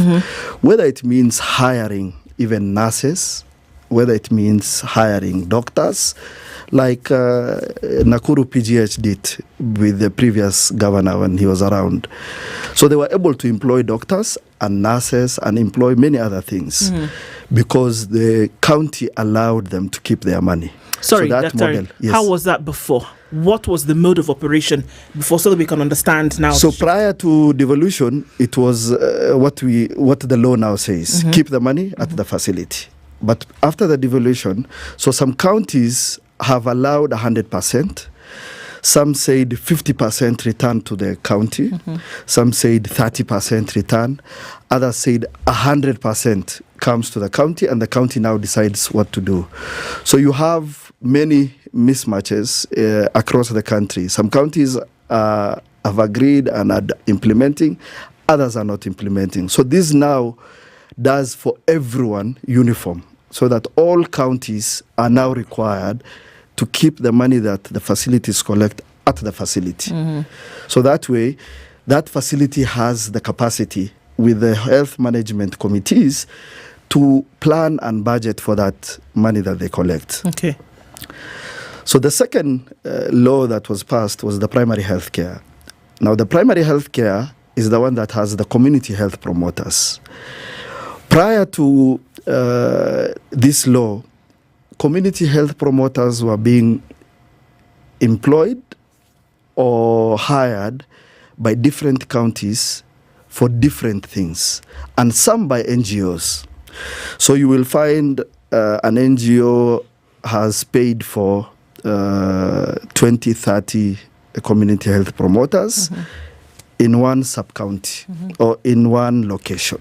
whether it means hiring even nurses, whether it means hiring doctors, like Nakuru PGH did with the previous governor when he was around. So they were able to employ doctors and nurses and employ many other things because the county allowed them to keep their money. Sorry, so that model, yes. How was that before? What was the mode of operation before, so that we can understand now? So prior to devolution, it was what the law now says, keep the money at the facility. But after the devolution, so some counties have allowed 100%. Some said 50% return to the county. Some said 30% return. Others said 100% comes to the county, and the county now decides what to do. So you have many mismatches across the country. Some counties have agreed and are implementing. Others are not implementing. So this now does for everyone uniform, so that all counties are now required to keep the money that the facilities collect at the facility. So that way, that facility has the capacity with the health management committees to plan and budget for that money that they collect. Okay. So the second law that was passed was the primary health care. Now, the primary health care is the one that has the community health promoters. Prior to this law, community health promoters were being employed or hired by different counties for different things, and some by NGOs. So you will find an NGO has paid for 20, 30 community health promoters in one sub-county or in one location.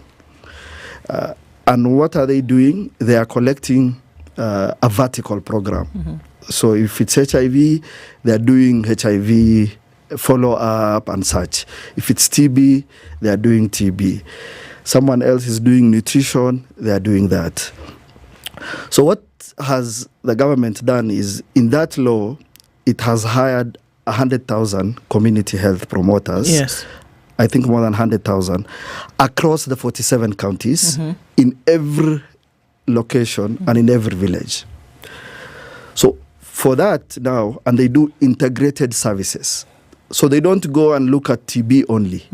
And what are they doing? They are collecting a vertical program. So if it's HIV, they are doing HIV follow-up and such. If it's TB, they are doing TB. Someone else is doing nutrition, they are doing that. So what has the government done is, in that law, it has hired 100,000 community health promoters. Yes. I think more than 100,000 across the 47 counties, in every location and in every village. So for that now, and they do integrated services. So they don't go and look at TB only,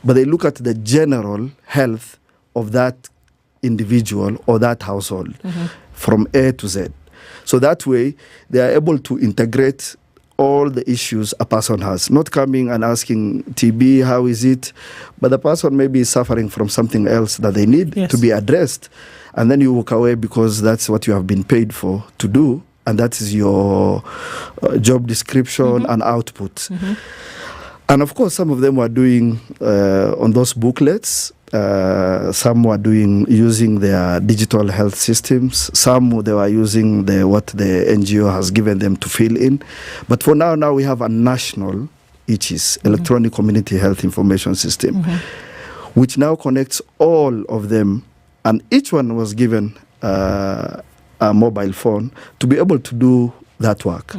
but they look at the general health of that individual or that household from A to Z. So that way, they are able to integrate all the issues a person has, not coming and asking TB, how is it? But the person may be suffering from something else that they need to be addressed. And then you walk away because that's what you have been paid for to do. And that is your job description and output. And of course, some of them were doing on those booklets. Some were using their digital health systems. Some they were using what the NGO has given them to fill in. But for now we have a national ECHIS, Electronic Community Health Information System, which now connects all of them. And each one was given a mobile phone to be able to do that work.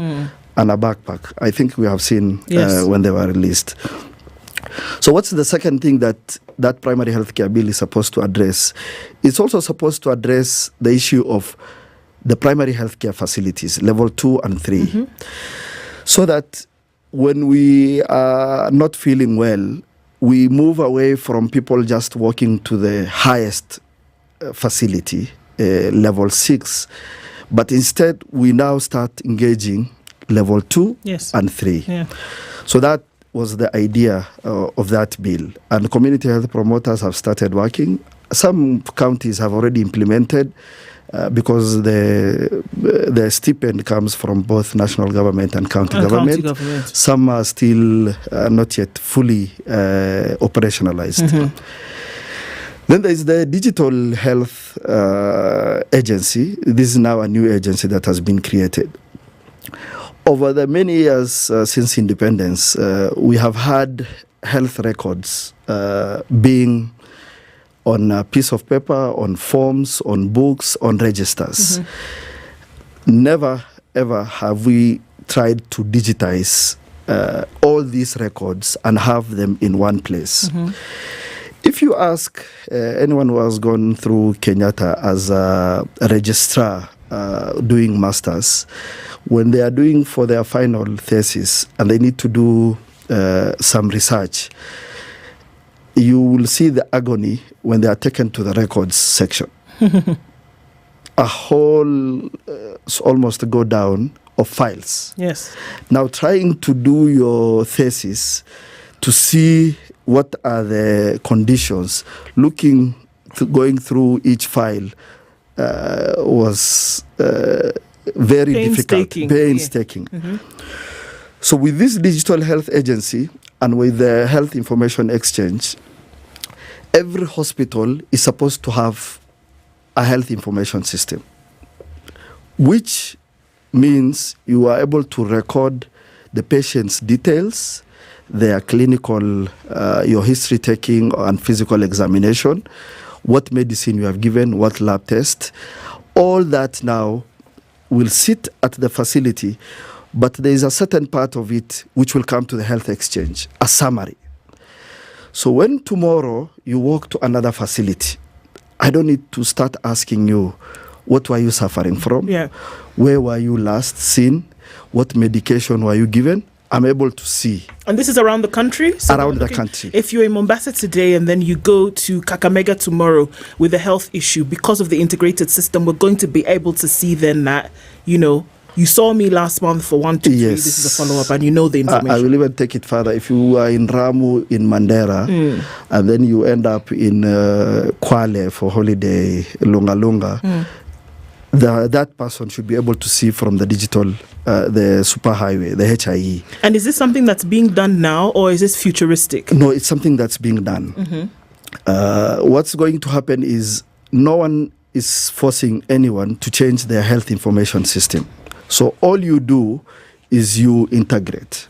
And a backpack. I think we have seen when they were released. So what's the second thing that primary healthcare bill is supposed to address? It's also supposed to address the issue of the primary healthcare facilities, level 2 and 3. So that when we are not feeling well, we move away from people just walking to the highest facility, level 6. But instead, we now start engaging level 2 and 3. So that was the idea of that bill. And community health promoters have started working. Some counties have already implemented because the stipend comes from both national government and county government. Some are still not yet fully operationalized. Then there is the Digital Health Agency. This is now a new agency that has been created. Over the many years since independence, we have had health records being on a piece of paper, on forms, on books, on registers. Never, ever have we tried to digitize all these records and have them in one place. If you ask anyone who has gone through Kenyatta as a registrar doing masters, when they are doing for their final thesis and they need to do some research, you will see the agony when they are taken to the records section. A whole almost go down of files. Now trying to do your thesis to see what are the conditions, going through each file was very difficult, painstaking. So with this digital health agency and with the health information exchange, every hospital is supposed to have a health information system, which means you are able to record the patient's details, their clinical, your history taking and physical examination, what medicine you have given, what lab test. All that now will sit at the facility, but there is a certain part of it which will come to the health exchange, a summary. So when tomorrow you walk to another facility, I don't need to start asking you, what were you suffering from? Where were you last seen? What medication were you given? I'm able to see. And this is around the country? So around the country. If you're in Mombasa today and then you go to Kakamega tomorrow with a health issue, because of the integrated system, we're going to be able to see then that, you saw me last month for 1, 2, 3, this is a follow-up, and you know the information. I will even take it further. If you are in Ramu, in Mandera, and then you end up in Kwale for holiday, Lunga Lunga, that person should be able to see from the digital, the superhighway, the HIE. And is this something that's being done now, or is this futuristic? No, it's something that's being done. What's going to happen is no one is forcing anyone to change their health information system. So all you do is you integrate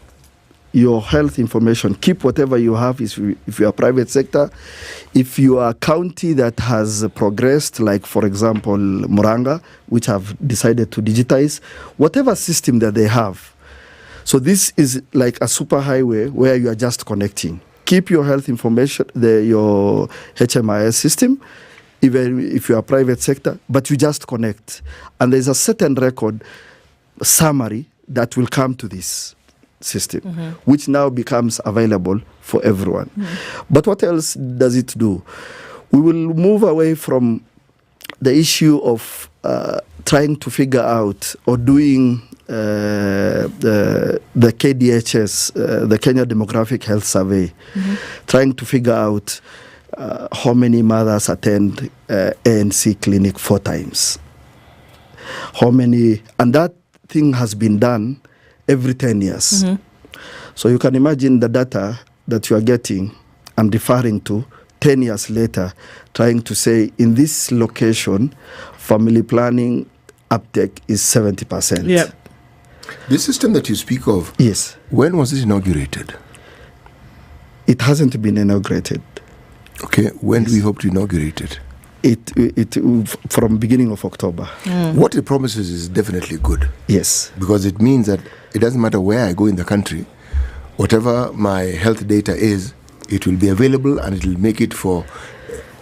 your health information. Keep whatever you have if you are private sector. If you are a county that has progressed, like for example Muranga, which have decided to digitize, whatever system that they have. So this is like a superhighway where you are just connecting. Keep your health information, your HMIS system, even if you are private sector, but you just connect. And there's a certain record summary that will come to this system, which now becomes available for everyone. But what else does it do? We will move away from the issue of trying to figure out or doing the KDHS, the Kenya Demographic Health Survey, trying to figure out how many mothers attend ANC clinic 4 times. How many, and that thing has been done every 10 years. So you can imagine the data that you are getting and referring to 10 years later, trying to say in this location, family planning uptake is 70%. Yeah. The system that you speak of, yes. When was it inaugurated? It hasn't been inaugurated. Okay, when do we hope to inaugurate it? It from beginning of October. What it promises is definitely good. Yes. Because it means that it doesn't matter where I go in the country, whatever my health data is, it will be available and it will make it for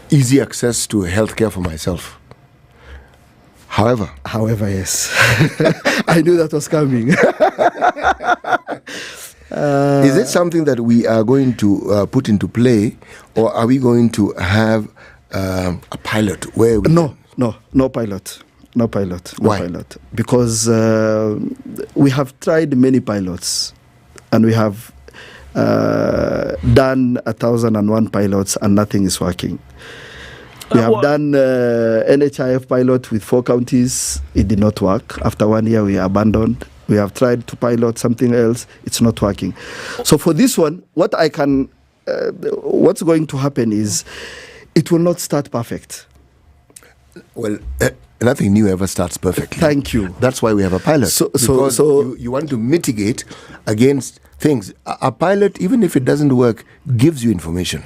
easy access to healthcare for myself. However, yes. I knew that was coming. Is it something that we are going to put into play, or are we going to have a pilot where we... No pilot. Why? Pilot. Because we have tried many pilots and we have done 1,001 pilots and nothing is working. We have done NHIF pilot with 4 counties. It did not work. After 1 year, we abandoned. We have tried to pilot something else. It's not working. So for this one, what's going to happen is it will not start perfect. Well, nothing new ever starts perfectly. Thank you. That's why we have a pilot. So you want to mitigate against things. A pilot, even if it doesn't work, gives you information.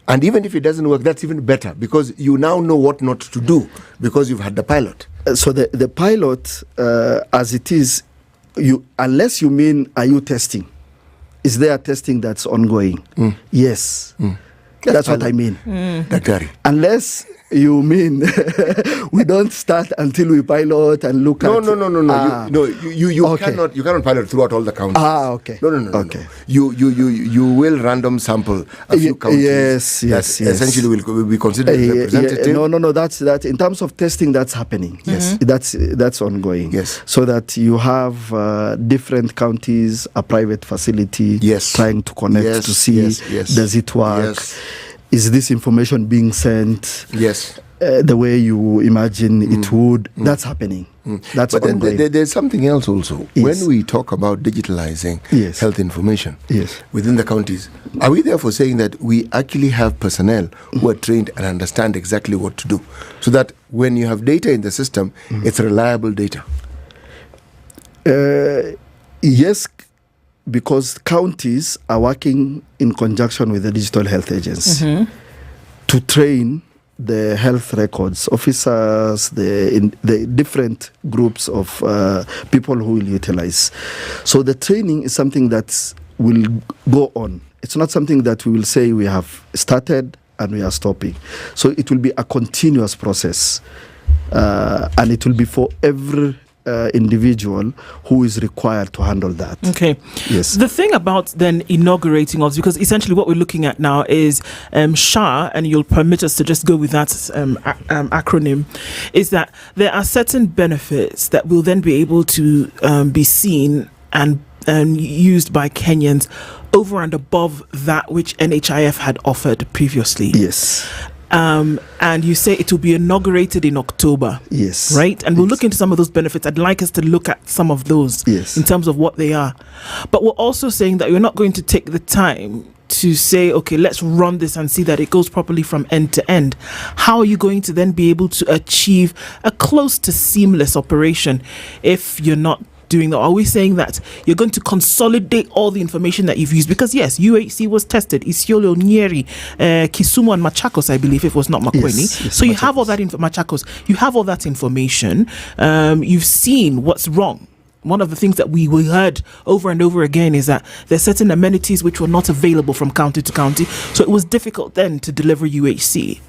And even if it doesn't work, that's even better because you now know what not to do because you've had the pilot. So the pilot, as it is, unless you mean, are you testing? Is there a testing that's ongoing? Yes. That's what I mean. Daktari. Unless you mean we don't start until we pilot and look No. at... You okay. cannot pilot throughout all the counties. Okay. No. Okay. You will random sample a few counties. Yes. Essentially will be considered representative. No. That's that. In terms of testing, that's happening. Yes. That's ongoing. Yes. So that you have different counties, a private facility, trying to connect to see does it work. Yes. Is this information being sent? Yes. The way you imagine it would? That's happening. That's but ongoing. then there's something else also. Yes. When we talk about digitalizing health information within the counties, are we therefore saying that we actually have personnel who are trained and understand exactly what to do? So that when you have data in the system, it's reliable data? Yes, because counties are working in conjunction with the digital health agents to train the health records officers, the different groups of people who will utilize. So the training is something that will go on. It's not something that we will say we have started and we are stopping. So it will be a continuous process, and it will be for every individual who is required to handle that. Okay. Yes. The thing about then inaugurating us, because essentially what we're looking at now is SHA, and you'll permit us to just go with that acronym, is that there are certain benefits that will then be able to be seen and used by Kenyans over and above that which NHIF had offered previously. Yes. And you say it will be inaugurated in October. Yes. Right? And we'll look into some of those benefits. I'd like us to look at some of those in terms of what they are. But we're also saying that you're not going to take the time to say, okay, let's run this and see that it goes properly from end to end. How are you going to then be able to achieve a close to seamless operation if you're not doing that? Are we saying that you're going to consolidate all the information that you've used? Because yes, UHC was tested, Isiolo, Nyeri, Kisumu and Machakos, I believe, if it was not Makueni. Yes, so you have all that Machakos, you have all that information. You've seen what's wrong. One of the things that we heard over and over again is that there's certain amenities which were not available from county to county. So it was difficult then to deliver UHC.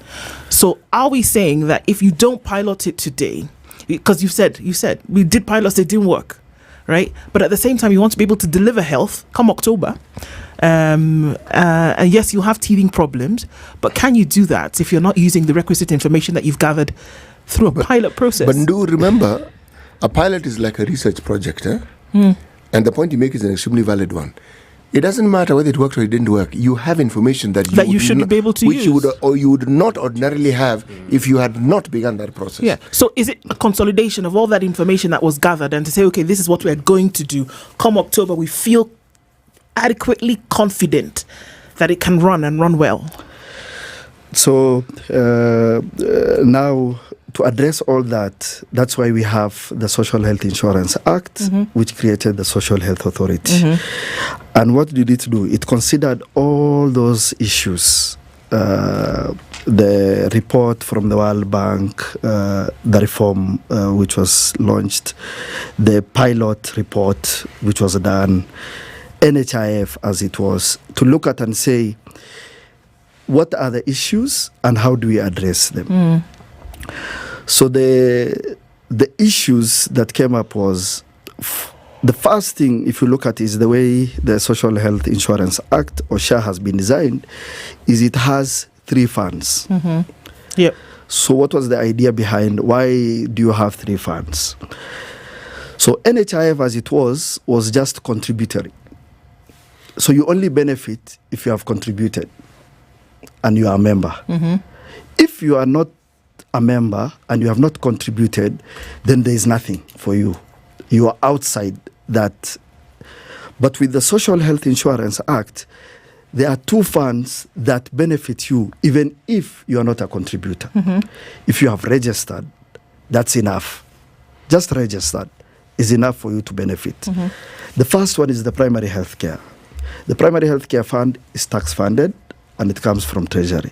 So are we saying that if you don't pilot it today, because you said we did pilots, they didn't work, right? But at the same time, you want to be able to deliver health come October. And yes, you'll have teething problems, but can you do that if you're not using the requisite information that you've gathered through a pilot process? But do remember, a pilot is like a research project, and the point you make is an extremely valid one. It doesn't matter whether it worked or it didn't work. You have information that you shouldn't be able to use, you would not ordinarily have if you had not begun that process. Yeah. So is it a consolidation of all that information that was gathered and to say, okay, this is what we're going to do. Come October, we feel adequately confident that it can run and run well. So now, to address all that, that's why we have the Social Health Insurance Act, which created the Social Health Authority. And what did it do? It considered all those issues. The report from the World Bank, the reform which was launched, the pilot report which was done, NHIF as it was, to look at and say, what are the issues and how do we address them? So the issues that came up was, the first thing, if you look at, is the way the Social Health Insurance Act, or SHA, has been designed, is it has 3 funds. Yep. So what was the idea behind, why do you have 3 funds? So NHIF as it was just contributory. So you only benefit if you have contributed and you are a member. If you are not a member and you have not contributed, then there is nothing for you. You are outside that. But with the Social Health Insurance Act, there are 2 funds that benefit you even if you are not a contributor. If you have registered, that's enough. Just registered is enough for you to benefit. The first one is the primary health care. The primary health care fund is tax funded and it comes from Treasury.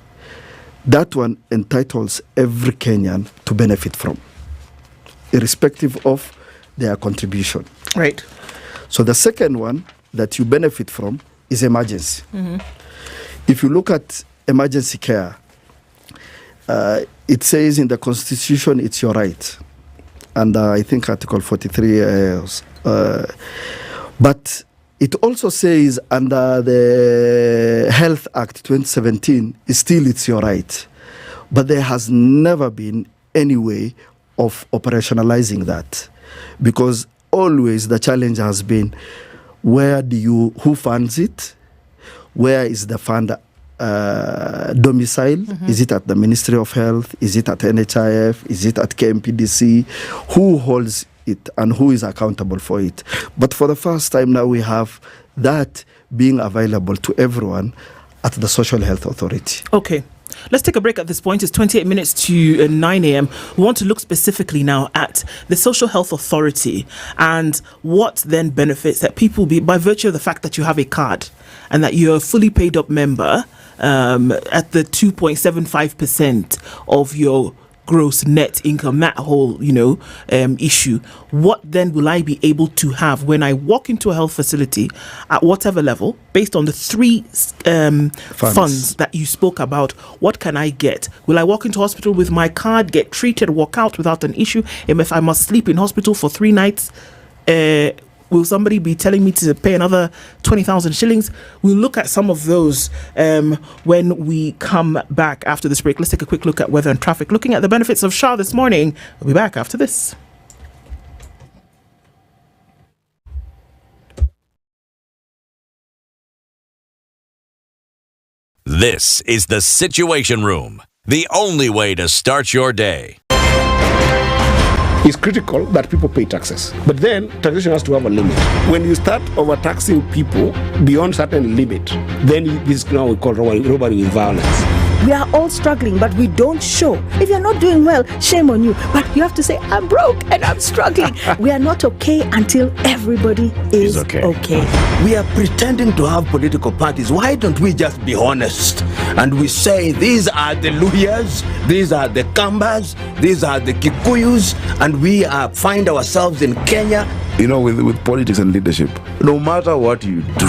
That one entitles every Kenyan to benefit from, irrespective of their contribution. Right. So the second one that you benefit from is emergency. If you look at emergency care, it says in the Constitution it's your right. And I think Article 43, but it also says under the Health Act 2017, it's your right. But there has never been any way of operationalizing that. Because always the challenge has been, who funds it? Where is the fund domicile? Is it at the Ministry of Health? Is it at NHIF? Is it at KMPDC? Who holds it and who is accountable for it? But for the first time now, we have that being available to everyone at the Social Health Authority. Okay. Let's take a break at this point. It's 28 minutes to 9 a.m. We want to look specifically now at the Social Health Authority and what then benefits that people be by virtue of the fact that you have a card and that you're a fully paid up member at the 2.75% of your gross net income, that whole, issue. What then will I be able to have when I walk into a health facility at whatever level, based on the 3 funds that you spoke about? What can I get? Will I walk into hospital with my card, get treated, walk out without an issue? And if I must sleep in hospital for 3 nights, will somebody be telling me to pay another 20,000 shillings? We'll look at some of those when we come back after this break. Let's take a quick look at weather and traffic. Looking at the benefits of SHA this morning. We'll be back after this. This is the Situation Room The only way to start your day. It's critical that people pay taxes. But then taxation has to have a limit. When you start overtaxing people beyond certain limit, then this is now we call robbery with violence. We are all struggling, but we don't show. If you're not doing well, shame on you. But you have to say, I'm broke and I'm struggling. We are not okay until everybody is okay. We are pretending to have political parties. Why don't we just be honest? And we say, these are the Lydiahs, these are the Kambas, these are the Kikuyus, and we find ourselves in Kenya. You know, with politics and leadership, no matter what you do,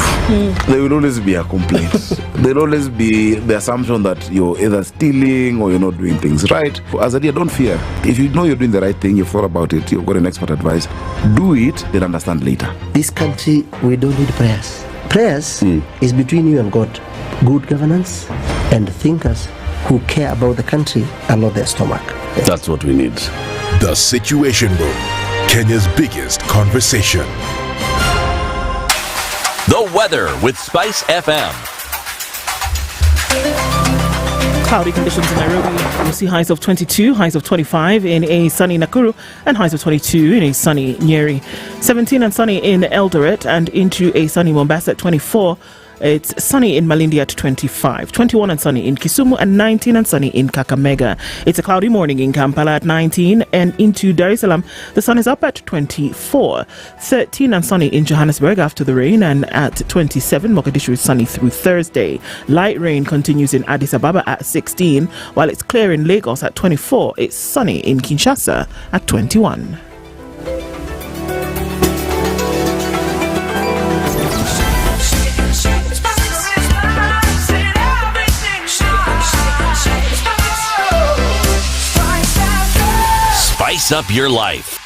there will always be a complaint. There will always be the assumption that you're either stealing or you're not doing things right. As a leader, don't fear. If you know you're doing the right thing, you've thought about it, you've got an expert advice, do it, then understand later. This country, we don't need prayers. Prayers is between you and God. Good governance and thinkers who care about the country and not their stomach. That's what we need. The Situation Room, Kenya's biggest conversation. The weather with SpiceFM. Cloudy conditions in Nairobi. We'll see highs of 22, highs of 25 in a sunny Nakuru, and highs of 22 in a sunny Nyeri. 17 and sunny in Eldoret, and into a sunny Mombasa at 24. It's sunny in Malindi at 25, 21 and sunny in Kisumu, and 19 and sunny in Kakamega. It's a cloudy morning in Kampala at 19, and into Dar es Salaam, the sun is up at 24, 13 and sunny in Johannesburg after the rain, and at 27, Mogadishu is sunny through Thursday. Light rain continues in Addis Ababa at 16, while it's clear in Lagos at 24. It's sunny in Kinshasa at 21. Spice up your life.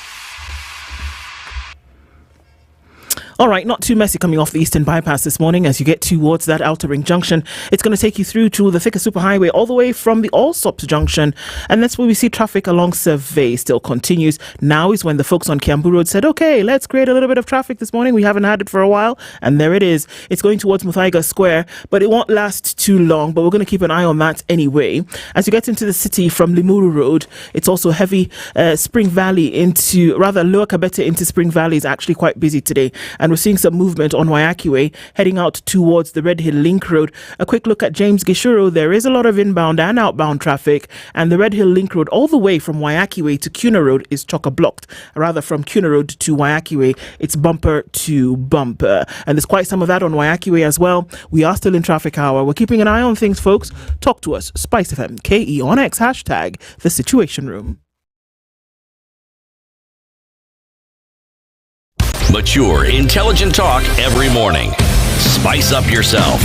All right, not too messy coming off the Eastern Bypass this morning as you get towards that Outer Ring Junction. It's going to take you through to the Thika Superhighway all the way from the Allsops Junction. And that's where we see traffic along Survey still continues. Now is when the folks on Kiambu Road said, okay, let's create a little bit of traffic this morning. We haven't had it for a while. And there it is. It's going towards Muthaiga Square, but it won't last too long. But we're going to keep an eye on that anyway. As you get into the city from Limuru Road, it's also heavy. Spring Valley Lower Kabete into Spring Valley is actually quite busy today. And we're seeing some movement on Wayaki Way heading out towards the Red Hill Link Road. A quick look at James Gishuru. There is a lot of inbound and outbound traffic, and the Red Hill Link Road all the way from Wayaki Way to Kuna Road is chocker blocked. Rather, from Kuna Road to Wayaki Way, it's bumper to bumper. And there's quite some of that on Wayaki Way as well. We are still in traffic hour. We're keeping an eye on things, folks. Talk to us. SpiceFM, KE on X, hashtag The Situation Room. Mature, intelligent talk every morning. Spice up yourself.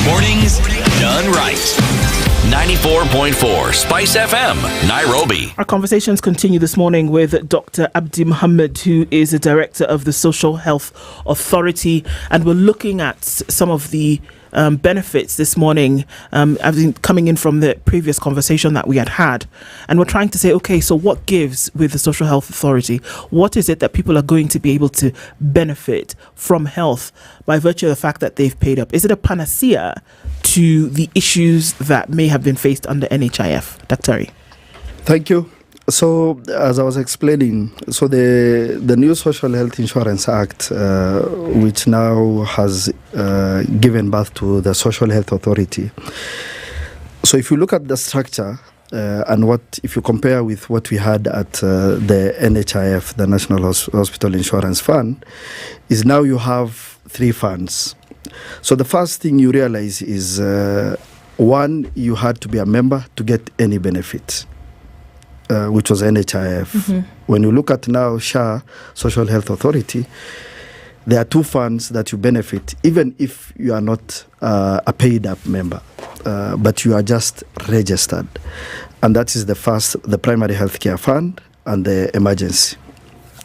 Mornings done right. 94.4 Spice FM, Nairobi. Our conversations continue this morning with Dr. Abdi Mohammed, who is the director of the Social Health Authority, and we're looking at some of the benefits this morning, coming in from the previous conversation that we had. And we're trying to say, okay, so what gives with the Social Health Authority? What is it that people are going to be able to benefit from health by virtue of the fact that they've paid up? Is it a panacea to the issues that may have been faced under NHIF? Dr. Thank you. So, as I was explaining, so the new Social Health Insurance Act, which now has given birth to the Social Health Authority. So, if you look at the structure and if you compare with what we had at the NHIF, the National Hospital Insurance Fund, is now you have three funds. So, the first thing you realize is, one, you had to be a member to get any benefit. Which was NHIF. Mm-hmm. When you look at now SHA, Social Health Authority, there are two funds that you benefit, even if you are not a paid-up member, but you are just registered. And that is the primary healthcare fund and the emergency.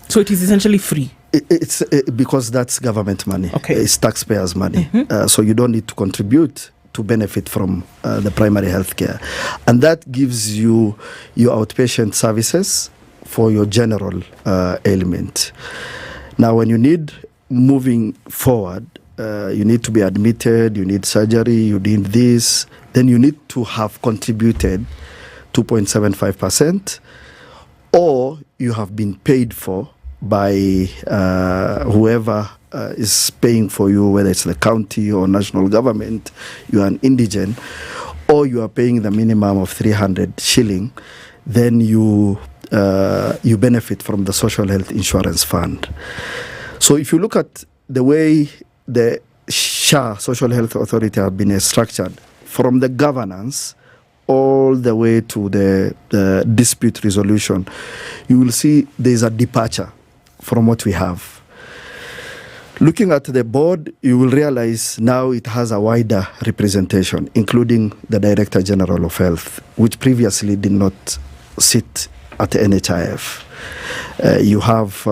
So it is essentially free? It's because that's government money. Okay. It's taxpayers' money. Mm-hmm. So you don't need to contribute to benefit from the primary health care. And that gives you your outpatient services for your general ailment. Now, when you need moving forward, you need to be admitted, you need surgery, you need this, then you need to have contributed 2.75%, or you have been paid for by whoever is paying for you, whether it's the county or national government, you are an indigent, or you are paying the minimum of 300 shilling, then you benefit from the Social Health Insurance Fund. So if you look at the way the SHA, Social Health Authority, have been structured, from the governance all the way to the dispute resolution, you will see there's a departure from what we have. Looking at the board, you will realize now it has a wider representation, including the Director General of Health, which previously did not sit at the NHIF. You have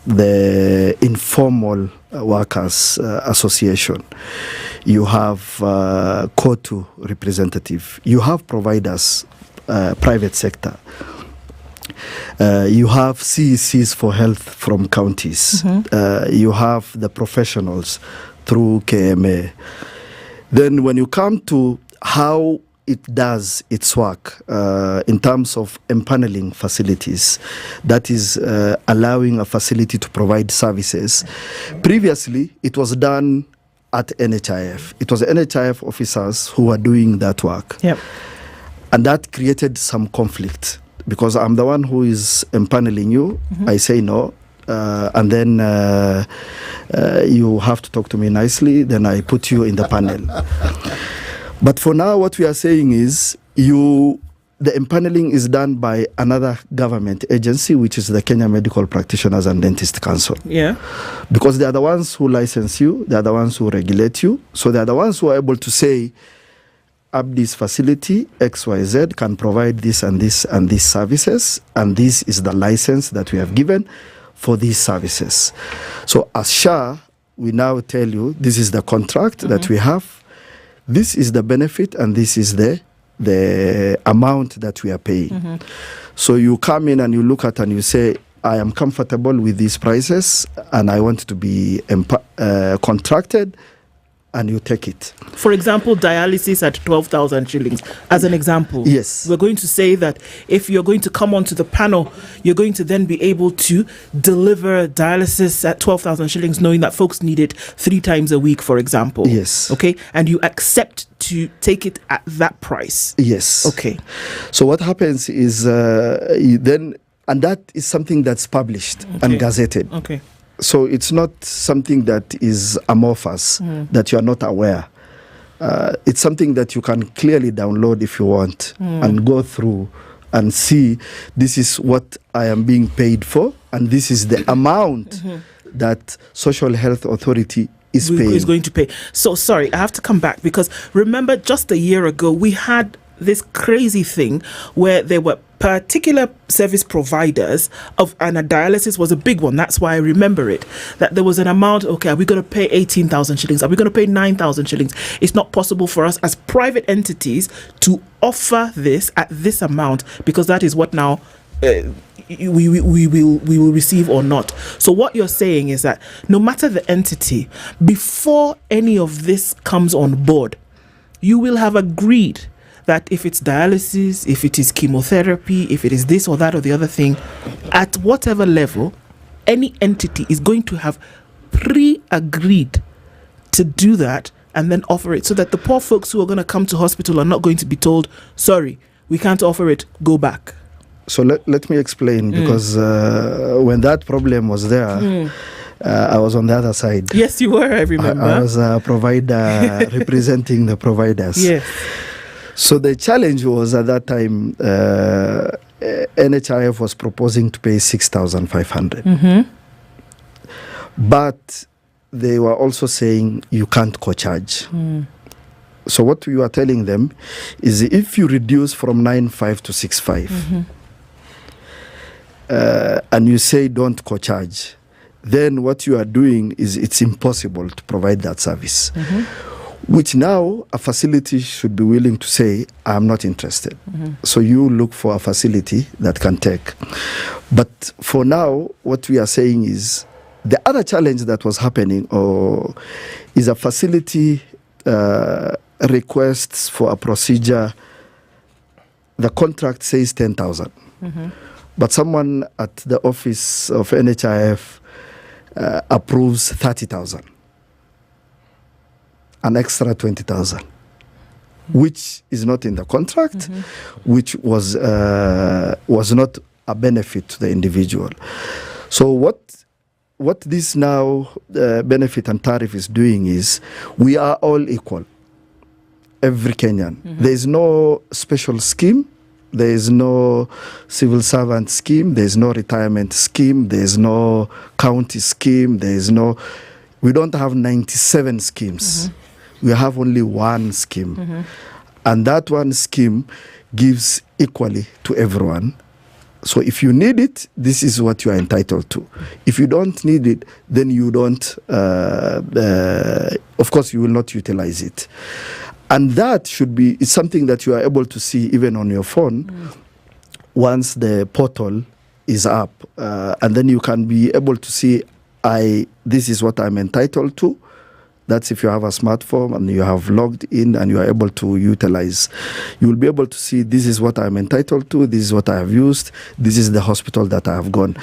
the Informal Workers Association. You have COTU representative. You have providers, private sector. You have CECs for health from counties. You have the professionals through KMA. Then when you come to how it does its work in terms of empaneling facilities, that is allowing a facility to provide services. Previously, it was done at NHIF. It was NHIF officers who were doing that work. Yep. And that created some conflict, because I'm the one who is empaneling you. I say no. And then you have to talk to me nicely. Then I put you in the panel. But for now, what we are saying is the empaneling is done by another government agency, which is the Kenya Medical Practitioners and Dentist Council. Yeah. Because they are the ones who license you, they are the ones who regulate you. So they are the ones who are able to say, Abdi's facility, XYZ, can provide this and this and these services, and this is the license that we have given for these services. So as SHA, we now tell you, this is the contract that we have, this is the benefit, and this is the amount that we are paying. So you come in and you look at and you say, I am comfortable with these prices and I want to be contracted, and you take it. For example, dialysis at 12,000 shillings, as an example. Yes. We're going to say that if you're going to come onto the panel, you're going to then be able to deliver dialysis at 12,000 shillings, knowing that folks need it 3 times a week, for example. Yes. Okay. And you accept to take it at that price. Yes. Okay. So what happens is then, and that is something that's published and gazetted. Okay. So it's not something that is amorphous, that you are not aware. It's something that you can clearly download if you want and go through and see, this is what I am being paid for, and this is the amount that Social Health Authority is paying. Is going to pay. So sorry, I have to come back, because remember just a year ago we had this crazy thing where there were particular service providers and a dialysis was a big one. That's why I remember it, that there was an amount, okay, are we going to pay 18,000 shillings? Are we going to pay 9,000 shillings? It's not possible for us as private entities to offer this at this amount, because that is what now we will receive or not. So what you're saying is that no matter the entity, before any of this comes on board, you will have agreed that if it's dialysis, if it is chemotherapy, if it is this or that or the other thing, at whatever level, any entity is going to have pre-agreed to do that and then offer it, so that the poor folks who are going to come to hospital are not going to be told, sorry, we can't offer it, go back. So let me explain, because when that problem was there, I was on the other side. Yes, you were, I remember. I was a provider representing the providers. Yes. So the challenge was, at that time, NHIF was proposing to pay 6,500. But they were also saying you can't co-charge. So what we were telling them is, if you reduce from 9.5 to 6.5, and you say don't co-charge, then what you are doing is it's impossible to provide that service. Which now a facility should be willing to say, I'm not interested. So you look for a facility that can take. But for now, what we are saying is, The other challenge that was happening is a facility requests for a procedure. The contract says 10,000, but someone at the office of NHIF approves 30,000, an extra 20,000, which is not in the contract, which was not a benefit to the individual. So what this now benefit and tariff is doing is we are all equal. Every Kenyan. There is no special scheme. There is no civil servant scheme. There is no retirement scheme. There is no county scheme. We don't have 97 schemes. We have only one scheme. And that one scheme gives equally to everyone. So if you need it, this is what you are entitled to. If you don't need it, then you don't, of course, you will not utilize it. And that it's something that you are able to see even on your phone once the portal is up. And then you can be able to see, this is what I'm entitled to. That's if you have a smartphone and you have logged in and you are able to utilize. You will be able to see, this is what I'm entitled to, this is what I have used, this is the hospital that I have gone.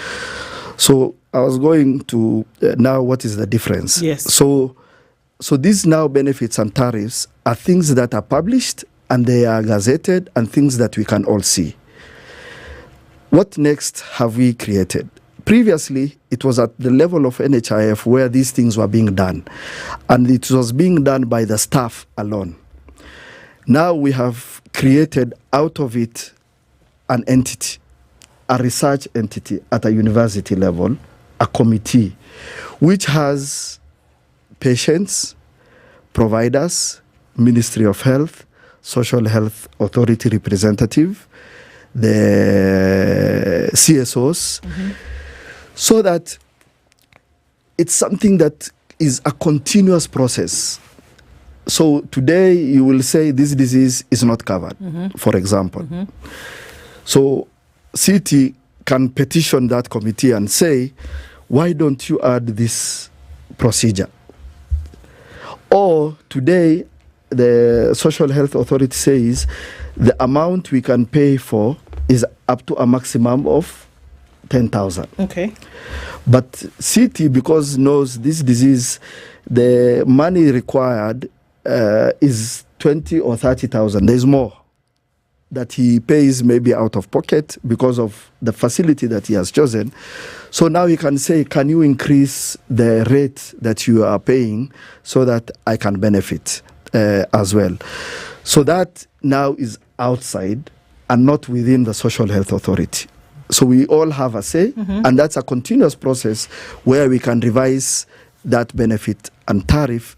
So I was going to, now what is the difference? Yes. So these now benefits and tariffs are things that are published and they are gazetted and things that we can all see. What next have we created? Previously, it was at the level of NHIF where these things were being done, and it was being done by the staff alone. Now we have created out of it an entity, a research entity at a university level, a committee, which has patients, providers, Ministry of Health, Social Health Authority representative, the CSOs, so that it's something that is a continuous process. So today you will say this disease is not covered, for example. So city can petition that committee and say, why don't you add this procedure? Or today, the Social Health Authority says the amount we can pay for is up to a maximum of 10,000. Okay. But city, because knows this disease, the money required is 20 or 30,000. There's more that he pays maybe out of pocket because of the facility that he has chosen. So now he can say, can you increase the rate that you are paying so that I can benefit as well? So that now is outside and not within the Social Health Authority. So we all have a say, and that's a continuous process where we can revise that benefit and tariff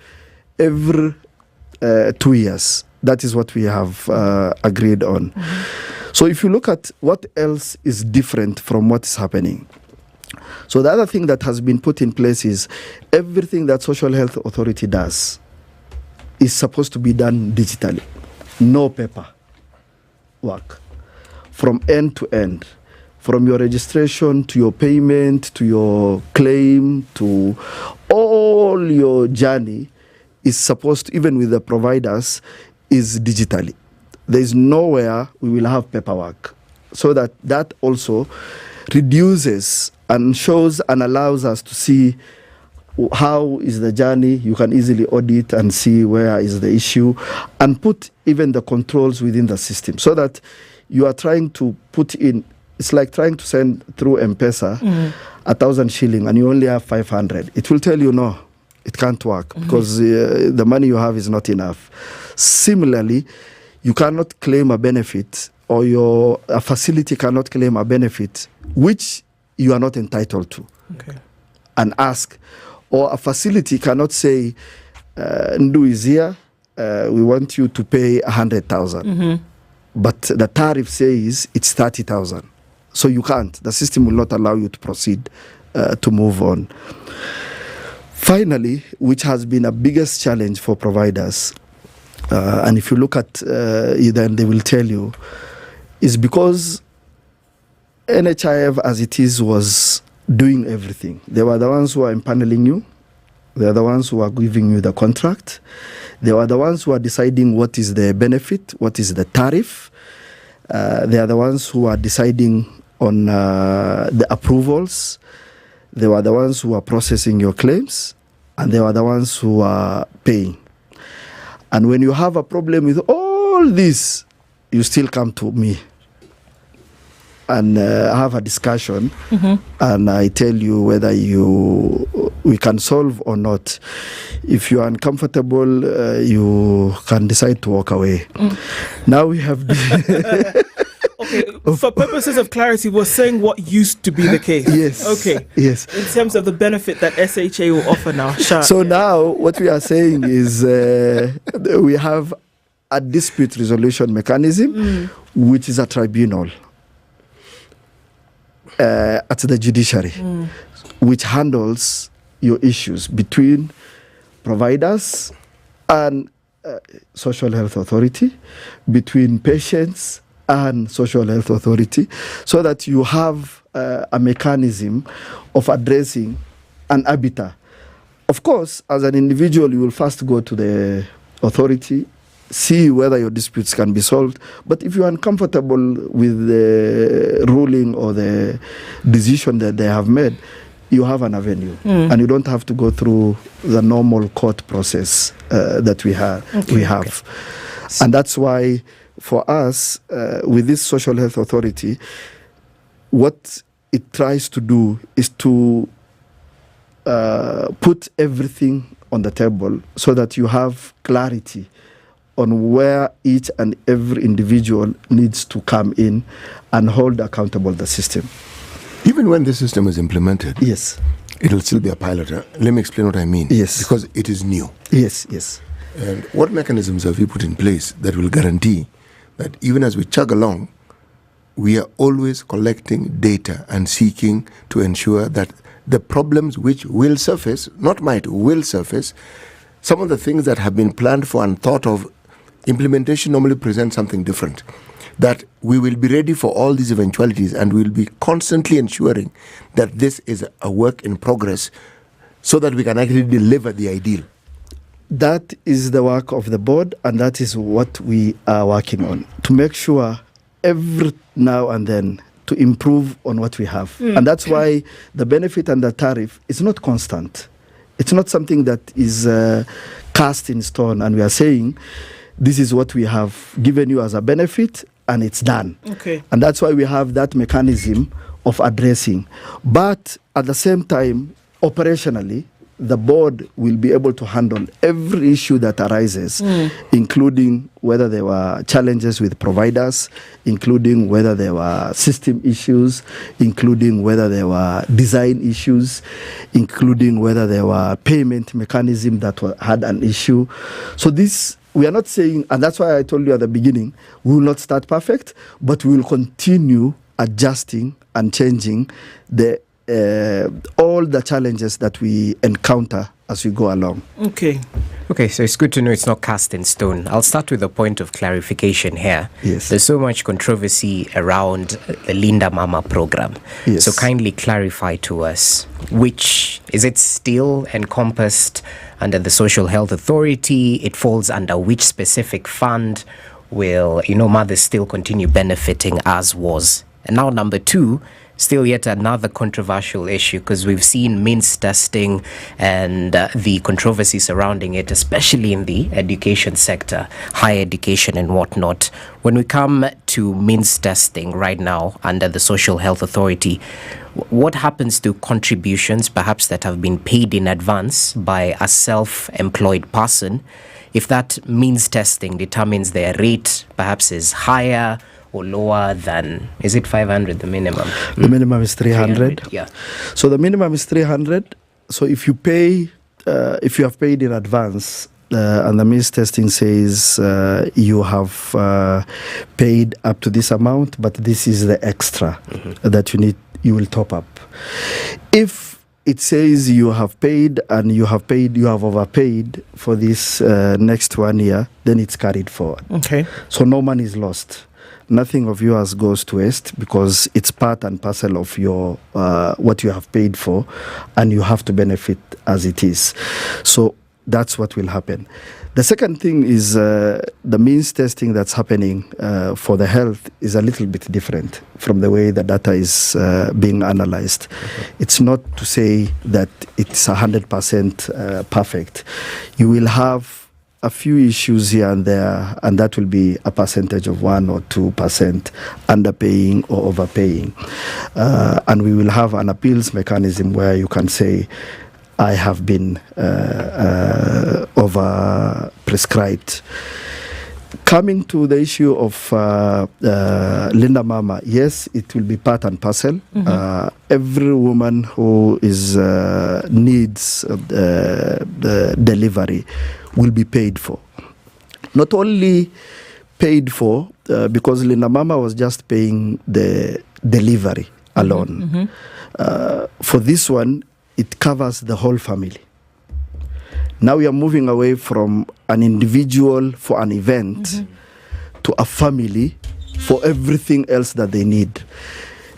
every 2 years. That is what we have agreed on. So if you look at what else is different from what is happening. So the other thing that has been put in place is everything that Social Health Authority does is supposed to be done digitally. No paper work. From end to end. From your registration to your payment, to your claim, to all your journey is supposed to, even with the providers, is digitally. There is nowhere we will have paperwork. So that also reduces and shows and allows us to see how is the journey. You can easily audit and see where is the issue and put even the controls within the system so that you are trying to put in. It's like trying to send through M-Pesa 1,000 shilling and you only have 500. It will tell you no, it can't work because the money you have is not enough. Similarly, you cannot claim a benefit or a facility cannot claim a benefit which you are not entitled to and ask. Or a facility cannot say, Ndu is here, we want you to pay 100,000. But the tariff says it's 30,000. So you can't. The system will not allow you to proceed to move on. Finally, which has been a biggest challenge for providers, and if you look at then they will tell you, is because NHIF as it is was doing everything. They were the ones who are impaneling you. They are the ones who are giving you the contract. They are the ones who are deciding what is the benefit, what is the tariff. They are the ones who are deciding on the approvals. They were the ones who are processing your claims, and they were the ones who are paying. And when you have a problem with all this, you still come to me and have a discussion, and I tell you whether we can solve or not. If you are uncomfortable, you can decide to walk away. Now we have Okay, for purposes of clarity, we're saying what used to be the case. Yes. Okay. Yes. In terms of the benefit that SHA will offer now. So now what we are saying is we have a dispute resolution mechanism, which is a tribunal at the judiciary, which handles your issues between providers and social health authority, between patients and social health authority, so that you have a mechanism of addressing an arbiter. Of course, as an individual, you will first go to the authority, see whether your disputes can be solved. But if you are uncomfortable with the ruling or the decision that they have made, you have an avenue, and you don't have to go through the normal court process that we have. And that's why, for us, with this social health authority, what it tries to do is to put everything on the table so that you have clarity on where each and every individual needs to come in and hold accountable the system. Even when the system is implemented, yes, it'll still be a pilot. Let me explain what I mean. Yes. Because it is new. Yes, yes. And what mechanisms have you put in place that will guarantee that even as we chug along, we are always collecting data and seeking to ensure that the problems which will surface, not might, will surface, some of the things that have been planned for and thought of, implementation normally presents something different. That we will be ready for all these eventualities, and we will be constantly ensuring that this is a work in progress so that we can actually deliver the ideal. That is the work of the board, and that is what we are working on, to make sure every now and then to improve on what we have. And that's why the benefit and the tariff is not constant. It's not something that is cast in stone, and we are saying this is what we have given you as a benefit, and it's done. Okay. And that's why we have that mechanism of addressing. But at the same time, operationally, the board will be able to handle every issue that arises, including whether there were challenges with providers, including whether there were system issues, including whether there were design issues, including whether there were payment mechanism that had an issue. So this, we are not saying, and that's why I told you at the beginning, we will not start perfect, but we will continue adjusting and changing all the challenges that we encounter as we go along. Okay, so it's good to know it's not cast in stone. I'll start with a point of clarification here. Yes. There's so much controversy around the Linda Mama program. Yes. So kindly clarify to us, which is it still encompassed under the Social Health Authority? It falls under which specific fund? Will, mothers still continue benefiting as was? And now number two, still yet another controversial issue, because we've seen means testing and the controversy surrounding it, especially in the education sector, higher education and whatnot. When we come to means testing right now under the Social Health Authority, what happens to contributions perhaps that have been paid in advance by a self-employed person if that means testing determines their rate perhaps is higher or lower than, is it 500 the minimum? The minimum is 300. Yeah. So the minimum is 300. So if you pay, if you have paid in advance, and the means testing says you have paid up to this amount, but this is the extra that you will top up. If it says you have paid and you have overpaid for this next 1 year, then it's carried forward. Okay. So no money is lost. nothing of yours goes to waste because it's part and parcel of your what you have paid for, and you have to benefit as it is. So that's what will happen. The second thing is the means testing that's happening for the health is a little bit different from the way the data is being analyzed. It's not to say that it's 100% perfect. You will have a few issues here and there, and that will be a percentage of 1 or 2% underpaying or overpaying. And we will have an appeals mechanism where you can say, I have been over-prescribed. Coming to the issue of Linda Mama, yes, it will be part and parcel. Every woman who is needs the delivery will be paid for. Not only paid for, because Linda Mama was just paying the delivery alone. For this one, it covers the whole family. Now we are moving away from an individual for an event to a family for everything else that they need,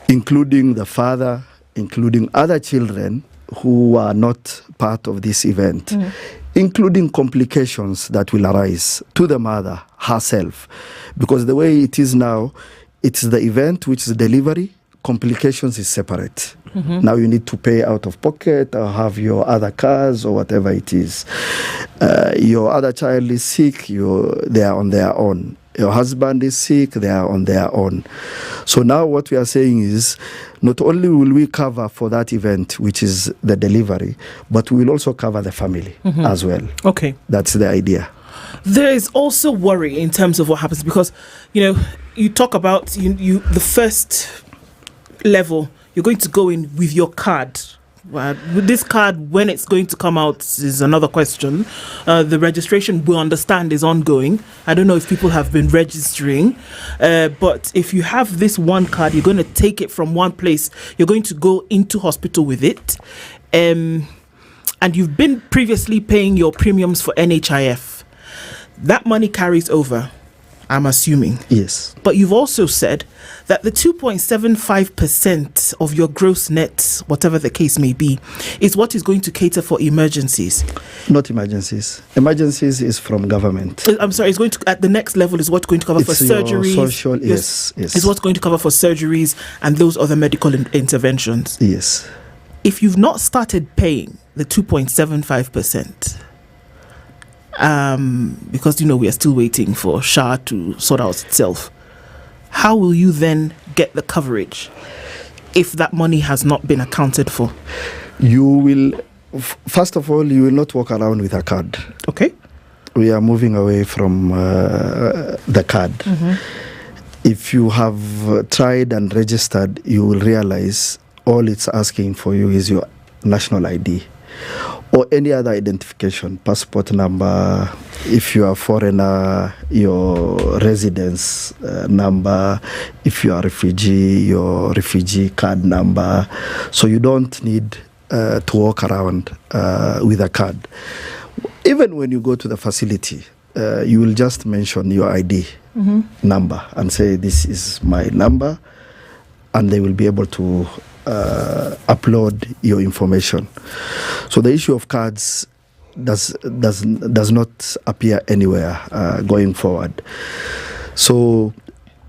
including the father, including other children who are not part of this event, including complications that will arise to the mother herself. Because the way it is now, it's the event, which is delivery, complications is separate. Now you need to pay out of pocket or have your other cars or whatever it is. Your other child is sick, they are on their own. Your husband is sick, they are on their own. So now what we are saying is, not only will we cover for that event, which is the delivery, but we will also cover the family as well. Okay. That's the idea. There is also worry in terms of what happens because, you talk about the first level, you're going to go in with your card. With this card, when it's going to come out is another question. The registration, we understand, is ongoing. I don't know if people have been registering, but if you have this one card, you're going to take it from one place. You're going to go into hospital with it. And you've been previously paying your premiums for NHIF. That money carries over, I'm assuming. Yes. But you've also said that the 2.75% of your gross net, whatever the case may be, is what is going to cater for emergencies. Not emergencies. Emergencies is from government. I'm sorry, it's going to, at the next level, is what's going to cover for surgeries. Social, yes. Is what's going to cover for surgeries and those other medical interventions. Yes. If you've not started paying the 2.75%, because we are still waiting for SHA to sort out itself, how will you then get the coverage if that money has not been accounted for? You will, first of all, you will not walk around with a card. Okay. We are moving away from the card. If you have tried and registered, you will realize all it's asking for you is your national ID or any other identification, passport number. If you are a foreigner, your residence number. If you are a refugee, your refugee card number. So you don't need to walk around with a card. Even when you go to the facility, you will just mention your ID number and say, this is my number, and they will be able to upload your information. So the issue of cards does not appear anywhere going forward. So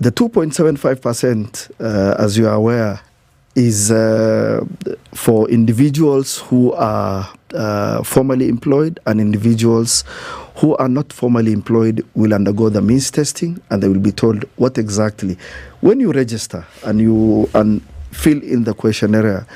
the 2.75%, as you are aware, is for individuals who are formally employed, and individuals who are not formally employed will undergo the means testing, and they will be told what exactly. When you register and you fill in the questionnaire,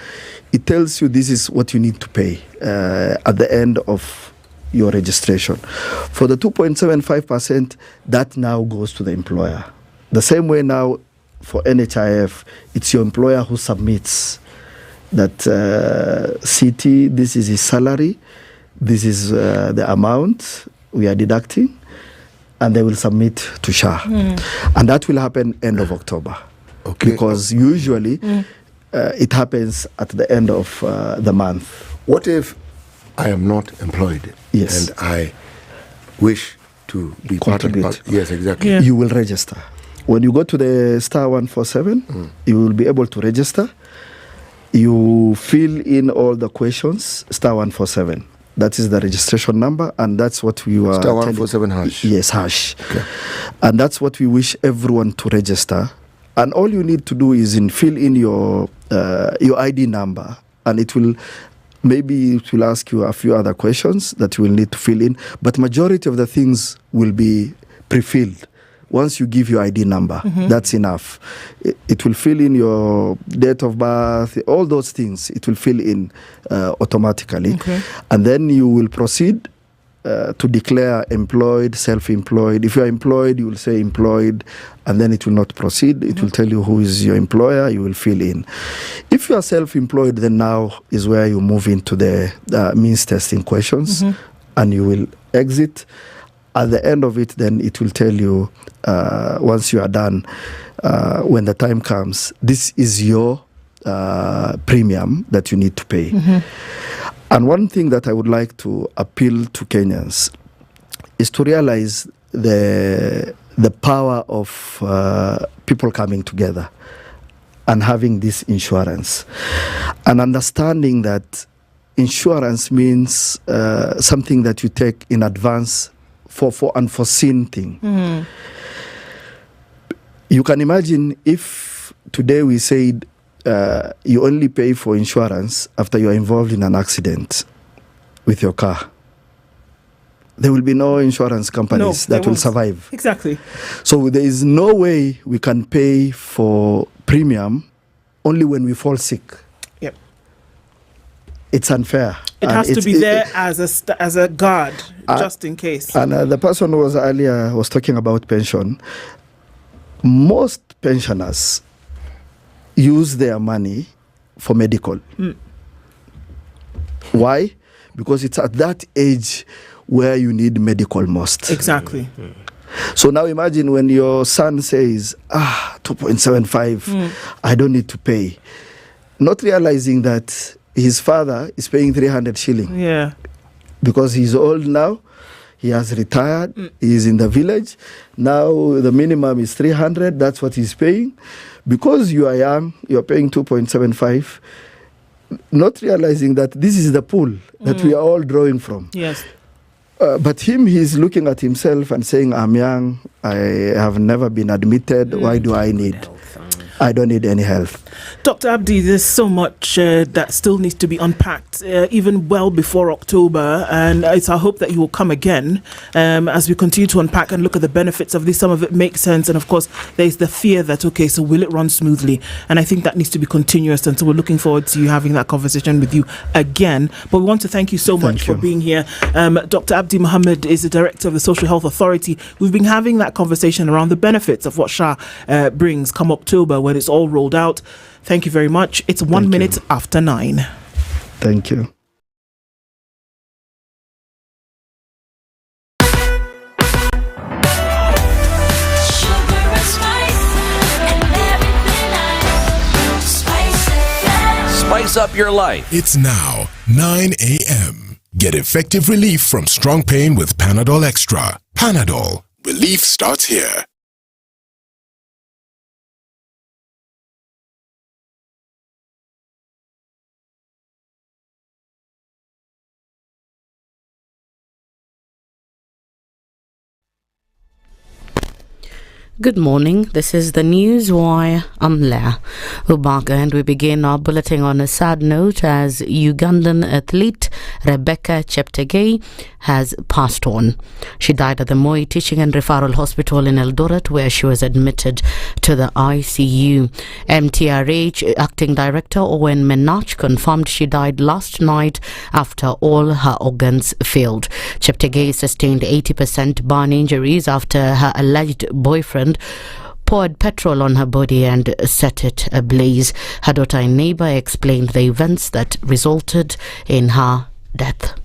it tells you this is what you need to pay at the end of your registration. For the 2.75%, that now goes to the employer. The same way now for NHIF, it's your employer who submits that CT, this is his salary, this is the amount we are deducting, and they will submit to SHA. And that will happen end of October. Okay. Because usually it happens at the end of the month. What if I am not employed? Yes. And I wish to be part of Contribute. Yes, exactly. You will register. When you go to the star 147, you will be able to register. You fill in all the questions, star 147. That is the registration number, and that's what we were... Star 147 hash. Yes, hash. Okay. And that's what we wish everyone to register. And all you need to do is fill in your ID number, and it will ask you a few other questions that you will need to fill in. But majority of the things will be pre-filled. Once you give your ID number, that's enough. It will fill in your date of birth, all those things. It will fill in automatically. Okay. And then you will proceed to declare employed, self-employed. If you are employed, you will say employed, and then it will not proceed. It will tell you who is your employer. You will fill in. If you are self-employed, then now is where you move into the means testing questions, and you will exit. At the end of it, then it will tell you, once you are done, when the time comes, this is your premium that you need to pay. And one thing that I would like to appeal to Kenyans is to realize the power of people coming together and having this insurance, and understanding that insurance means something that you take in advance for unforeseen thing. You can imagine if today we said you only pay for insurance after you are involved in an accident with your car. There will be no insurance companies that will survive. Exactly. So there is no way we can pay for premium only when we fall sick. Yep. It's unfair. It has to be there as a guard, just in case. And the person who was earlier was talking about pension. Most pensioners use their money for medical. Why? Because it's at that age where you need medical most. Exactly. So now imagine when your son says, 2.75, I don't need to pay. Not realizing that his father is paying 300 shilling. Yeah. Because he's old now. He has retired. He is in the village. Now the minimum is 300. That's what he's paying. Because you are young, you're paying 2.75. Not realizing that this is the pool that we are all drawing from. Yes. But he's looking at himself and saying, I'm young. I have never been admitted. Why do I need? I don't need any help. Dr. Abdi, there's so much that still needs to be unpacked, even well before October, and it's our hope that you will come again as we continue to unpack and look at the benefits of this. Some of it makes sense, and of course, there's the fear that, okay, so will it run smoothly? And I think that needs to be continuous, and so we're looking forward to you having that conversation with you again. But we want to thank you so much for being here. Dr. Abdi Mohammed is the Director of the Social Health Authority. We've been having that conversation around the benefits of what SHA brings come October when it's all rolled out. Thank you very much. It's 1 minute after 9. Thank you. Spice up your life. It's now 9 a.m. Get effective relief from strong pain with Panadol Extra. Panadol. Relief starts here. Good morning. This is the News Wire. I'm Lydiah Ubaga, and we begin our bulletin on a sad note as Ugandan athlete Rebecca Cheptegei has passed on. She died at the Moi Teaching and Referral Hospital in Eldoret, where she was admitted to the ICU. MTRH Acting Director Owen Menach confirmed she died last night after all her organs failed. Cheptegei sustained 80% burn injuries after her alleged boyfriend poured petrol on her body and set it ablaze. Her daughter and neighbor explained the events that resulted in her death.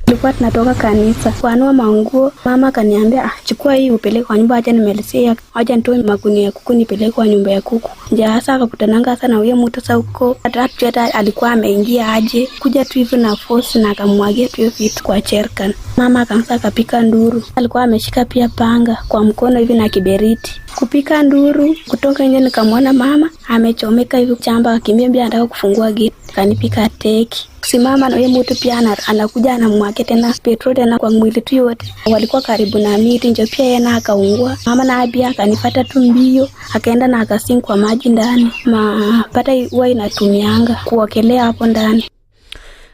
Tulikuwa tunatoka kanisa, kuanua manguo, mama kaniambia, chukua hii upeleke kwa nyumba, acha nimelisia, acha nitoe magunia ya kuku nipeleke kwa nyumba ya kuku. Nja hasa akakutananga sana huyo mtu sasa huko. Hata alikuwa ameingia aje, kuja tu hivyo na force na akamwagia tu vitu kwa cherkan. Mama akamsa akapika nduru. Alikuwa ameshika pia panga kwa mkono hivi na kiberiti. Kupika nduru, kutoka nje nikamwona mama amechomeka hivi chamba, akimbia anataka kufungua gate. Kanipika teki. Simama na huyo mtu pia anakuja anamwagia tena petroli na kwa mwili tu yote. Walikuwa karibu na miti, ndio pia yeye na akaungua. Mama na abia akanifuata tu mbio, akaenda na akasink kwa maji ndani. Pata huwa inatumianga kuokelea hapo ndani.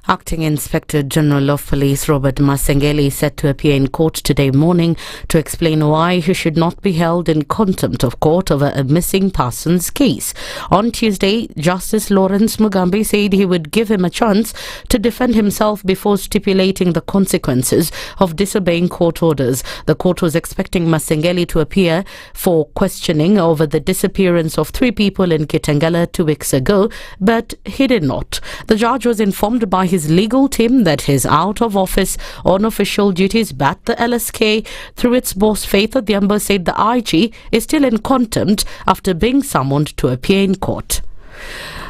Acting Inspector General of Police Robert Masengeli is set to appear in court today morning to explain why he should not be held in contempt of court over a missing persons case. On Tuesday, Justice Lawrence Mugambi said he would give him a chance to defend himself before stipulating the consequences of disobeying court orders. The court was expecting Masengeli to appear for questioning over the disappearance of 3 people in Kitengela 2 weeks ago, but he did not. The judge was informed by his legal team that his out of office on official duties, but the LSK, through its boss Faith Odhiambo, said the IG is still in contempt after being summoned to appear in court.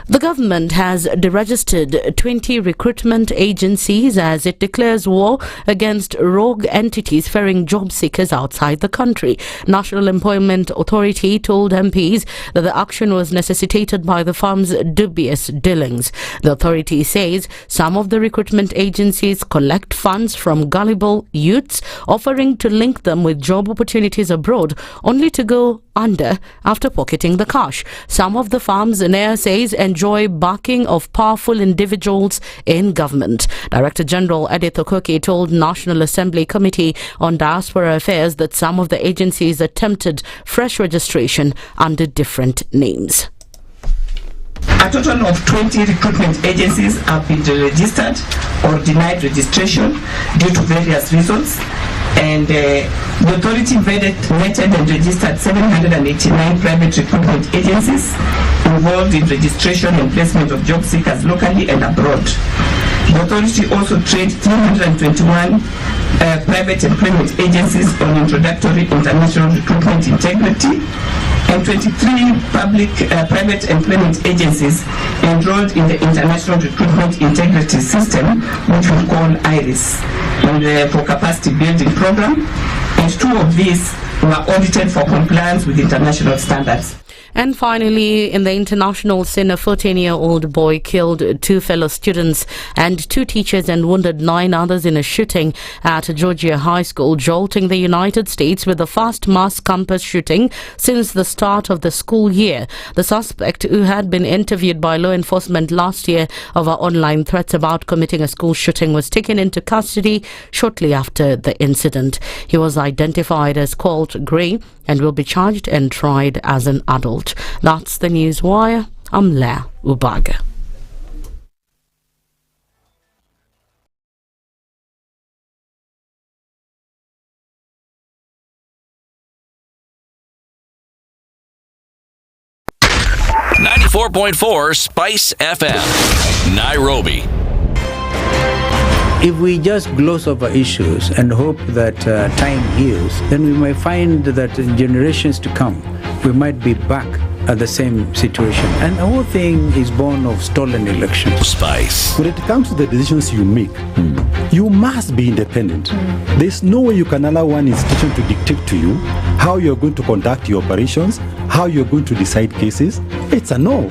The government has deregistered 20 recruitment agencies as it declares war against rogue entities ferrying job seekers outside the country. National Employment Authority told MPs that the action was necessitated by the firm's dubious dealings. The authority says some of the recruitment agencies collect funds from gullible youths, offering to link them with job opportunities abroad, only to go under after pocketing the cash. Some of the firms, NAIA says, enjoy backing of powerful individuals in government. Director General Edith Okoh told National Assembly Committee on Diaspora Affairs that some of the agencies attempted fresh registration under different names. A total of 20 recruitment agencies have been registered or denied registration due to various reasons. And the authority vetted and registered 789 private recruitment agencies involved in registration and placement of job seekers locally and abroad. The authority also trained 321 private employment agencies on introductory international recruitment integrity, and 23 private employment agencies enrolled in the International Recruitment Integrity System, which we call IRIS, for capacity building program, and 2 of these were audited for compliance with international standards. And finally, in the international scene, a 14-year-old boy killed 2 fellow students and 2 teachers and wounded 9 others in a shooting at Georgia High School, jolting the United States with the first mass campus shooting since the start of the school year. The suspect, who had been interviewed by law enforcement last year over online threats about committing a school shooting, was taken into custody shortly after the incident. He was identified as Colt Gray and will be charged and tried as an adult. That's the News Wire. I'm Lydiah Ubaga. .4 Spice FM, Nairobi. If we just gloss over issues and hope that time heals, then we might find that in generations to come, we might be back at the same situation. And the whole thing is born of stolen elections. Spice. When it comes to the decisions you make, you must be independent. There's no way you can allow one institution to dictate to you how you're going to conduct your operations, how you're going to decide cases. It's a no.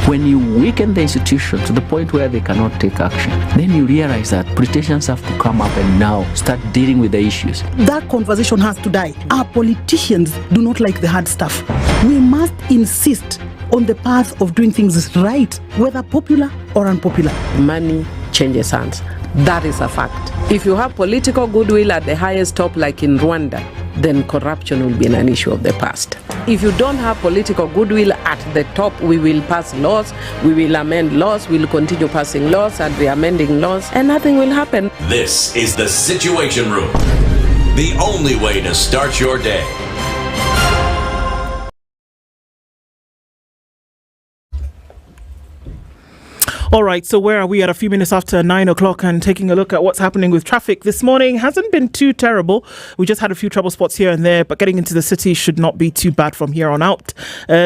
When you weaken the institution to the point where they cannot take action, then you realize that politicians have to come up and now start dealing with the issues. That conversation has to die. Our politicians do not like the hard stuff. We must insist on the path of doing things right, whether popular or unpopular. Money changes hands. That is a fact. If you have political goodwill at the highest top, like in Rwanda, then corruption will be an issue of the past. If you don't have political goodwill at the top, we will pass laws, we will amend laws, we will continue passing laws and re-amending laws, and nothing will happen. This is the Situation Room, the only way to start your day. All right, so where are we at a few minutes after 9 o'clock and taking a look at what's happening with traffic this morning? Hasn't been too terrible. We just had a few trouble spots here and there, but getting into the city should not be too bad from here on out.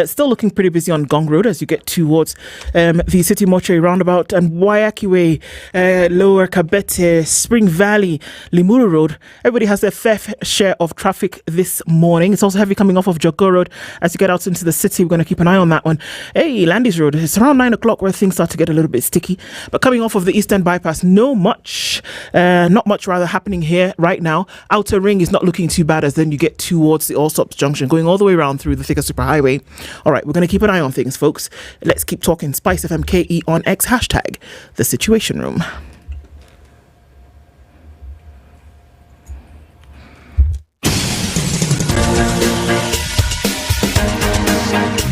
Still looking pretty busy on Gong Road as you get towards the City Mortuary roundabout and Wayaki Way, Lower Kabete, Spring Valley, Limuru Road. Everybody has their fair share of traffic this morning. It's also heavy coming off of Jogoo Road as you get out into the city. We're going to keep an eye on that one. Hey, Landis Road, it's around 9 o'clock where things start to get a little bit sticky, but coming off of the Eastern Bypass, not much happening here right now. Outer Ring is not looking too bad as then you get towards the Allsops Junction, going all the way around through the Thika Superhighway. All right, we're going to keep an eye on things, folks. Let's keep talking. SpiceFM KE on X, hashtag The Situation Room.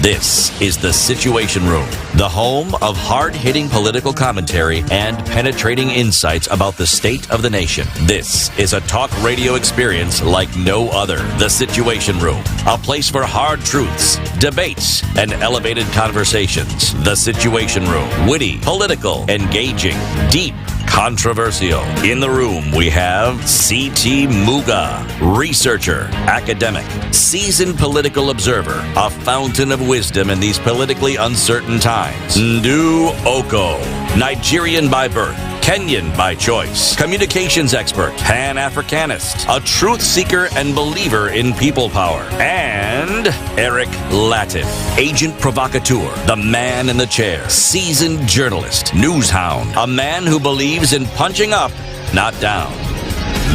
This is The Situation Room, the home of hard-hitting political commentary and penetrating insights about the state of the nation. This is a talk radio experience like no other. The Situation Room, a place for hard truths, debates, and elevated conversations. The Situation Room, witty, political, engaging, deep, controversial. In the room, we have C.T. Muga, researcher, academic, seasoned political observer, a fountain of wisdom in these politically uncertain times. Ndu Okoh, Nigerian by birth, Kenyan by choice, communications expert, Pan-Africanist, a truth seeker and believer in people power, and Eric Latiff, agent provocateur, the man in the chair, seasoned journalist, news hound, a man who believes in punching up, not down.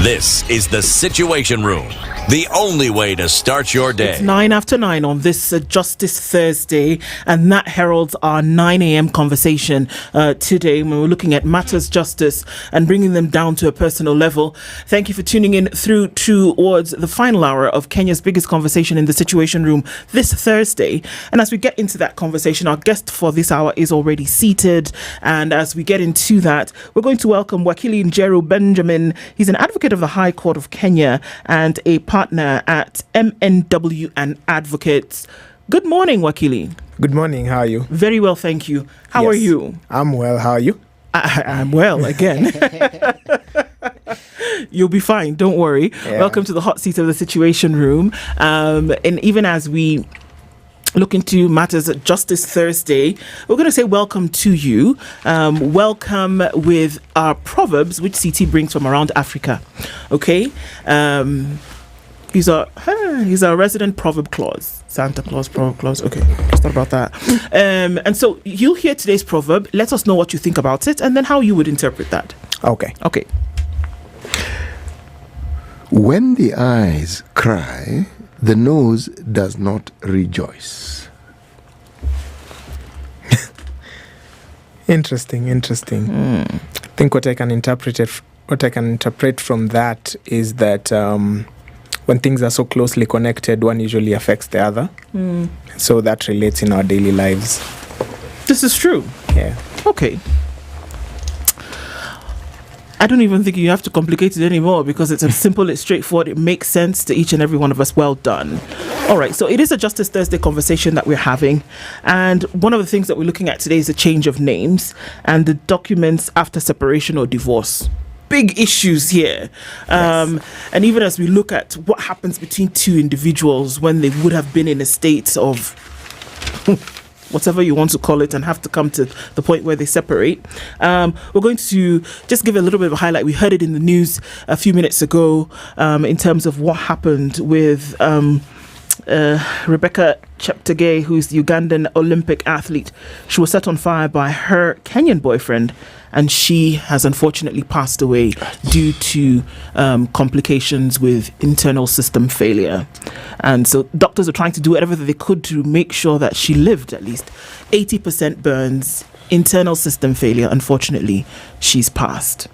This is The Situation Room, the only way to start your day. It's 9 after 9 on this Justice Thursday, and that heralds our 9 a.m. conversation today when we're looking at matters justice and bringing them down to a personal level. Thank you for tuning in through towards the final hour of Kenya's biggest conversation in the Situation Room this Thursday. And as we get into that conversation, our guest for this hour is already seated. And as we get into that, we're going to welcome Wakili Njeru Benjamin. He's an advocate of the High Court of Kenya and a partner at MNW and Advocates. Good morning, Wakili. Good morning. How are you? Very well, thank you. How are you? I'm well. How are you? I'm well again. You'll be fine. Don't worry. Yeah. Welcome to the hot seat of the Situation Room. And even as we look into matters at Justice Thursday, we're going to say welcome to you. Welcome with our proverbs, which CT brings from around Africa. Okay? He's our resident proverb clause. Santa Claus, proverb clause. Okay, let's talk about that. And so you'll hear today's proverb. Let us know what you think about it and then how you would interpret that. Okay. When the eyes cry, the nose does not rejoice. Interesting. I think what I can interpret from that is that when things are so closely connected, one usually affects the other. So that relates in our daily lives. This is true. Yeah. Okay. I don't even think you have to complicate it anymore because it's simple, it's straightforward, it makes sense to each and every one of us. Well done. All right, so it is a Justice Thursday conversation that we're having, and one of the things that we're looking at today is the change of names and the documents after separation or divorce. Big issues here. And even as we look at what happens between two individuals when they would have been in a state of whatever you want to call it and have to come to the point where they separate. We're going to just give a little bit of a highlight. We heard it in the news a few minutes ago in terms of what happened with Rebecca Cheptegei, who's the Ugandan Olympic athlete. She was set on fire by her Kenyan boyfriend, and she has unfortunately passed away due to complications with internal system failure. And so doctors are trying to do whatever that they could to make sure that she lived. At least 80% burns, internal system failure. Unfortunately, she's passed.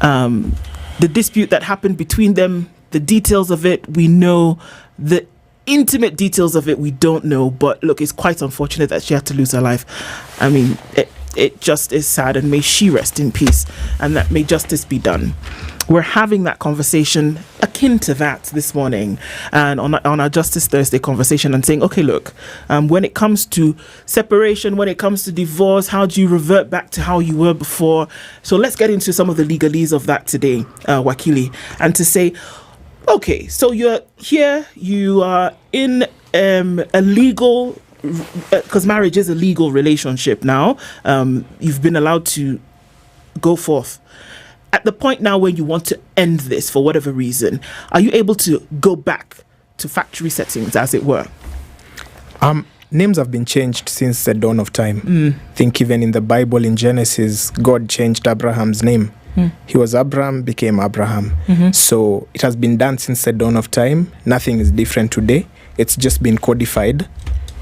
The dispute that happened between them, the details of it, we know. The intimate details of it, we don't know. But look, it's quite unfortunate that she had to lose her life. I mean, it just is sad, and may she rest in peace, and that may justice be done. we're having that conversation akin to that this morning, and on our Justice Thursday conversation, and saying, okay, look, when it comes to separation, when it comes to divorce, how do you revert back to how you were before? So let's get into some of the legalese of that today, Wakili, and to say, okay, so you're here, you are in a legal, because marriage is a legal relationship now. You've been allowed to go forth. At the point now where you want to end this for whatever reason, are you able to go back to factory settings, as it were? Names have been changed since the dawn of time. I think even in the Bible, in Genesis, God changed Abraham's name. He was Abram, became Abraham. So it has been done since the dawn of time. Nothing is different today. It's just been codified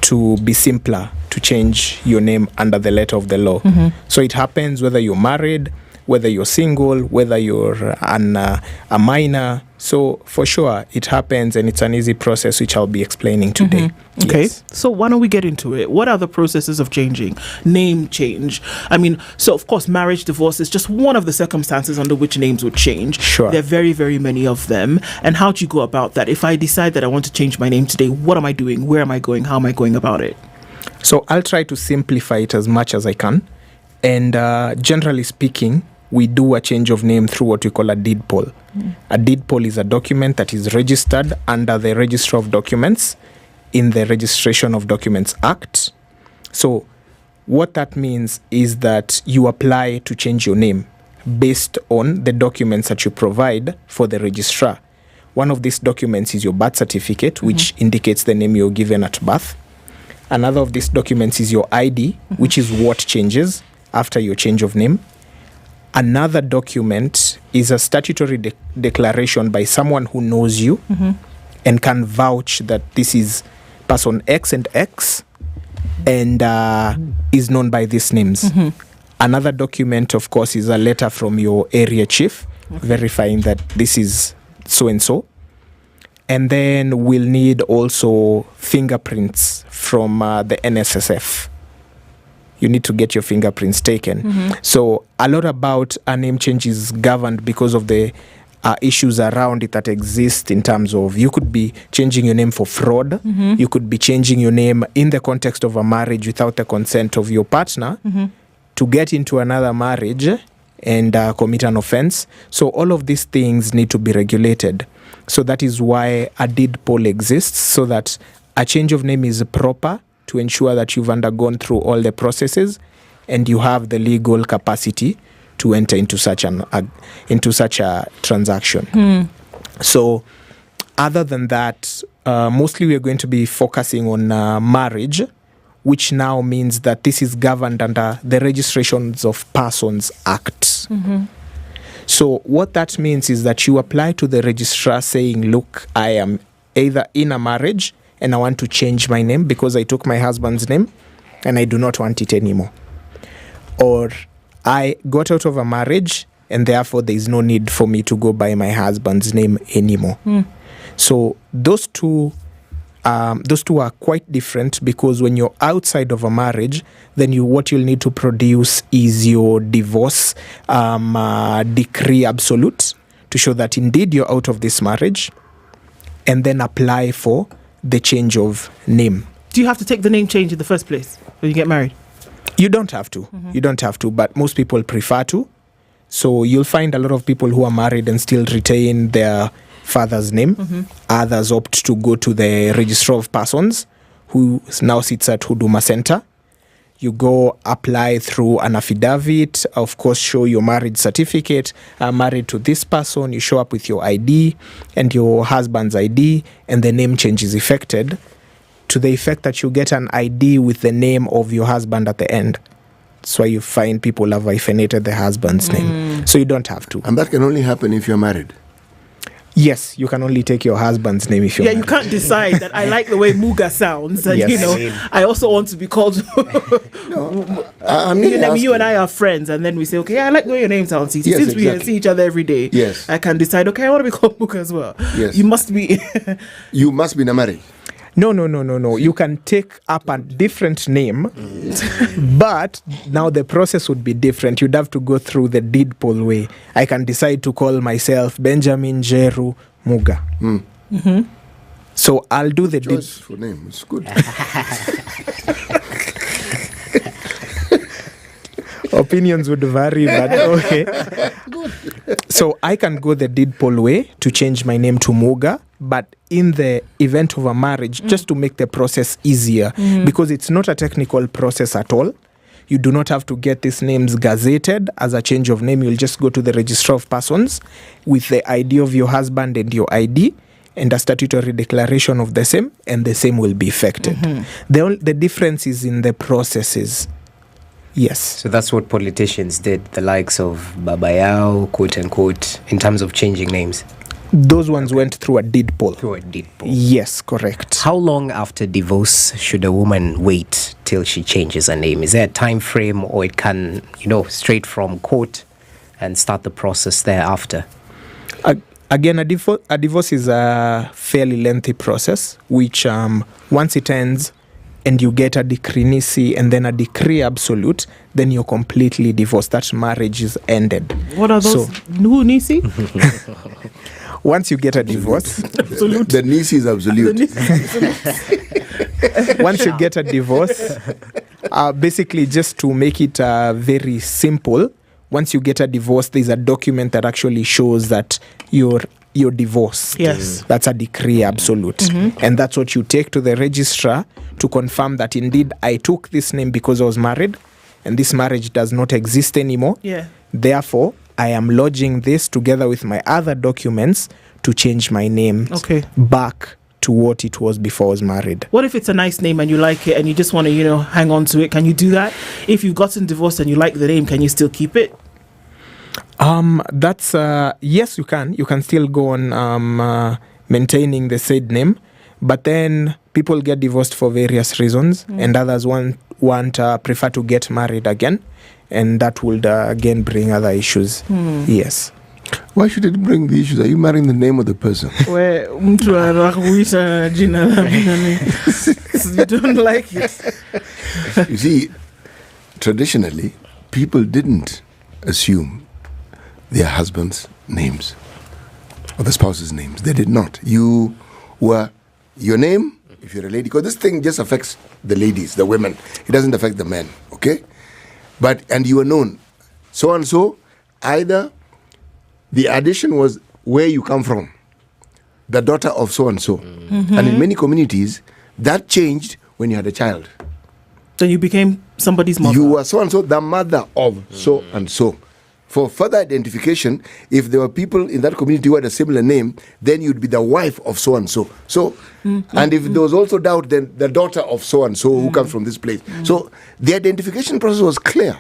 to be simpler, to change your name under the letter of the law. So it happens whether you're married, whether you're single, whether you're a minor. So for sure, it happens, and it's an easy process, which I'll be explaining today. Okay, Yes. so why don't we get into it? What are the processes of changing? Name change. I mean, so of course, marriage, divorce is just one of the circumstances under which names would change. Sure. There are very, very many of them. And how do you go about that? If I decide that I want to change my name today, what am I doing? Where am I going? How am I going about it? So I'll try to simplify it as much as I can. And generally speaking, we do a change of name through what we call a deed poll. A deed poll is a document that is registered under the Register of Documents in the Registration of Documents Act. So what that means is that you apply to change your name based on the documents that you provide for the registrar. One of these documents is your birth certificate, which indicates the name you're given at birth. Another of these documents is your ID, which is what changes after your change of name. Another document is a statutory declaration by someone who knows you and can vouch that this is person X and X and is known by these names. Another document, of course, is a letter from your area chief verifying that this is so-and-so. And then we'll need also fingerprints from the NSSF. You need to get your fingerprints taken. So a lot about a name change is governed because of the issues around it that exist in terms of you could be changing your name for fraud. You could be changing your name in the context of a marriage without the consent of your partner to get into another marriage and commit an offense. So all of these things need to be regulated. So that is why a deed poll exists, so that a change of name is proper, to ensure that you've undergone through all the processes and you have the legal capacity to enter into such a transaction. So other than that, mostly we're going to be focusing on marriage, which now means that this is governed under the Registrations of Persons Act. So what that means is that you apply to the registrar saying, look, I am either in a marriage and I want to change my name because I took my husband's name and I do not want it anymore. Or I got out of a marriage and therefore there is no need for me to go by my husband's name anymore. So those two are quite different, because when you're outside of a marriage, then what you'll need to produce is your divorce decree absolute to show that indeed you're out of this marriage, and then apply for the change of name. Do you have to take the name change in the first place when you get married? You don't have to. You don't have to, but most people prefer to. So you'll find a lot of people who are married and still retain their father's name. Others opt to go to the Registrar of Persons, who now sits at Huduma Center. You go apply through an affidavit, of course, show your marriage certificate. I'm married to this person. You show up with your ID and your husband's ID, and the name change is effected to the effect that you get an ID with the name of your husband at the end. That's why you find people have hyphenated the husband's name. So you don't have to. And that can only happen if you're married. Yes, you can only take your husband's name if you're married. You can't decide that I like the way Muga sounds, and Yes. I also want to be called. You and I are friends, and then we say, okay, I like the way your name sounds. Yes, Since we exactly. see each other every day, Yes. I can decide, okay, I want to be called Muga as well. Yes. You must be. You must be in a marriage. No. You can take up a different name, but now the process would be different. You'd have to go through the deed poll way. I can decide to call myself Benjamin Jeru Muga. Mm. So I'll do the deed. Choice for name. It's good. Opinions would vary, but okay. So I can go the deed poll way to change my name to Muga, but in the event of a marriage, just to make the process easier, because it's not a technical process at all. You do not have to get these names gazetted as a change of name. You'll just go to the Registrar of Persons with the ID of your husband and your ID and a statutory declaration of the same, and the same will be effected. The difference is in the processes. Yes. So that's what politicians did, the likes of Babayao, quote unquote, in terms of changing names. Those ones went through a deed poll. Through a deed poll. Yes, correct. How long after divorce should a woman wait till she changes her name? Is there a time frame, or it can, straight from court and start the process thereafter? Again, a divorce is a fairly lengthy process, which once it ends, and you get a decree nisi and then a decree absolute, then you're completely divorced. That marriage is ended. What are those? Who nisi? Once you get a divorce, absolute. The nisi is absolute. Once you get a divorce, basically just to make it very simple, once you get a divorce, there's a document that actually shows that you're divorced. Yes. That's a decree absolute. And that's what you take to the registrar to confirm that indeed I took this name because I was married and this marriage does not exist anymore. Yeah. Therefore, I am lodging this together with my other documents to change my name back to what it was before I was married. What if it's a nice name and you like it and you just want to, hang on to it? Can you do that? If you've gotten divorced and you like the name, can you still keep it? That's yes, you can. You can still go on maintaining the said name, but then people get divorced for various reasons, and others prefer to get married again, and that would again bring other issues. Yes. Why should it bring the issues? Are you marrying the name of the person? You don't like it. You see, traditionally, people didn't assume their husbands' names or the spouse's names. They did not. You were your name, if you're a lady, because this thing just affects the ladies, the women. It doesn't affect the men, okay? And you were known. So and so, either the addition was where you come from, the daughter of so and so. And in many communities, that changed when you had a child. So you became somebody's mother. You were so and so, the mother of so and so. For further identification, if there were people in that community who had a similar name, then you'd be the wife of so and so. And if there was also doubt, then the daughter of so and so who comes from this place. So the identification process was clear.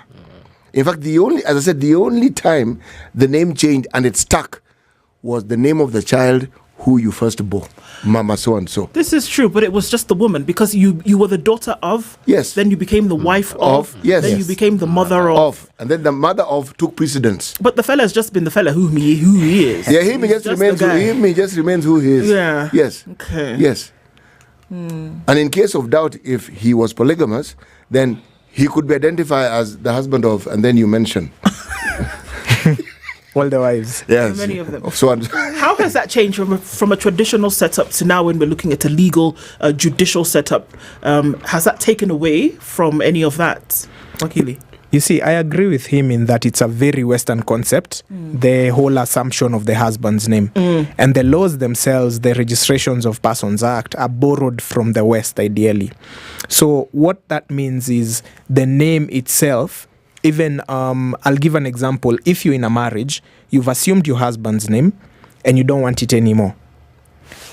In fact, the only time the name changed and it stuck was the name of the child who you first bore, Mama so and so. This is true, but it was just the woman, because you were the daughter of. Yes. Then you became the wife of. Yes. Then you became the mother of. And then the mother of took precedence. But the fella has just been the fella who he is. Yeah, he just remains who he is. Yeah. Yes. Okay. Yes. And in case of doubt, if he was polygamous, then he could be identified as the husband of, and then you mention. All the wives. Yes. Many of them. How has that changed from a traditional setup to now when we're looking at a legal judicial setup? Has that taken away from any of that, Wakili? You see, I agree with him in that it's a very Western concept, the whole assumption of the husband's name. And the laws themselves, the Registrations of Persons Act, are borrowed from the West, ideally. So what that means is the name itself, even, I'll give an example. If you're in a marriage, you've assumed your husband's name and you don't want it anymore,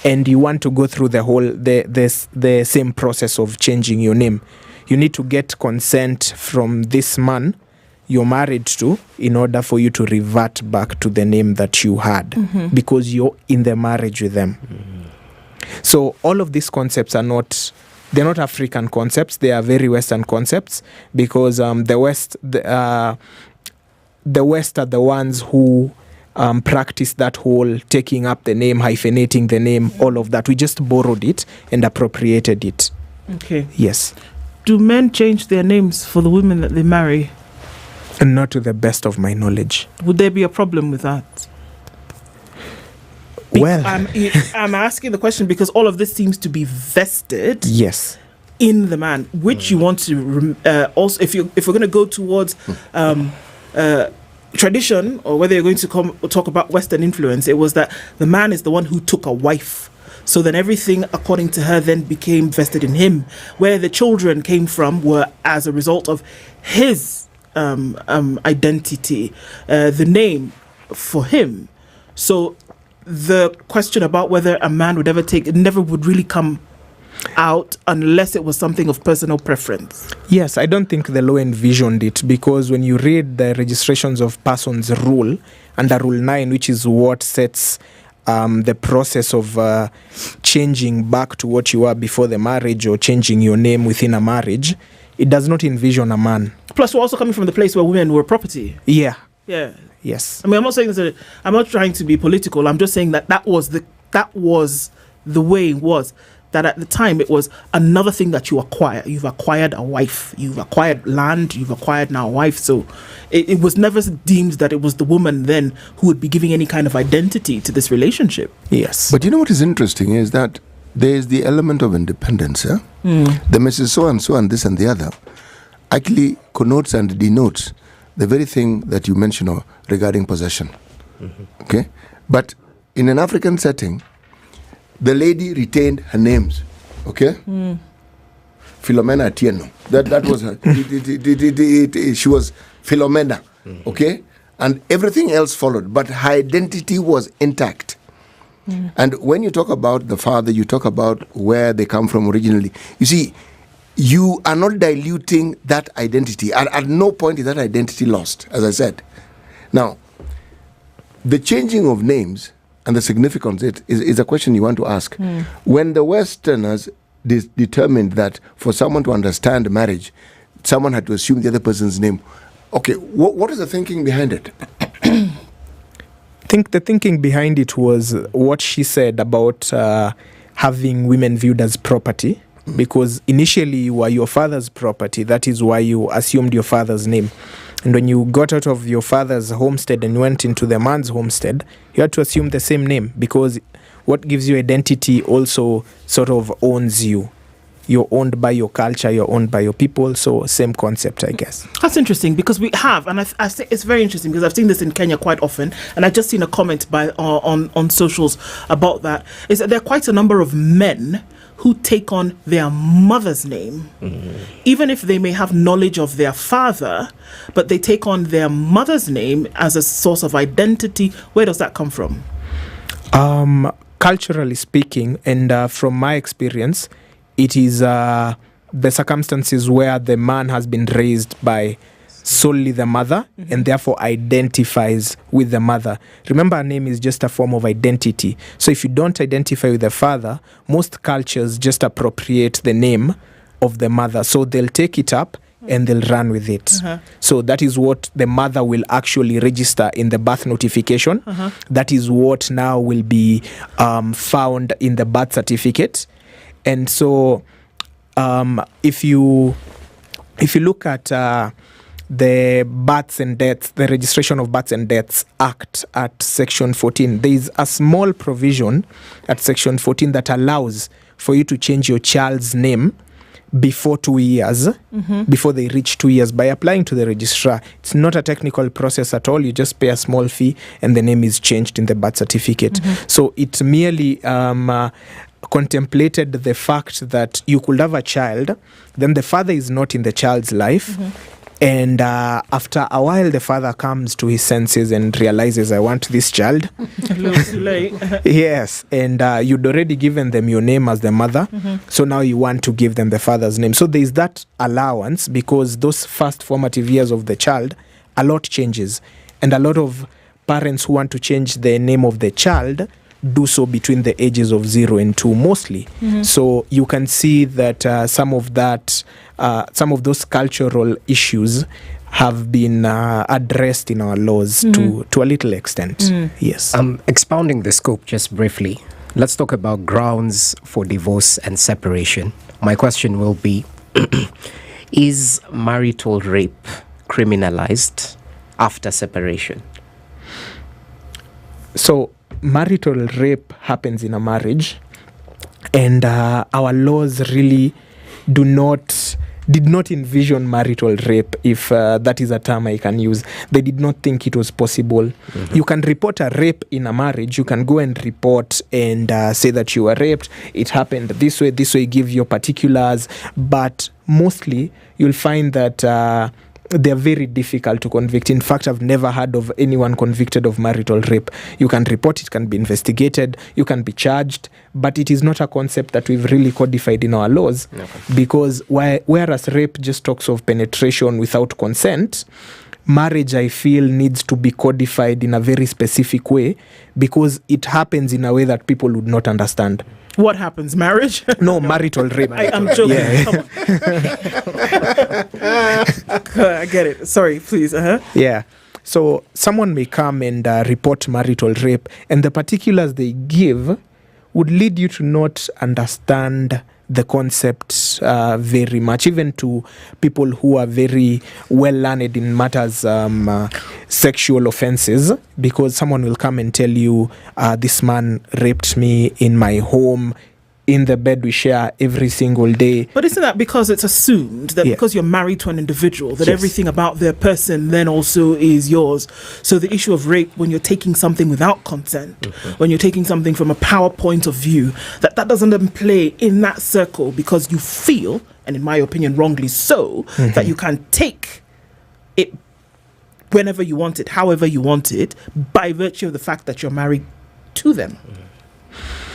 and you want to go through the same process of changing your name, you need to get consent from this man you're married to in order for you to revert back to the name that you had, because you're in the marriage with them. So all of these concepts are not African concepts. They are very Western concepts, because the West are the ones who practice that whole taking up the name, hyphenating the name, all of that. We just borrowed it and appropriated it. Okay. Yes. Do men change their names for the women that they marry? And not to the best of my knowledge. Would there be a problem with that? Well, I'm asking the question because all of this seems to be vested. Yes. In the man, which you want to also, if we're going to go towards tradition, or whether you're going to talk about Western influence, it was that the man is the one who took a wife. So then everything, according to her, then became vested in him. Where the children came from were as a result of his identity, the name for him. So the question about whether a man would ever take it never would really come out unless it was something of personal preference. Yes, I don't think the law envisioned it, because when you read the registrations of persons rule under Rule 9, which is what sets the process of changing back to what you were before the marriage or changing your name within a marriage, it does not envision a man. Plus, we're also coming from the place where women were property. Yeah. Yeah. Yes. I mean, I'm not saying that, I'm not trying to be political. I'm just saying that was the way it was. That at the time it was another thing that you acquire. You've acquired a wife, you've acquired land, you've acquired now a wife. So it was never deemed that it was the woman then who would be giving any kind of identity to this relationship. Yes. But you know what is interesting is that there is the element of independence. The Mrs. So and this and the other actually connotes and denotes the very thing that you mentioned regarding possession. Okay? But in an African setting, the lady retained her names, okay? Philomena Atieno. That was her. She was Philomena, okay? And everything else followed, but her identity was intact. And when you talk about the father, you talk about where they come from originally. You see, you are not diluting that identity. At no point is that identity lost, as I said. Now, the changing of names and the significance is a question you want to ask. When the Westerners determined that for someone to understand marriage, someone had to assume the other person's name. Okay, what is the thinking behind it? I think the thinking behind it was what she said about having women viewed as property, because initially you were your father's property. That is why you assumed your father's name. And when you got out of your father's homestead and went into the man's homestead, you had to assume the same name, because what gives you identity also sort of owns you. You're owned by your culture, you're owned by your people, so same concept, I guess. That's interesting, because we have, and I say it's very interesting because I've seen this in Kenya quite often, and I've just seen a comment on socials about that, is that there are quite a number of men who take on their mother's name, even if they may have knowledge of their father, but they take on their mother's name as a source of identity. Where does that come from? Culturally speaking, and from my experience, it is the circumstances where the man has been raised by solely the mother and therefore identifies with the mother. Remember, a name is just a form of identity. So if you don't identify with the father, most cultures just appropriate the name of the mother. So they'll take it up and they'll run with it. So that is what the mother will actually register in the birth notification. That is what now will be found in the birth certificate. And so if you look at the Births and Deaths, the Registration of Births and Deaths Act at Section 14, there is a small provision at Section 14 that allows for you to change your child's name before 2 years, before they reach 2 years, by applying to the registrar. It's not a technical process at all. You just pay a small fee and the name is changed in the birth certificate. So it merely contemplated the fact that you could have a child, then the father is not in the child's life, and after a while the father comes to his senses and realizes, I want this child. A little too late. Yes, and you'd already given them your name as the mother, so now you want to give them the father's name. So there's that allowance, because those first formative years of the child, a lot changes, and a lot of parents who want to change the name of the child do so between the ages of 0 and 2 mostly. So you can see that some of those cultural issues have been addressed in our laws to a little extent. Yes. Expounding the scope just briefly, let's talk about grounds for divorce and separation. My question will be, is marital rape criminalized after separation? So marital rape happens in a marriage, and our laws really did not envision marital rape, if that is a term I can use. They did not think it was possible. You can report a rape in a marriage. You can go and report and say that you were raped. It happened this way, give your particulars. But mostly, you'll find that they're very difficult to convict. In fact, I've never heard of anyone convicted of marital rape. You can report, it can be investigated, you can be charged, but it is not a concept that we've really codified in our laws. Because whereas rape just talks of penetration without consent, marriage, I feel, needs to be codified in a very specific way, because it happens in a way that people would not understand. What happens? Marriage? No, marital rape. I'm joking. Yeah. I get it. Sorry, please. Yeah. So someone may come and report marital rape, and the particulars they give would lead you to not understand the concept very much, even to people who are very well learned in matters sexual offenses, because someone will come and tell you, this man raped me in my home, in the bed we share every single day. But isn't that because it's assumed that because you're married to an individual, that everything about their person then also is yours? So the issue of rape, when you're taking something without consent, when you're taking something from a power point of view, that doesn't then play in that circle, because you feel, and in my opinion wrongly so, that you can take it whenever you want it, however you want it, by virtue of the fact that you're married to them.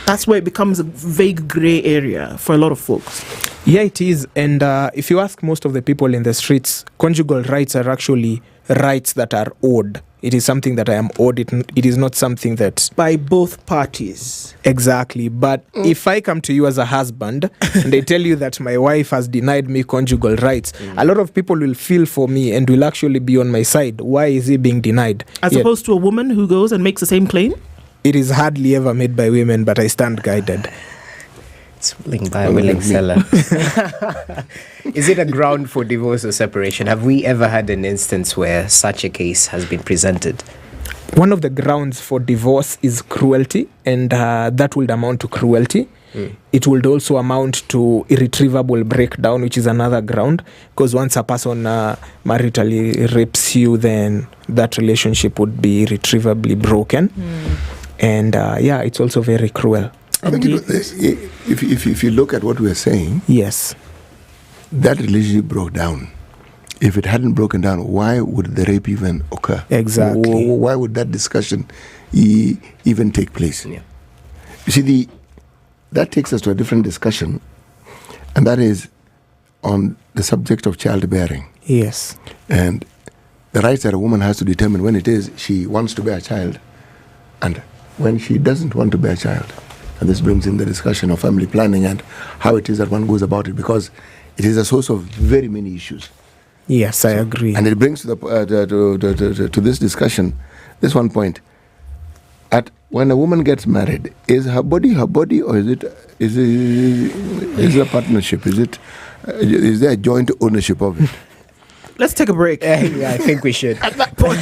That's where it becomes a vague grey area for a lot of folks. Yeah, it is. And if you ask most of the people in the streets, conjugal rights are actually rights that are owed. It is something that I am owed. It is not something that... By both parties. Exactly. But if I come to you as a husband and they tell you that my wife has denied me conjugal rights, a lot of people will feel for me and will actually be on my side. Why is he being denied? As opposed to a woman who goes and makes the same claim? It is hardly ever made by women, but I stand guided. It's willing by a willing seller. Is it a ground for divorce or separation? Have we ever had an instance where such a case has been presented? One of the grounds for divorce is cruelty, and that would amount to cruelty. It would also amount to irretrievable breakdown, which is another ground, because once a person maritally rapes you, then that relationship would be irretrievably broken. And it's also very cruel. I think if you look at what we are saying, yes, that relationship broke down. If it hadn't broken down, why would the rape even occur? Exactly. Why would that discussion even take place? You see, that takes us to a different discussion, and that is on the subject of childbearing. Yes. And the rights that a woman has to determine when it is she wants to bear a child and when she doesn't want to bear a child. And this brings in the discussion of family planning and how it is that one goes about it, because it is a source of very many issues. Yes, I agree. And it brings to this discussion this one point. When a woman gets married, is her body, or is it a partnership? Is there a joint ownership of it? Let's take a break. Yeah, I think we should. At that point,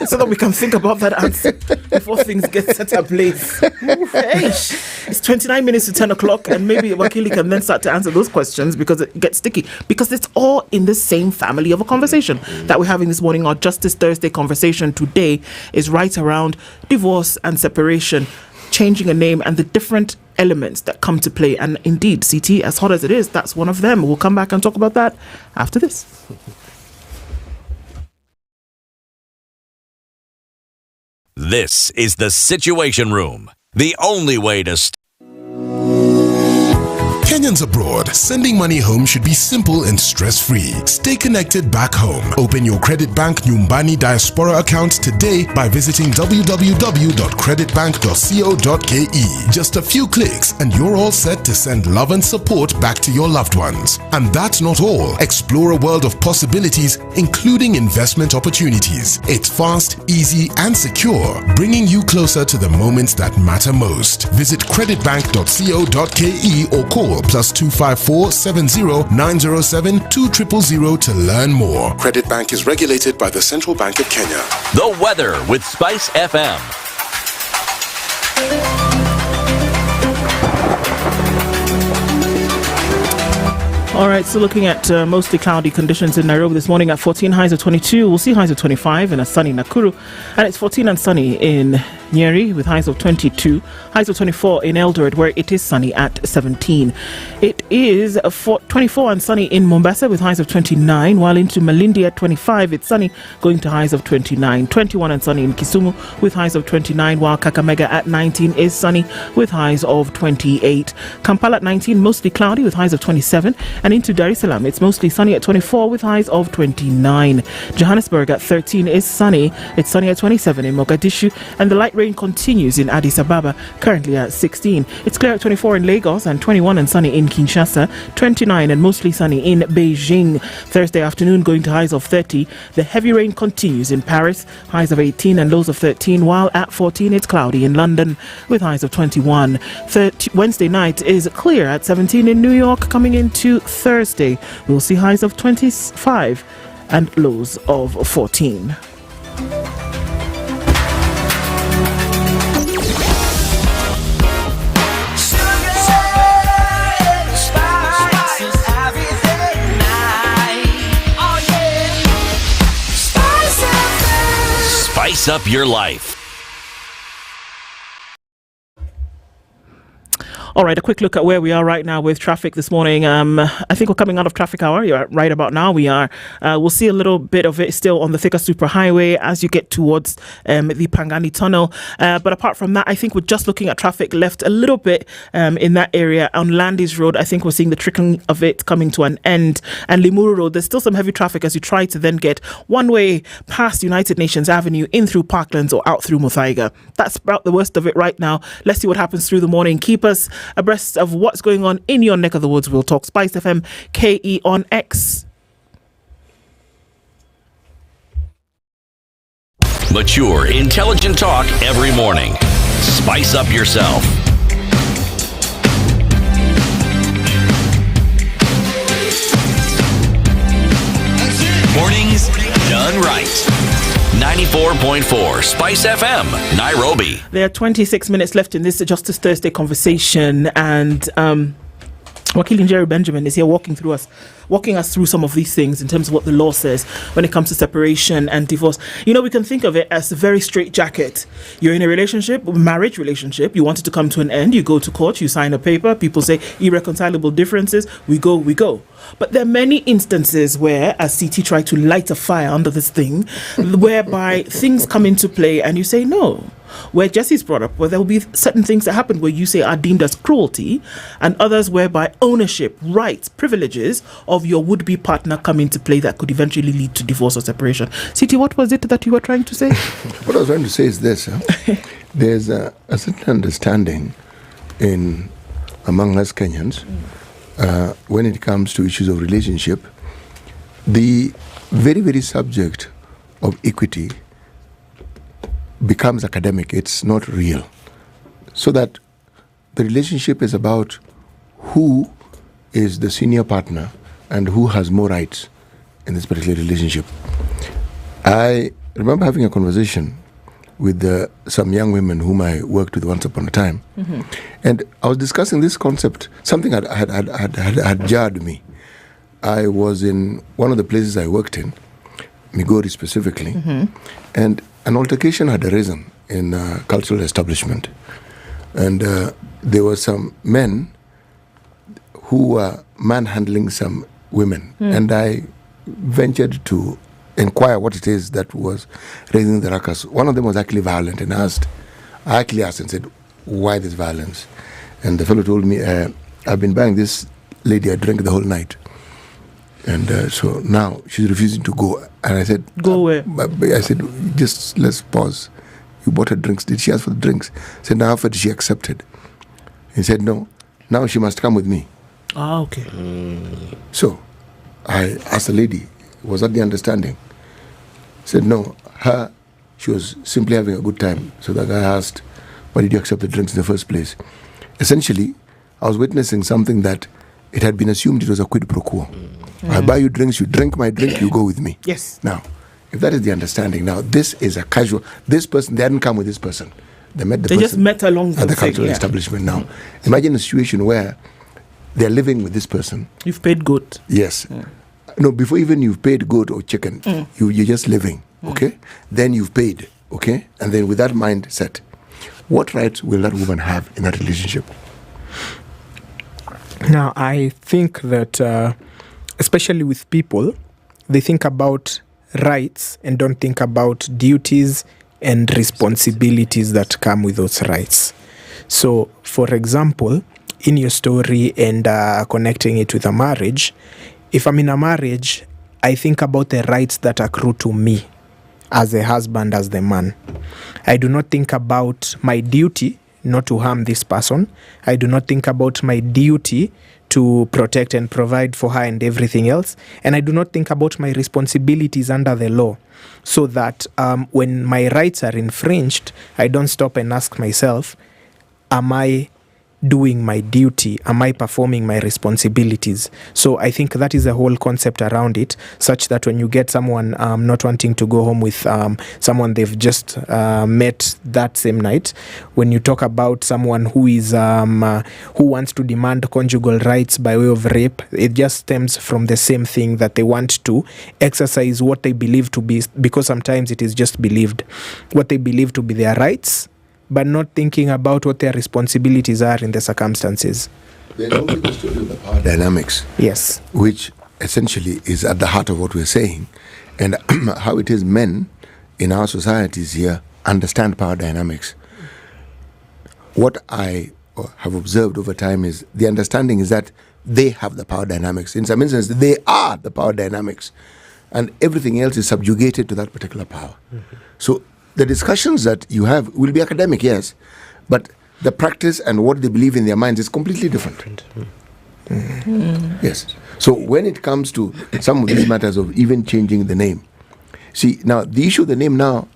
so that we can think about that answer before things get set ablaze. It's 29 minutes to 10 o'clock, and maybe Wakili can then start to answer those questions, because it gets sticky. Because it's all in the same family of a conversation that we're having this morning. Our Justice Thursday conversation today is right around divorce and separation, changing a name, and the different elements that come to play. And indeed, CT, as hot as it is, that's one of them. We'll come back and talk about that after this. This is the Situation Room, the only way to... Kenyan Kenyans abroad, sending money home should be simple and stress-free. Stay connected back home. Open your Credit Bank Nyumbani Diaspora account today by visiting www.creditbank.co.ke. Just a few clicks and you're all set to send love and support back to your loved ones. And that's not all. Explore a world of possibilities, including investment opportunities. It's fast, easy, and secure, bringing you closer to the moments that matter most. Visit creditbank.co.ke or call +254 70 907 2000 to learn more. Credit Bank is regulated by the Central Bank of Kenya. The weather with SpiceFM. All right, so looking at mostly cloudy conditions in Nairobi this morning at 14, highs of 22. We'll see highs of 25 in a sunny Nakuru. And it's 14 and sunny in Nyeri with highs of 22. Highs of 24 in Eldoret, where it is sunny at 17. It is 24 and sunny in Mombasa with highs of 29, while into Malindi at 25, it's sunny, going to highs of 29. 21 and sunny in Kisumu with highs of 29, while Kakamega at 19 is sunny with highs of 28. Kampala at 19, mostly cloudy with highs of 27. And into Dar es Salaam, it's mostly sunny at 24 with highs of 29. Johannesburg at 13 is sunny. It's sunny at 27 in Mogadishu, and the light rain continues in Addis Ababa, currently at 16. It's clear at 24 in Lagos and 21 and sunny in Kinshasa, 29 and mostly sunny in Beijing. Thursday afternoon going to highs of 30. The heavy rain continues in Paris, highs of 18 and lows of 13, while at 14 it's cloudy in London with highs of 21. Wednesday night is clear at 17 in New York. Coming into Thursday, we'll see highs of 25 and lows of 14. Spice up your life. All right, a quick look at where we are right now with traffic this morning. I think we're coming out of traffic hour. You're right about now. We are. We'll see a little bit of it still on the Thika Superhighway as you get towards the Pangani Tunnel. But apart from that, I think we're just looking at traffic left a little bit in that area. On Landis Road, I think we're seeing the trickling of it coming to an end. And Limuru Road, there's still some heavy traffic as you try to then get one way past United Nations Avenue, in through Parklands or out through Muthaiga. That's about the worst of it right now. Let's see what happens through the morning. Keep us abreast of what's going on in your neck of the woods. We'll talk. SpiceFM KE on X. Mature, intelligent talk every morning. Spice up yourself. Mornings done right. 94.4 Spice FM, Nairobi. There are 26 minutes left in this Justice Thursday conversation, and Wakil Njeri Benjamin is here walking us through some of these things in terms of what the law says when it comes to separation and divorce. You know, we can think of it as a very straitjacket. You're in a relationship, marriage relationship, you want it to come to an end, you go to court, you sign a paper, people say irreconcilable differences, we go. But there are many instances where, as CT tried to light a fire under this thing, whereby things come into play and you say no. Where Jesse's brought up, where there will be certain things that happen where you say are deemed as cruelty, and others whereby ownership, rights, privileges of your would-be partner come into play that could eventually lead to divorce or separation. CT, what was it that you were trying to say? What I was trying to say is this. There's a certain understanding among us Kenyans when it comes to issues of relationship. The very, very subject of equity becomes academic. It's not real. So that the relationship is about who is the senior partner and who has more rights in this particular relationship. I remember having a conversation with some young women whom I worked with once upon a time. Mm-hmm. And I was discussing this concept. Something had jarred me. I was in one of the places I worked in, Migori specifically, and an altercation had arisen in a cultural establishment. And there were some men who were manhandling some women. And I ventured to inquire what it is that was raising the ruckus. One of them was actually violent, and I actually asked and said, why this violence? And the fellow told me, I've been buying this Lydiah drank the whole night. And so now she's refusing to go. And I said, go where? I said, just let's pause. You bought her drinks. Did she ask for the drinks? I said, now after she accepted. He said, no, now she must come with me. Ah, okay. So I asked the lady, was that the understanding? Said, no, she was simply having a good time. So the guy asked, why did you accept the drinks in the first place? Essentially, I was witnessing something that it had been assumed it was a quid pro quo. I buy you drinks, you drink my drink, you go with me. Yes. Now, if that is the understanding, now this is a casual, this person, they hadn't come with this person. They met the person just met along at the cultural establishment. Now, imagine a situation where they're living with this person. You've paid good. Yes. No, before even you've paid goat or chicken, you're just living, okay? Then you've paid, okay? And then with that mindset, what rights will that woman have in that relationship? Now, I think that, especially with people, they think about rights and don't think about duties and responsibilities that come with those rights. So, for example, in your story and connecting it with a marriage, if I'm in a marriage, I think about the rights that accrue to me as a husband, as the man. I do not think about my duty not to harm this person. I do not think about my duty to protect and provide for her and everything else. And I do not think about my responsibilities under the law, so that when my rights are infringed, I don't stop and ask myself, am I doing my duty? Am I performing my responsibilities? So I think that is the whole concept around it, such that when you get someone not wanting to go home with someone they've just met that same night, when you talk about someone who is who wants to demand conjugal rights by way of rape, it just stems from the same thing, that they want to exercise what they believe to be, because sometimes it is just believed, what they believe to be their rights, but not thinking about what their responsibilities are in the circumstances. There's also the story of the power dynamics. Yes. Which essentially is at the heart of what we're saying, and how it is men in our societies here understand power dynamics. What I have observed over time is the understanding is that they have the power dynamics. In some instances, they are the power dynamics, and everything else is subjugated to that particular power. So the discussions that you have will be academic, yes, but the practice and what they believe in their minds is completely different. Yes. So when it comes to some of these matters of even changing the name, see, now the issue of the name now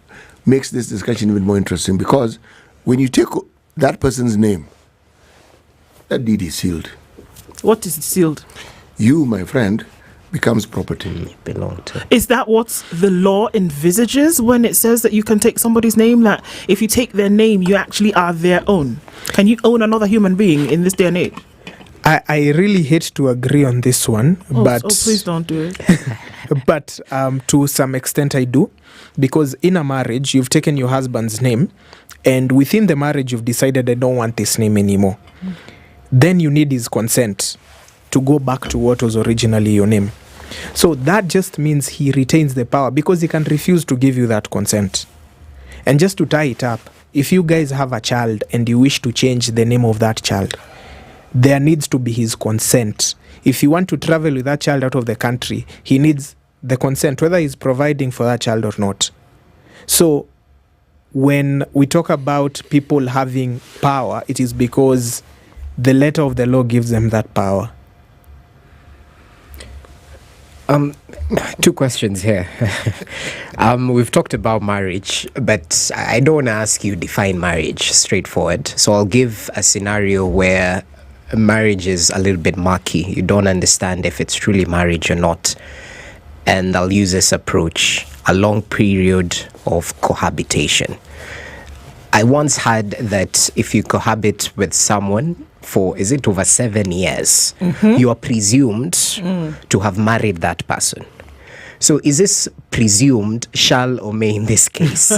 makes this discussion even more interesting, because when you take that person's name, that deed is sealed. What is sealed? You, my friend, becomes property. Belong to. Is that what the law envisages when it says that you can take somebody's name? That if you take their name, you actually are their own? Can you own another human being in this day and age? I really hate to agree on this one, but please don't do it. But to some extent I do, because in a marriage you've taken your husband's name, and within the marriage you've decided I don't want this name anymore. Then you need his consent to go back to what was originally your name. So that just means he retains the power, because he can refuse to give you that consent. And just to tie it up, if you guys have a child and you wish to change the name of that child, there needs to be his consent. If you want to travel with that child out of the country, he needs the consent, whether he's providing for that child or not. So when we talk about people having power, it is because the letter of the law gives them that power. Two questions here. We've talked about marriage, but I don't want to ask you define marriage straightforward. So I'll give a scenario where marriage is a little bit murky. You don't understand if it's truly marriage or not. And I'll use this approach: a long period of cohabitation. I once heard that if you cohabit with someone for, is it over 7 years, you are presumed to have married that person. So is this presumed, shall or may in this case?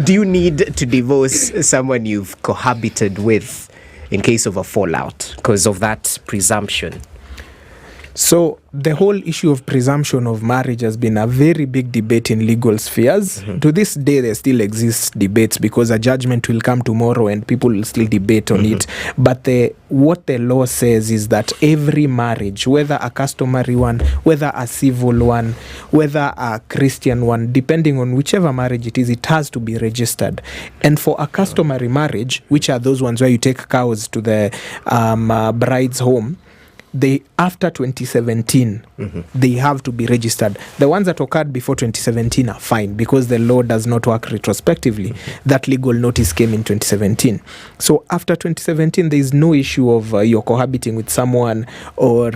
Do you need to divorce someone you've cohabited with in case of a fallout because of that presumption? So the whole issue of presumption of marriage has been a very big debate in legal spheres. To this day, there still exists debates because a judgment will come tomorrow and people will still debate on it. But what the law says is that every marriage, whether a customary one, whether a civil one, whether a Christian one, depending on whichever marriage it is, it has to be registered. And for a customary marriage, which are those ones where you take cows to the bride's home, they after 2017 they have to be registered. The ones that occurred before 2017 are fine because the law does not work retrospectively. That legal notice came in 2017. So after 2017 there is no issue of you're cohabiting with someone or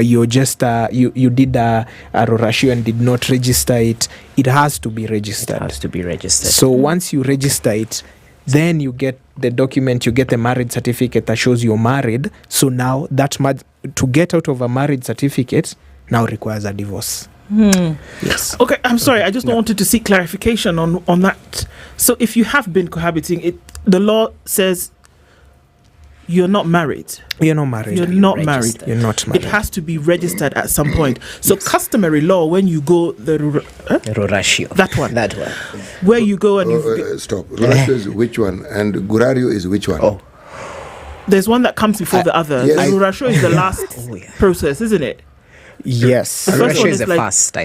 you're just you did a rorashio and did not register it. It has to be registered. It has to be registered. So once you register it, then you get the document, you get the marriage certificate that shows you're married. So now that to get out of a marriage certificate now requires a divorce. Yes. Okay, I'm sorry. I just wanted to seek clarification on that. So if you have been cohabiting, the law says you're not married. You're not married. You're not married. You're not married. It has to be registered at some point. So customary law, when you go Rorashio. That one. Where you go and stop. Rorashio is which one, and Gurario is which one? Oh, there's one that comes before the other. Yes. The Rorashio is the last process, isn't it? Yes. The first Rorashio one is the like, first.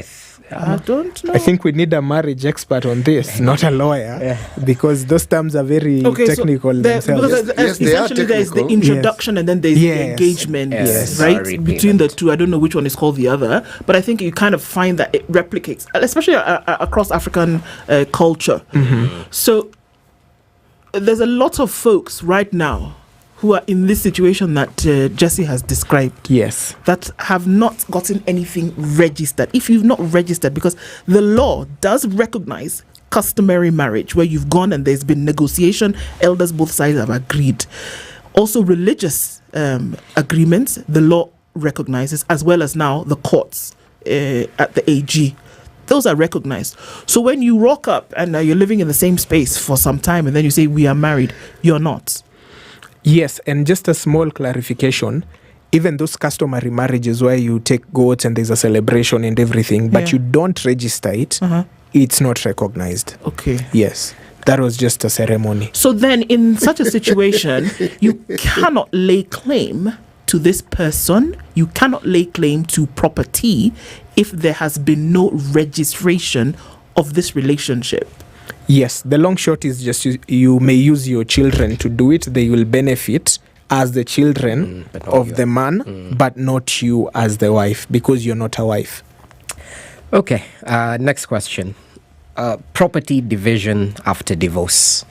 I don't know. I think we need a marriage expert on this, not a lawyer, because those terms are very technical themselves. Essentially, there is the introduction and then there's the engagement, right? Between the two, I don't know which one is called the other, but I think you kind of find that it replicates, especially across African culture. So there's a lot of folks right now who are in this situation that Jesse has described. Yes. That have not gotten anything registered. If you've not registered, because the law does recognize customary marriage, where you've gone and there's been negotiation, elders both sides have agreed. Also religious agreements, the law recognizes, as well as now the courts at the AG. Those are recognized. So when you rock up and you're living in the same space for some time and then you say, we are married, you're not. Yes, and just a small clarification, even those customary marriages where you take goats and there's a celebration and everything, but you don't register it, it's not recognized. Okay. Yes, that was just a ceremony. So then in such a situation, you cannot lay claim to this person, you cannot lay claim to property if there has been no registration of this relationship. Yes, the long short is just you may use your children to do it. They will benefit as the children of the man, but not you as the wife, because you're not a wife. Okay, next question. Property division after divorce.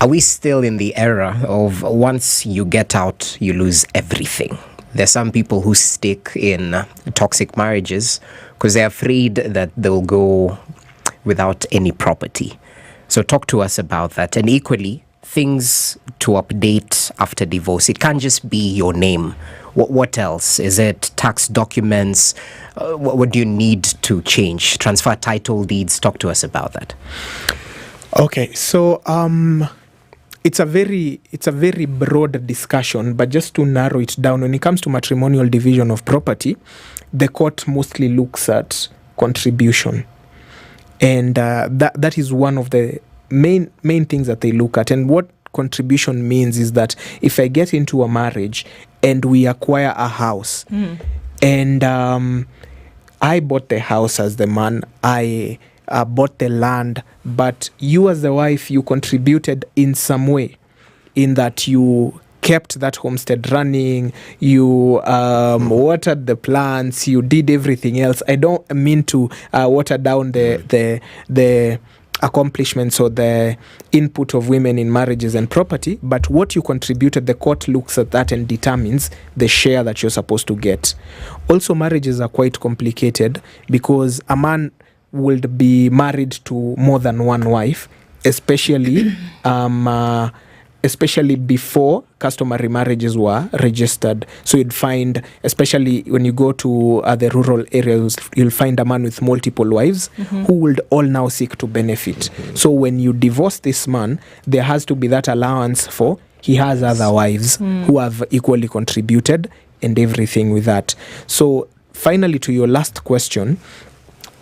Are we still in the era of once you get out, you lose everything? There's some people who stick in toxic marriages because they're afraid that they'll go without any property. So talk to us about that. And equally, things to update after divorce. It can't just be your name. What else? Is it tax documents? What do you need to change? Transfer title deeds? Talk to us about that. Okay, so it's a very broad discussion, but just to narrow it down, when it comes to matrimonial division of property, the court mostly looks at contribution. And that is one of the main things that they look at. And what contribution means is that if I get into a marriage and we acquire a house, and I bought the house as the man, I bought the land, but you as the wife, you contributed in some way, in that you kept that homestead running, you watered the plants, you did everything else. I don't mean to water down the accomplishments or the input of women in marriages and property, but what you contributed, the court looks at that and determines the share that you're supposed to get. Also, marriages are quite complicated because a man would be married to more than one wife, especially before customary marriages were registered. So you'd find, especially when you go to the rural areas, you'll find a man with multiple wives who would all now seek to benefit. So when you divorce this man, there has to be that allowance for he has other wives who have equally contributed and everything with that. So finally, to your last question,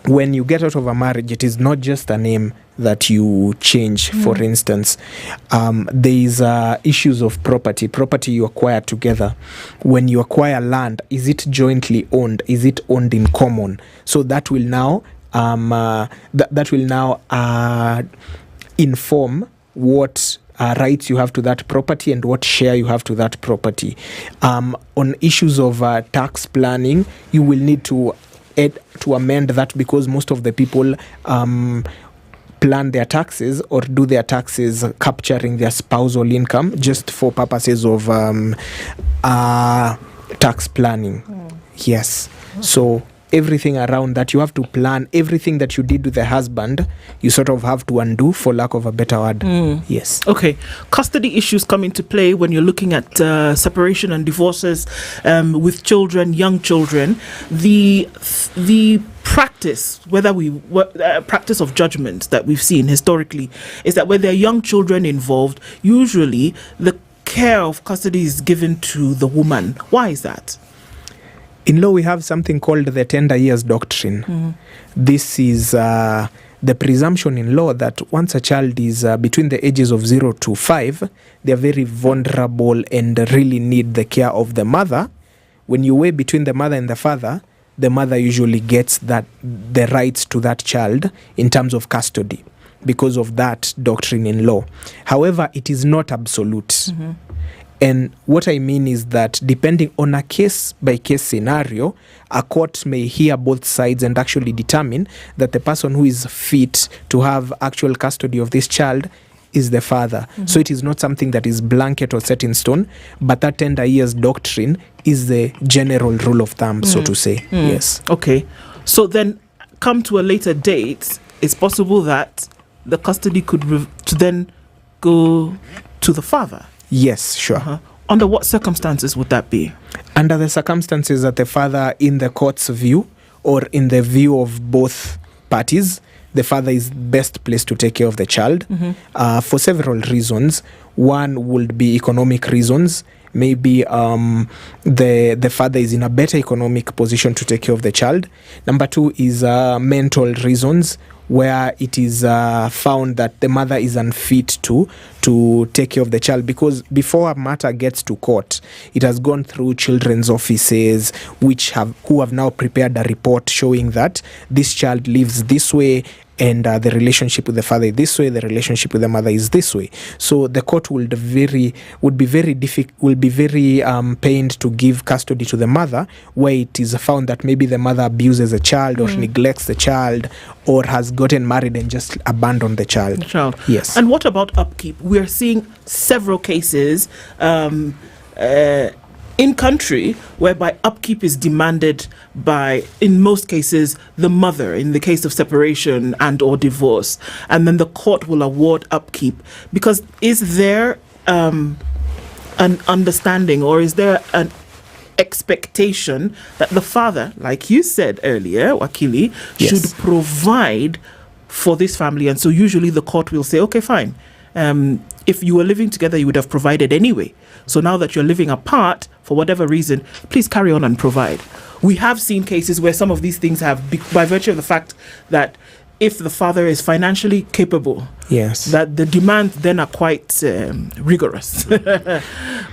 when you get out of a marriage, it is not just a name that you change. For instance, there is issues of property you acquire together. When you acquire land, is it jointly owned? Is it owned in common? So that will now inform what rights you have to that property and what share you have to that property. On issues of tax planning, you will need to amend that, because most of the people plan their taxes or do their taxes capturing their spousal income just for purposes of tax planning. Yes. So everything around that, you have to plan everything that you did with the husband, you sort of have to undo, for lack of a better word. Yes. Okay. Custody issues come into play when you're looking at separation and divorces with children, young children. The practice, practice of judgment that we've seen historically, is that when there are young children involved, usually the care of custody is given to the woman. Why is that? In law, we have something called the tender years doctrine. This is the presumption in law that once a child is between the ages of 0 to 5, they are very vulnerable and really need the care of the mother. When you weigh between the mother and the father usually gets the rights to that child in terms of custody because of that doctrine in law. However, it is not absolute. And what I mean is that depending on a case-by-case scenario, a court may hear both sides and actually determine that the person who is fit to have actual custody of this child is the father. So it is not something that is blanket or set in stone, but that tender years doctrine is the general rule of thumb, so to say. Yes. Okay. So then come to a later date, it's possible that the custody could then go to the father. Yes, sure. Under what circumstances would that be? Under the circumstances that the father, in the court's view, or in the view of both parties, the father is best placed to take care of the child for several reasons. One would be economic reasons. Maybe the father is in a better economic position to take care of the child. Number two is mental reasons, where it is found that the mother is unfit to take care of the child, because before a matter gets to court, it has gone through children's offices who have now prepared a report showing that this child lives this way, and the relationship with the father is this way, the relationship with the mother is this way. So the court will be very pained to give custody to the mother, where it is found that maybe the mother abuses a child or neglects the child, or has gotten married and just abandoned the child. Yes. And what about upkeep? We are seeing several cases in country whereby upkeep is demanded by, in most cases, the mother, in the case of separation and or divorce, and then the court will award upkeep. Because is there an understanding, or is there an expectation that the father, like you said earlier, Wakili, should provide for this family? And so usually the court will say, okay, fine. If you were living together, you would have provided anyway. So now that you're living apart, for whatever reason, please carry on and provide. We have seen cases where some of these things have, by virtue of the fact that if the father is financially capable, that the demands then are quite rigorous.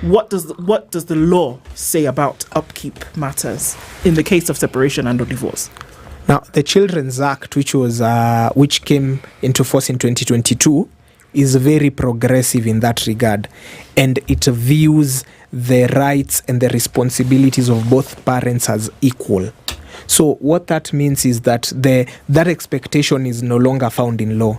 What does the law say about upkeep matters in the case of separation and or divorce? Now, the Children's Act, which came into force in 2022, is very progressive in that regard, and it views the rights and the responsibilities of both parents as equal. So what that means is that that expectation is no longer found in law.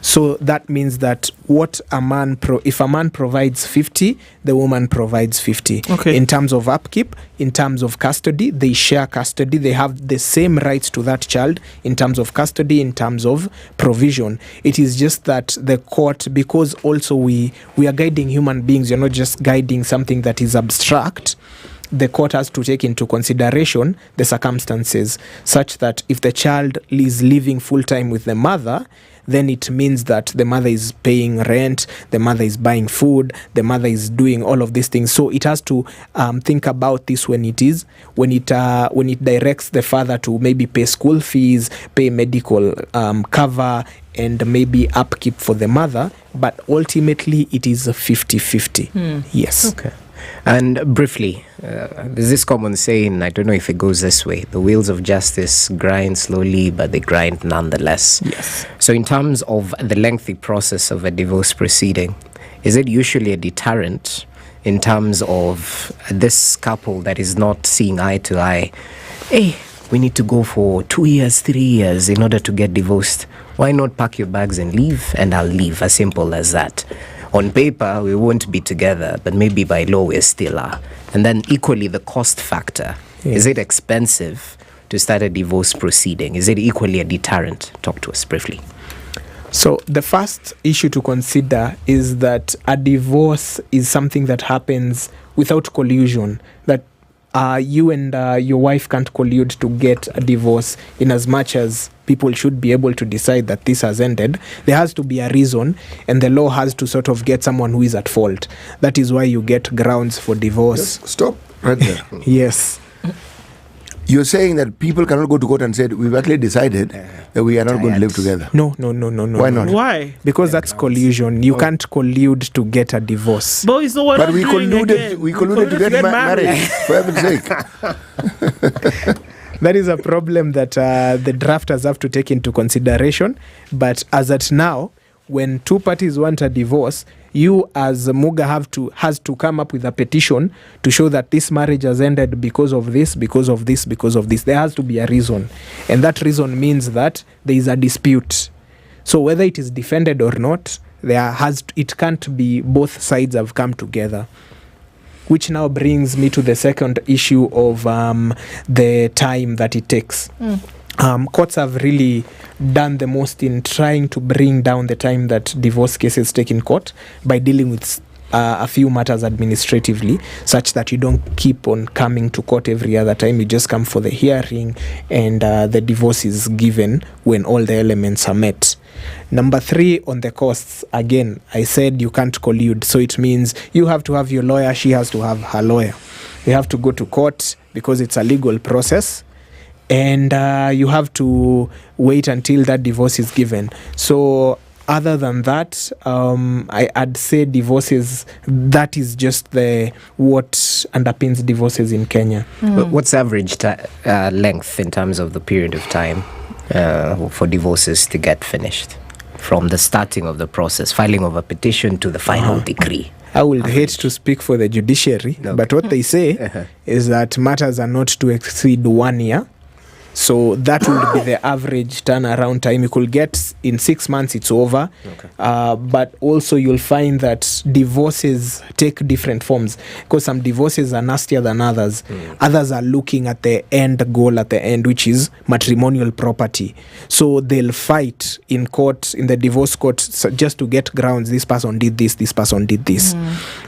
So that means that if a man provides 50, the woman provides 50. In terms of upkeep, in terms of custody, they share custody. They have the same rights to that child in terms of custody, in terms of provision. It is just that the court, because also we are guiding human beings, you're not just guiding something that is abstract. The court has to take into consideration the circumstances, such that if the child is living full-time with the mother, then it means that the mother is paying rent, the mother is buying food, the mother is doing all of these things. So it has to think about this when it directs the father to maybe pay school fees, pay medical cover, and maybe upkeep for the mother, but ultimately it is a 50-50. Yes. Okay. And briefly, there's this common saying, I don't know if it goes this way, the wheels of justice grind slowly, but they grind nonetheless. Yes. So in terms of the lengthy process of a divorce proceeding, is it usually a deterrent in terms of this couple that is not seeing eye to eye? Hey, we need to go for 2 years, 3 years in order to get divorced. Why not pack your bags and leave, and I'll leave, as simple as that. On paper, we won't be together, but maybe by law we still are. And then equally the cost factor. Yes. Is it expensive to start a divorce proceeding? Is it equally a deterrent? Talk to us briefly. So the first issue to consider is that a divorce is something that happens without collusion, that you and your wife can't collude to get a divorce, in as much as people should be able to decide that this has ended. There has to be a reason, and the law has to sort of get someone who is at fault. That is why you get grounds for divorce. Just stop right there. Yes. You're saying that people cannot go to court and say, we've actually decided that we are not going to live together. No. Why not? Why? Because that's collusion. You can't collude to get a divorce. But it's not what But I'm we doing colluded. again. We colluded to get married. For heaven's sake. That is a problem that the drafters have to take into consideration. But as at now, when two parties want a divorce, you as Muga has to come up with a petition to show that this marriage has ended because of this, because of this, because of this. There has to be a reason. And that reason means that there is a dispute. So whether it is defended or not, it can't be both sides have come together. Which now brings me to the second issue of the time that it takes. Courts have really done the most in trying to bring down the time that divorce cases take in court by dealing with a few matters administratively, such that you don't keep on coming to court every other time. You just come for the hearing, and the divorce is given when all the elements are met. Number 3, on the costs, again, I said you can't collude. So it means you have to have your lawyer, she has to have her lawyer. You have to go to court because it's a legal process. And you have to wait until that divorce is given. So other than that, I'd say divorces, that is just what underpins divorces in Kenya. What's average length in terms of the period of time for divorces to get finished? From the starting of the process, filing of a petition to the final decree. I would hate to speak for the judiciary, but what they say is that matters are not to exceed 1 year. So that would be the average turnaround time. You could get in 6 months, it's over. But also you'll find that divorces take different forms, because some divorces are nastier than others. Others are looking at the end goal at the end, which is matrimonial property. So they'll fight in court, in the divorce court, just to get grounds. This person did this, this person did this.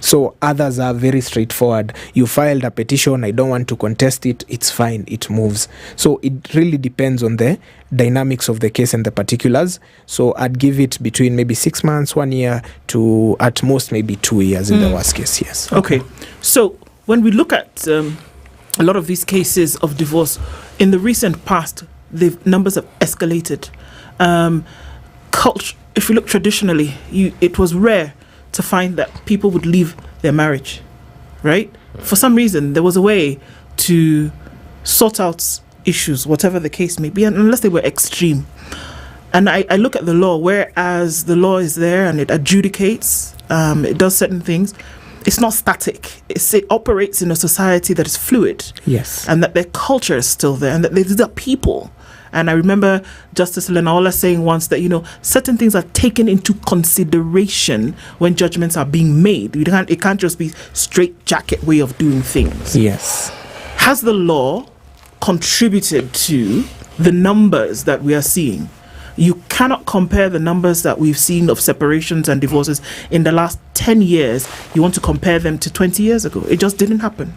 So others are very straightforward. You filed a petition, I don't want to contest it, it's fine, it moves. So it really depends on the dynamics of the case and the particulars. So I'd give it between maybe 6 months, 1 year, to at most maybe 2 years in the worst case, yes. Okay. So when we look at a lot of these cases of divorce, in the recent past, the numbers have escalated. If you look traditionally, it was rare to find that people would leave their marriage, right? For some reason, there was a way to sort out issues, whatever the case may be, and unless they were extreme. And I look at the law, whereas the law is there and it adjudicates, it does certain things, it's not static. It operates in a society that is fluid. Yes. And that their culture is still there, and that these are people. And I remember Justice Lenaola saying once that, certain things are taken into consideration when judgments are being made. It can't just be straight jacket way of doing things. Yes. Has the law contributed to the numbers that we are seeing? You cannot compare the numbers that we've seen of separations and divorces in the last 10 years. You want to compare them to 20 years ago. It just didn't happen.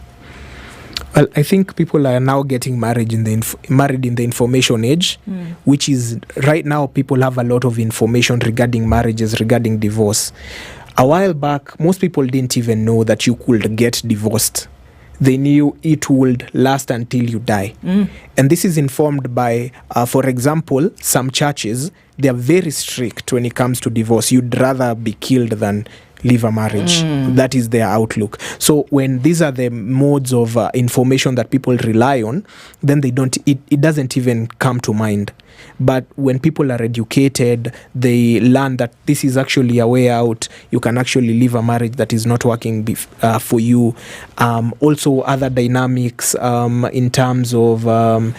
Well, I think people are now getting married in the information age, which is right now people have a lot of information regarding marriages, regarding divorce. A while back, most people didn't even know that you could get divorced. They knew it would last until you die. And this is informed by, for example, some churches, they are very strict when it comes to divorce. You'd rather be killed than leave a marriage. That is their outlook. So when these are the modes of information that people rely on, then it doesn't even come to mind. But when people are educated, they learn that this is actually a way out. You can actually leave a marriage that is not working for you. Also other dynamics in terms of a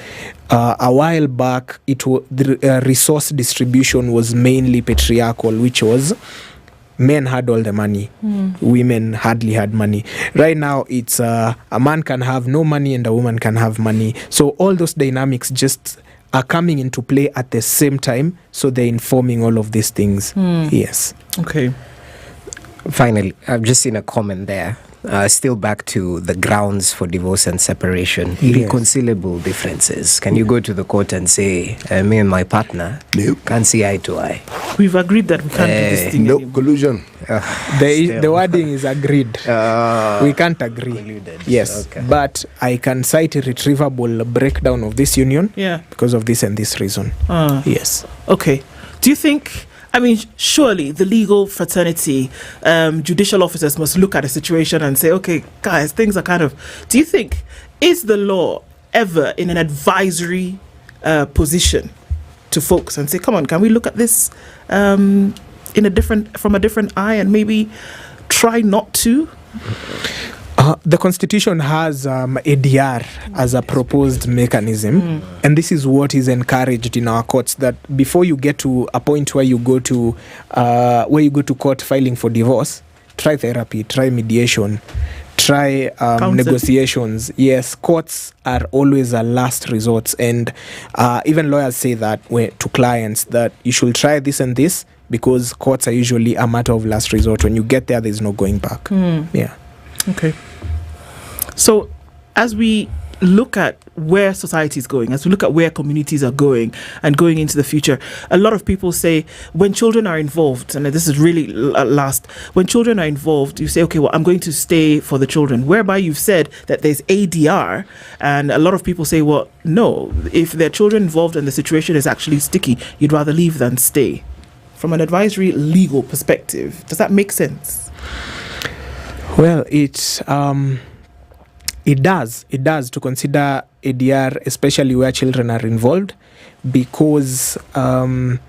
while back, the resource distribution was mainly patriarchal, which was men had all the money, women hardly had money. Right now, it's a man can have no money and a woman can have money. So all those dynamics just are coming into play at the same time. So they're informing all of these things. Yes. Okay. Finally, I've just seen a comment there. Still back to the grounds for divorce and separation. Irreconcilable differences. Can you go to the court and say, me and my partner can't see eye to eye? We've agreed that we can't do this thing anymore. Collusion. The wording is agreed. We can't agree. Colluded. Yes. Okay. But I can cite a retrievable breakdown of this union because of this and this reason. Yes. Okay. Do you think... I mean, surely the legal fraternity, judicial officers must look at a situation and say, okay, guys, things are kind of... Do you think, is the law ever in an advisory position to folks and say, come on, can we look at this from a different eye and maybe try not to? The Constitution has ADR as a proposed mechanism, and this is what is encouraged in our courts, that before you get to a point where you go to court filing for divorce, try therapy, try mediation, try negotiations. Yes, courts are always a last resort, and even lawyers say that to clients that you should try this and this, because courts are usually a matter of last resort. When you get there's no going back. Yeah. Okay. So as we look at where society is going, as we look at where communities are going and going into the future, a lot of people say when children are involved, and this is really last, when children are involved, you say, okay, well, I'm going to stay for the children, whereby you've said that there's ADR, and a lot of people say, well, no, if there are children involved and the situation is actually sticky, you'd rather leave than stay. From an advisory legal perspective, does that make sense? Well, it does to consider ADR, especially where children are involved, because there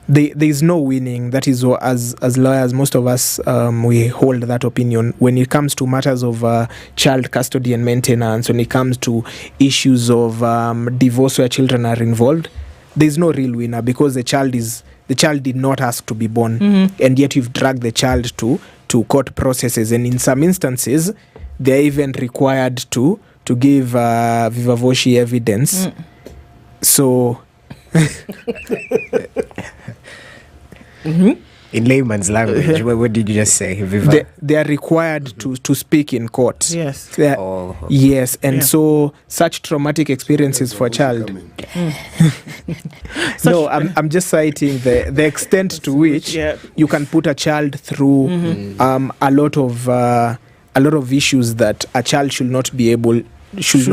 is no winning. That is, as lawyers, most of us, we hold that opinion. When it comes to matters of child custody and maintenance, when it comes to issues of divorce where children are involved, there is no real winner, because the child did not ask to be born, and yet you've dragged the child to court processes, and in some instances they're even required to give viva voce evidence. So in layman's language, what did you just say? They are required to speak in court. Yes. Yes, and so such traumatic experiences for a child. No, I'm just citing the extent to which you can put a child through a lot of issues that a child should not be should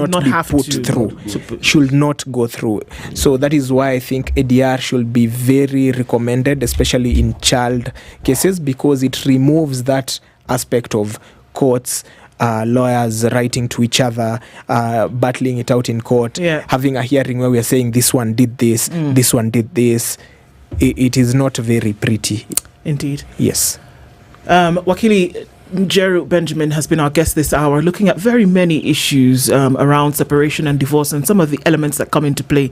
not go through. So that is why I think ADR should be very recommended, especially in child cases, because it removes that aspect of courts, lawyers writing to each other, battling it out in court, having a hearing where we are saying this one did this, this one did this. It is not very pretty. Indeed. Yes. Wakili Jeru Benjamin has been our guest this hour, looking at very many issues around separation and divorce and some of the elements that come into play,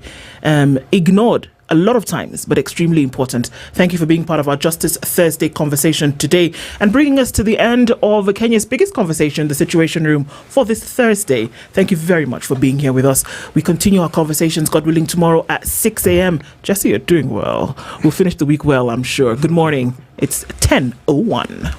ignored a lot of times, but extremely important. Thank you for being part of our Justice Thursday conversation today and bringing us to the end of Kenya's biggest conversation, the Situation Room, for this Thursday. Thank you very much for being here with us. We continue our conversations, God willing, tomorrow at 6 a.m. Jesse, you're doing well. We'll finish the week well, I'm sure. Good morning. It's 10:01.